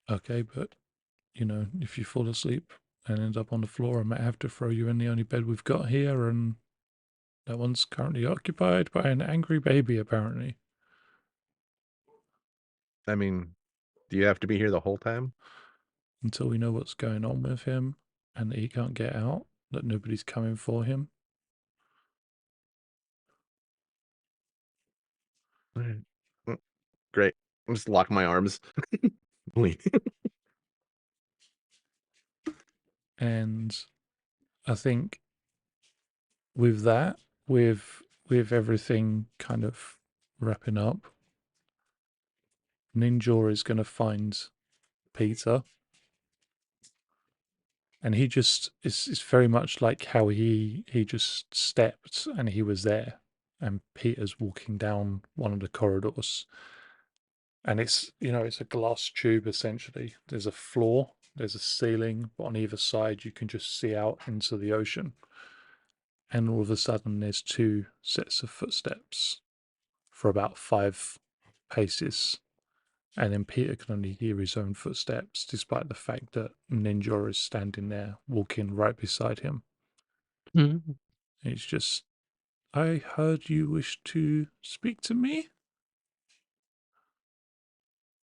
Speaker 1: Okay, but you know, if you fall asleep and end up on the floor, I might have to throw you in the only bed we've got here, and that one's currently occupied by an angry baby, apparently.
Speaker 4: I mean, do you have to be here the whole time?
Speaker 1: Until we know what's going on with him and that he can't get out, that nobody's coming for him.
Speaker 4: All right. Mm, great. I'm just lock my arms. Lean.
Speaker 1: And I think with that, with everything kind of wrapping up, Ninja is going to find Peter, and he just it's very much like how he just stepped and he was there, and Peter's walking down one of the corridors, and it's, you know, it's a glass tube essentially. There's a floor, there's a ceiling, but on either side you can just see out into the ocean, and all of a sudden there's two sets of footsteps for about 5 paces. And then Peter can only hear his own footsteps, despite the fact that Ninja is standing there, walking right beside him. It's just, I heard you wish to speak to me.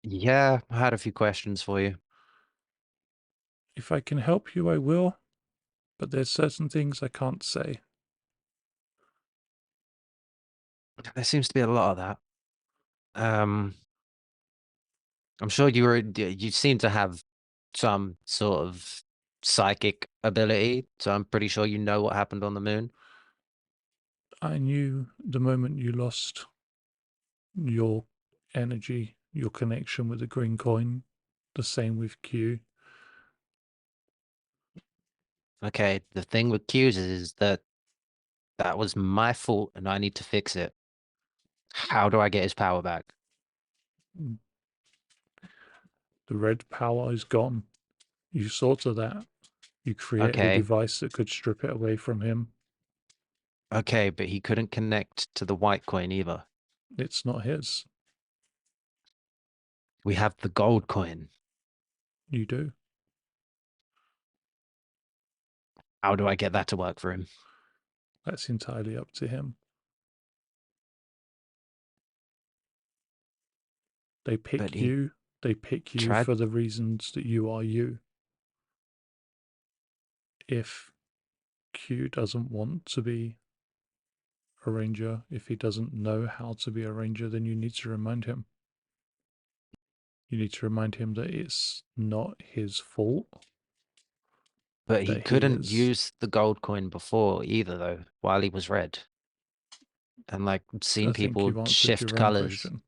Speaker 2: Yeah, I had a few questions for you.
Speaker 1: If I can help you, I will. But there's certain things I can't say.
Speaker 2: There seems to be a lot of that. I'm sure you seem to have some sort of psychic ability, so I'm pretty sure you know what happened on the moon.
Speaker 1: I knew the moment you lost your energy, your connection with the green coin, the same with Q.
Speaker 2: Okay, the thing with Q's is that that was my fault and I need to fix it. How do I get his power back?
Speaker 1: The red power is gone. You saw to that. You created a
Speaker 2: Okay,
Speaker 1: device that could strip it away from him.
Speaker 2: okay, but he couldn't connect to the white coin either.
Speaker 1: It's not his.
Speaker 2: We have the gold coin.
Speaker 1: You do.
Speaker 2: How do I get that to work for him?
Speaker 1: That's entirely up to him. They
Speaker 2: But
Speaker 1: pick
Speaker 2: he
Speaker 1: you. They pick you
Speaker 2: tried.
Speaker 1: for the reasons that you are you. If Q doesn't want to be a ranger, if he doesn't know how to be a ranger, then you need to remind him. You need to remind him that it's not his fault
Speaker 2: But he
Speaker 1: that he
Speaker 2: couldn't
Speaker 1: is.
Speaker 2: use the gold coin before either, though, while he was red. And like I've
Speaker 1: I
Speaker 2: seen
Speaker 1: think
Speaker 2: people
Speaker 1: you've answered
Speaker 2: shift
Speaker 1: your own
Speaker 2: colors.
Speaker 1: question.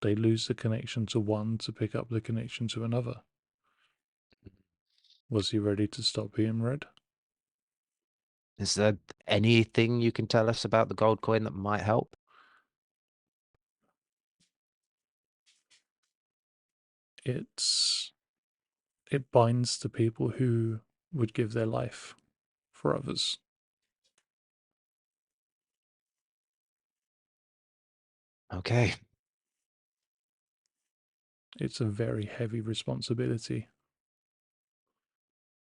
Speaker 1: They lose the connection to one to pick up the connection to another. Was he ready to stop being red?
Speaker 2: Is there anything you can tell us about the gold coin that might help?
Speaker 1: It binds to people who would give their life for others.
Speaker 2: Okay.
Speaker 1: It's a very heavy responsibility.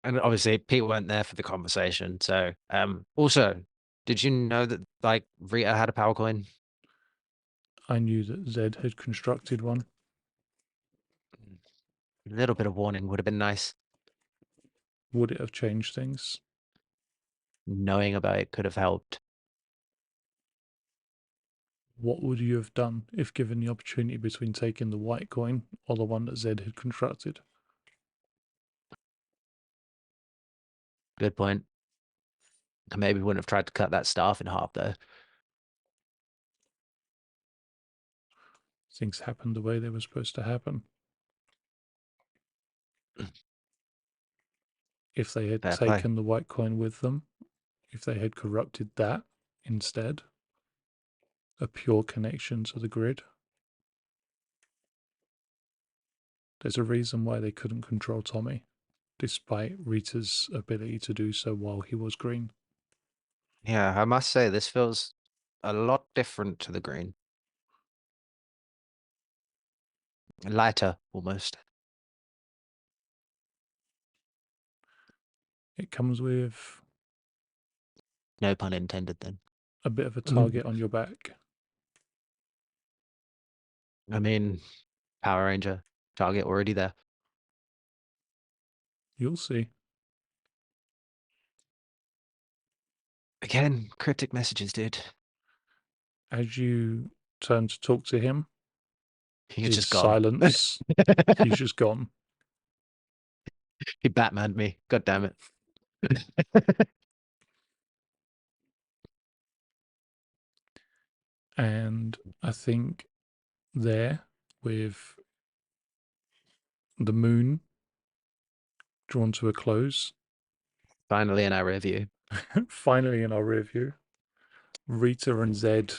Speaker 2: And obviously people weren't there for the conversation. So also, did you know that like Rita had a power coin?
Speaker 1: I knew that Zedd had constructed one.
Speaker 2: A little bit of warning would have been nice.
Speaker 1: Would it have changed things?
Speaker 2: Knowing about it could have helped.
Speaker 1: What would you have done if given the opportunity between taking the white coin or the one that Zedd had constructed?
Speaker 2: Good point. I maybe wouldn't have tried to cut that staff in half though.
Speaker 1: Things happened the way they were supposed to happen. If they had
Speaker 2: Fair play.
Speaker 1: taken the white coin with them, if they had corrupted that instead, a pure connection to the grid, there's a reason why they couldn't control Tommy, despite Rita's ability to do so while he was green.
Speaker 2: Yeah, I must say this feels a lot different to the green. Lighter almost.
Speaker 1: It comes with
Speaker 2: No pun intended then.
Speaker 1: a bit of a target on your back.
Speaker 2: I mean, Power Ranger target already there.
Speaker 1: You'll see.
Speaker 2: Again, cryptic messages, dude.
Speaker 1: As you turn to talk to him,
Speaker 2: He's
Speaker 1: his
Speaker 2: just gone.
Speaker 1: silence, he's just gone.
Speaker 2: He Batmaned me. God damn it.
Speaker 1: And I think there, with the moon drawn to a close,
Speaker 2: Finally in our review.
Speaker 1: finally in our review, Rita and Zedd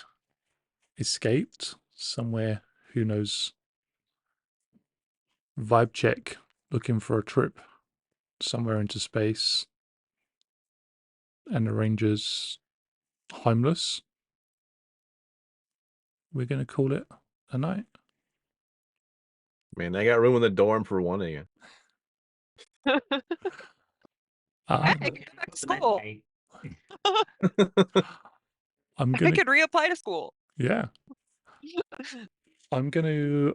Speaker 1: escaped somewhere, who knows. Vibe check, looking for a trip somewhere into space, and the Rangers homeless. We're going to call it a night.
Speaker 4: Man, they got room in the dorm for one of you.
Speaker 5: Heck, that's cool.
Speaker 6: Okay.
Speaker 1: I'm
Speaker 5: I
Speaker 1: going to,
Speaker 5: could reapply to school.
Speaker 1: yeah, I'm going to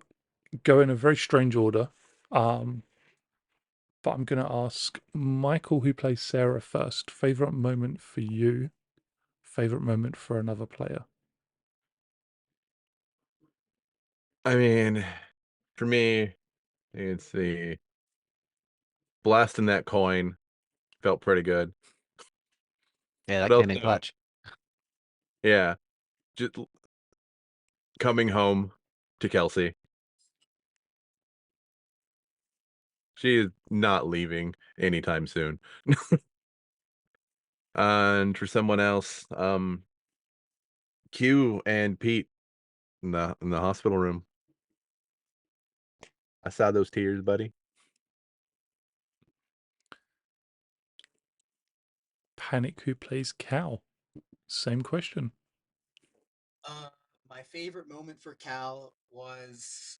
Speaker 1: go in a very strange order. But I'm going to ask Michael, who plays Sarah, first. Favorite moment for you? Favorite moment for another player?
Speaker 4: I mean, for me, it's the blasting that coin felt pretty good.
Speaker 2: Yeah,
Speaker 4: But
Speaker 2: that came in
Speaker 4: also,
Speaker 2: clutch.
Speaker 4: yeah, just coming home to Kelsey. She is not leaving anytime soon. And for someone else, Q and Pete in the hospital room. I saw those tears, buddy.
Speaker 1: Panic who plays Cal? Same question.
Speaker 3: My favorite moment for Cal was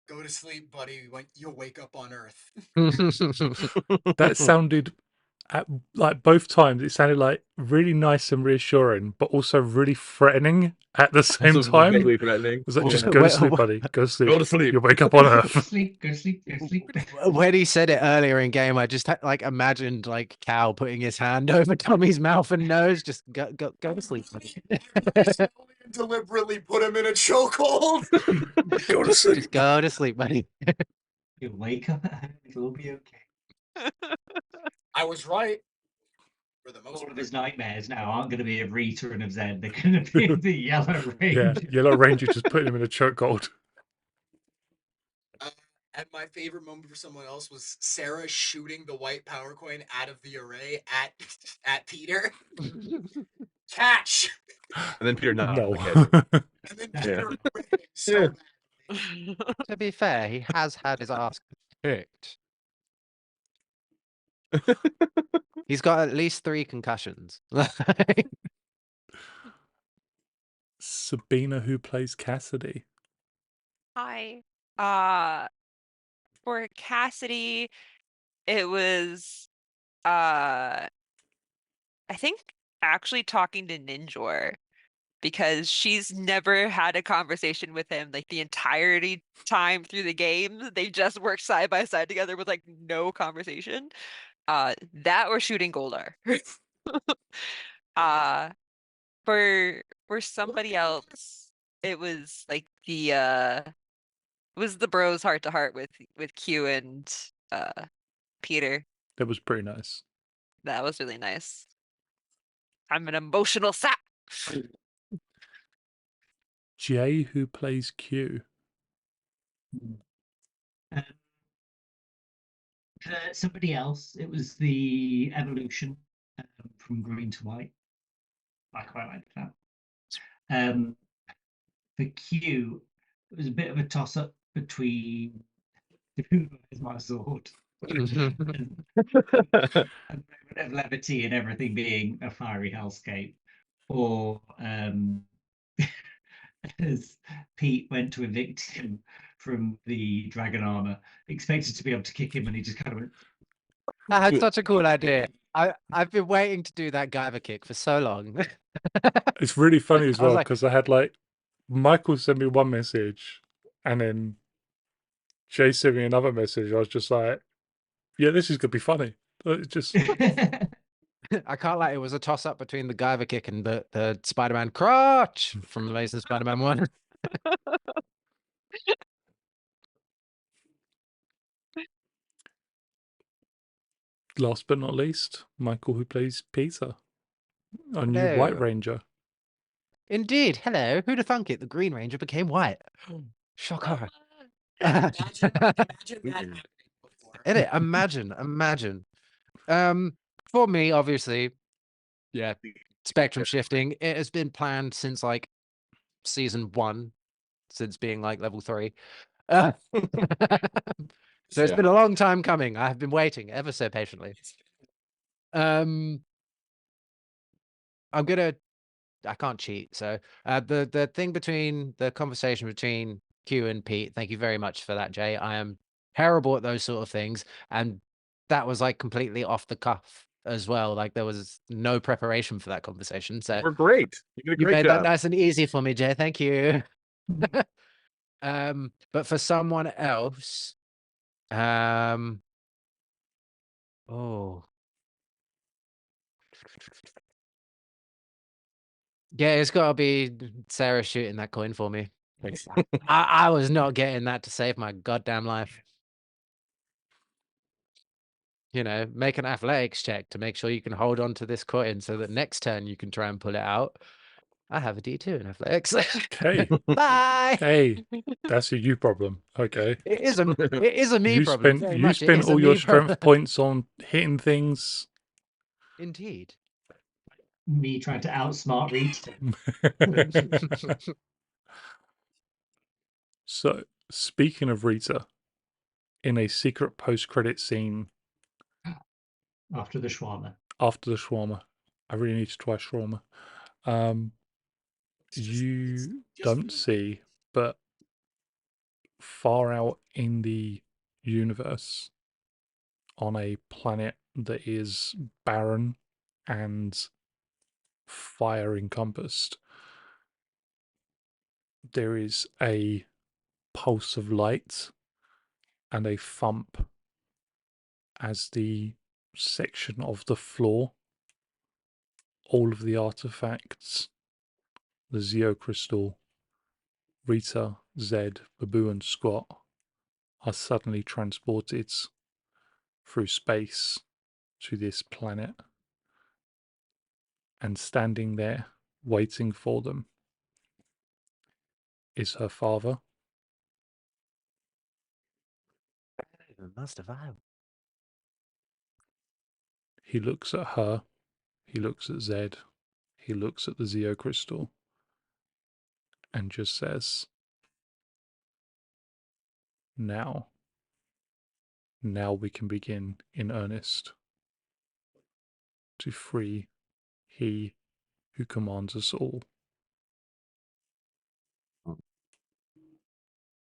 Speaker 3: go to sleep, buddy. When you'll wake up on Earth.
Speaker 1: That sounded at like both times. It sounded like really nice and reassuring, but also really threatening at the same
Speaker 4: Also
Speaker 1: time.
Speaker 4: vaguely threatening.
Speaker 1: It was like, just
Speaker 4: Yeah.
Speaker 1: go to
Speaker 2: Wait,
Speaker 1: sleep,
Speaker 2: what?
Speaker 1: buddy. Go to sleep.
Speaker 4: Go to sleep.
Speaker 1: You'll wake up on
Speaker 6: Go to
Speaker 1: Earth.
Speaker 6: sleep, go to sleep, go to sleep.
Speaker 2: When he said it earlier in game, I just like imagined like Cal putting his hand over Tommy's mouth and nose, just go to sleep.
Speaker 3: Slowly and deliberately put him in a chokehold.
Speaker 1: Go to
Speaker 2: Just
Speaker 1: sleep.
Speaker 2: go to sleep, buddy.
Speaker 6: You'll wake up at home, it'll all be okay.
Speaker 3: I was right. For the most
Speaker 6: All of
Speaker 3: part.
Speaker 6: his nightmares now aren't going to be of Rita and of Zedd. They're going to be of the Yellow
Speaker 1: Yeah,
Speaker 6: Ranger.
Speaker 1: Yellow Ranger just putting him in a chokehold.
Speaker 3: And my favorite moment for someone else was Sarah shooting the white power coin out of the array at Peter. Catch!
Speaker 4: And then Peter not
Speaker 1: No.
Speaker 4: catching.
Speaker 3: And then
Speaker 4: Yeah.
Speaker 3: Peter ripping so
Speaker 4: Yeah.
Speaker 3: badly.
Speaker 2: To be fair, he has had his ass kicked. He's got at least 3 concussions.
Speaker 1: Sabina who plays Cassidy.
Speaker 5: Hi. For Cassidy, it was I think actually talking to Ninjor because she's never had a conversation with him like the entirety time through the game. They just worked side by side together with like no conversation. That or shooting Goldar. uh for somebody else, it was like it was the bros heart to heart with Q and Peter.
Speaker 1: That was pretty nice.
Speaker 5: That was really nice. I'm an emotional sap.
Speaker 1: Jay who plays Q.
Speaker 6: Um, for somebody else, it was the evolution from green to white. I quite like that. For Q, it was a bit of a toss up between who is my sword and a moment of levity and everything being a fiery hellscape, or as Pete went to evict him from the dragon armor, expected to be able to kick him, and he just kind of went.
Speaker 2: I had such a cool idea. I've been waiting to do that Guyver kick for so long.
Speaker 1: It's really funny as
Speaker 2: I was
Speaker 1: well
Speaker 2: like-
Speaker 1: because I had like Michael sent me one message and then Jay sent me another message. I was just like, yeah, this is gonna be funny. It just
Speaker 2: I can't lie, it was a toss up between the Guyver kick and the Spider-Man crotch from Amazing Spider-Man 1.
Speaker 1: last but not least, Michael who plays Peter, our new White
Speaker 2: Hello.
Speaker 1: Ranger.
Speaker 2: Indeed. Hello. Who'd have thunk it? The Green Ranger became white. Shock horror.
Speaker 3: Imagine that happening before.
Speaker 2: Imagine. For me, obviously, yeah, spectrum shifting. It has been planned since like season 1, since being like level 3. So it's
Speaker 4: Yeah.
Speaker 2: been a long time coming. I have been waiting ever so patiently. I can't cheat. So the thing between the conversation between Q and Pete, thank you very much for that, Jay. I am terrible at those sort of things. And that was like completely off the cuff as well. Like there was no preparation for that conversation. So
Speaker 4: We're great. You did a
Speaker 2: you
Speaker 4: great
Speaker 2: made that
Speaker 4: job.
Speaker 2: nice and easy for me, Jay. Thank you. But for someone else, oh. Yeah, it's gotta be Sarah shooting that coin for me. I was not getting that to save my goddamn life. You know, make an athletics check to make sure you can hold on to this coin so that next turn you can try and pull it out. I have a D2 in athletics.
Speaker 1: Okay.
Speaker 2: Bye.
Speaker 1: Hey, that's a you problem. Okay.
Speaker 2: It is a me
Speaker 1: You
Speaker 2: problem.
Speaker 1: spent
Speaker 2: Very
Speaker 1: you
Speaker 2: much. It
Speaker 1: spent
Speaker 2: is a
Speaker 1: all your
Speaker 2: me
Speaker 1: strength
Speaker 2: problem.
Speaker 1: points on hitting things.
Speaker 2: Indeed.
Speaker 6: Me trying to outsmart Rita.
Speaker 1: So, speaking of Rita, in a secret post-credit scene
Speaker 6: After the shawarma.
Speaker 1: after the shawarma, I really need to try shawarma.
Speaker 3: It's
Speaker 1: You
Speaker 3: just
Speaker 1: don't
Speaker 3: food.
Speaker 1: see, but far out in the universe, on a planet that is barren and fire encompassed, there is a pulse of light and a thump as the section of the floor, all of the artifacts, the Zeo crystal, Rita, Zedd, Babu, and Squat are suddenly transported through space to this planet. And standing there, waiting for them, is her father.
Speaker 2: Must have I.
Speaker 1: He looks at her, he looks at Zedd, he looks at the Zeo crystal, and just says, Now we can begin in earnest to free he who commands us all.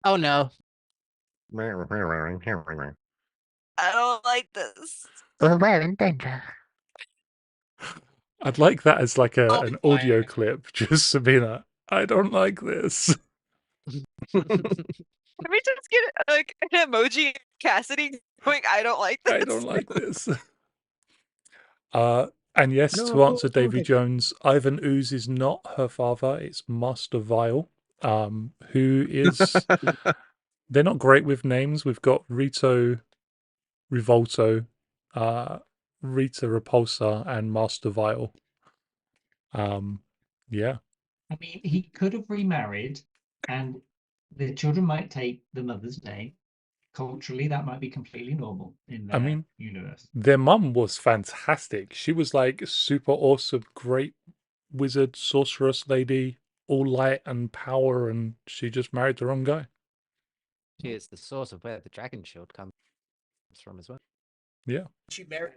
Speaker 2: Oh no.
Speaker 5: I don't like this.
Speaker 2: We're in danger.
Speaker 1: I'd like that as like
Speaker 3: I'll be
Speaker 1: an audio
Speaker 3: quiet.
Speaker 1: clip, just Sabina. I don't like this.
Speaker 5: Can we just get like an emoji Cassidy going, I don't like this?
Speaker 1: I don't like this. And yes,
Speaker 2: No,
Speaker 1: to answer Davy
Speaker 2: okay.
Speaker 1: Jones, Ivan Ooze is not her father, it's Master Vile, who is... They're not great with names. We've got Rito Rivolto, Rita Repulsa, and Master Vile. Yeah.
Speaker 6: I mean, he could have remarried, and the children might take the mother's name. Culturally, that might be completely normal in
Speaker 1: I
Speaker 6: their
Speaker 1: mean,
Speaker 6: universe.
Speaker 1: their mum was fantastic. She was like super awesome, great wizard, sorceress lady, all light and power, and she just married the wrong guy.
Speaker 2: She is the source of where the dragon shield comes from as well.
Speaker 1: Yeah.
Speaker 3: She married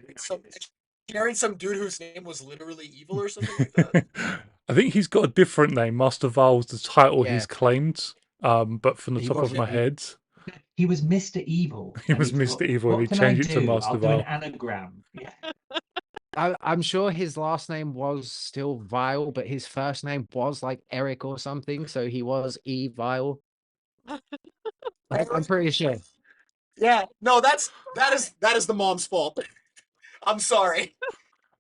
Speaker 3: some dude whose name was literally evil or something like that.
Speaker 1: I think he's got a different name. Master Vile's the title
Speaker 2: Yeah.
Speaker 1: he's claimed. But from the
Speaker 6: He
Speaker 1: top of
Speaker 6: wasn't
Speaker 1: my head,
Speaker 6: He was Mr. Evil.
Speaker 1: he
Speaker 6: and
Speaker 1: was
Speaker 6: thought,
Speaker 1: Mr. Evil, and
Speaker 6: what
Speaker 1: he
Speaker 6: can I
Speaker 1: changed it to
Speaker 6: do?
Speaker 1: Master
Speaker 6: I'll do an
Speaker 1: Vile.
Speaker 6: anagram. Yeah.
Speaker 2: I'm sure his last name was still Vile, but his first name was like Eric or something, so he was E Vile. I'm pretty sure.
Speaker 3: Yeah, no, that is the mom's fault. I'm sorry.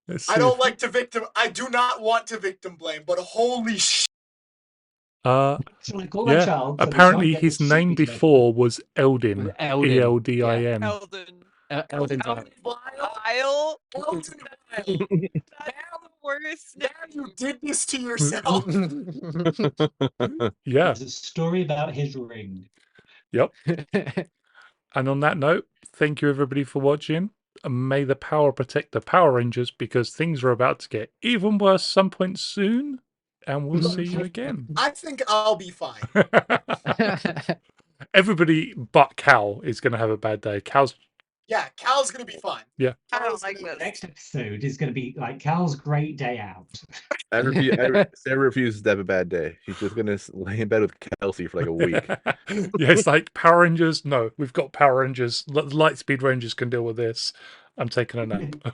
Speaker 1: Let's
Speaker 3: I
Speaker 1: see
Speaker 3: don't
Speaker 1: if-
Speaker 3: like to victim. I do not want to victim blame, but holy shit.
Speaker 6: Shall I call that
Speaker 1: Yeah.
Speaker 6: child? So they
Speaker 1: Apparently,
Speaker 6: can't get
Speaker 1: his
Speaker 6: the
Speaker 1: name
Speaker 6: sheepage
Speaker 1: before was Eldin.
Speaker 2: Eldin.
Speaker 1: Eldin.
Speaker 5: Elden.
Speaker 2: Elden Vile.
Speaker 5: Isle.
Speaker 3: Elton Vile.
Speaker 5: Now the worst.
Speaker 3: Now you did this to yourself.
Speaker 1: Yeah.
Speaker 6: There's a story about his ring.
Speaker 1: Yep. And on that note, thank you everybody for watching. And may the power protect the Power Rangers, because things are about to get even worse some point soon. And we'll see you again.
Speaker 3: I think I'll be fine.
Speaker 1: Everybody but Cal is going to have a bad day. Cal's...
Speaker 3: Yeah, Cal's gonna be fine.
Speaker 1: Yeah.
Speaker 5: I don't
Speaker 3: Cal's
Speaker 5: like
Speaker 3: gonna-
Speaker 5: this.
Speaker 6: Next episode is going to be like Cal's great day out.
Speaker 4: Sarah refuses to have a bad day. She's just gonna lay in bed with Kelsey for like a week.
Speaker 1: Yeah, it's like Power Rangers. No, we've got Power Rangers. Lightspeed Rangers can deal with this. I'm taking a nap.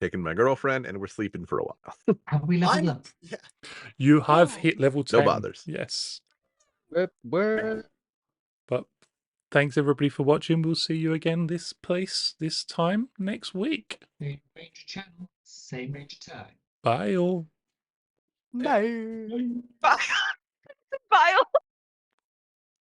Speaker 4: Taking my girlfriend, and we're sleeping for a while.
Speaker 6: Have we leveled up?
Speaker 3: Yeah.
Speaker 1: You have
Speaker 5: Oh.
Speaker 1: hit level 10.
Speaker 4: No bothers.
Speaker 1: Yes.
Speaker 2: We're
Speaker 1: But thanks everybody for watching. We'll see you again this time next week.
Speaker 6: Same Ranger channel, same Ranger time.
Speaker 1: Bye all.
Speaker 2: Bye.
Speaker 5: Bye. Vile.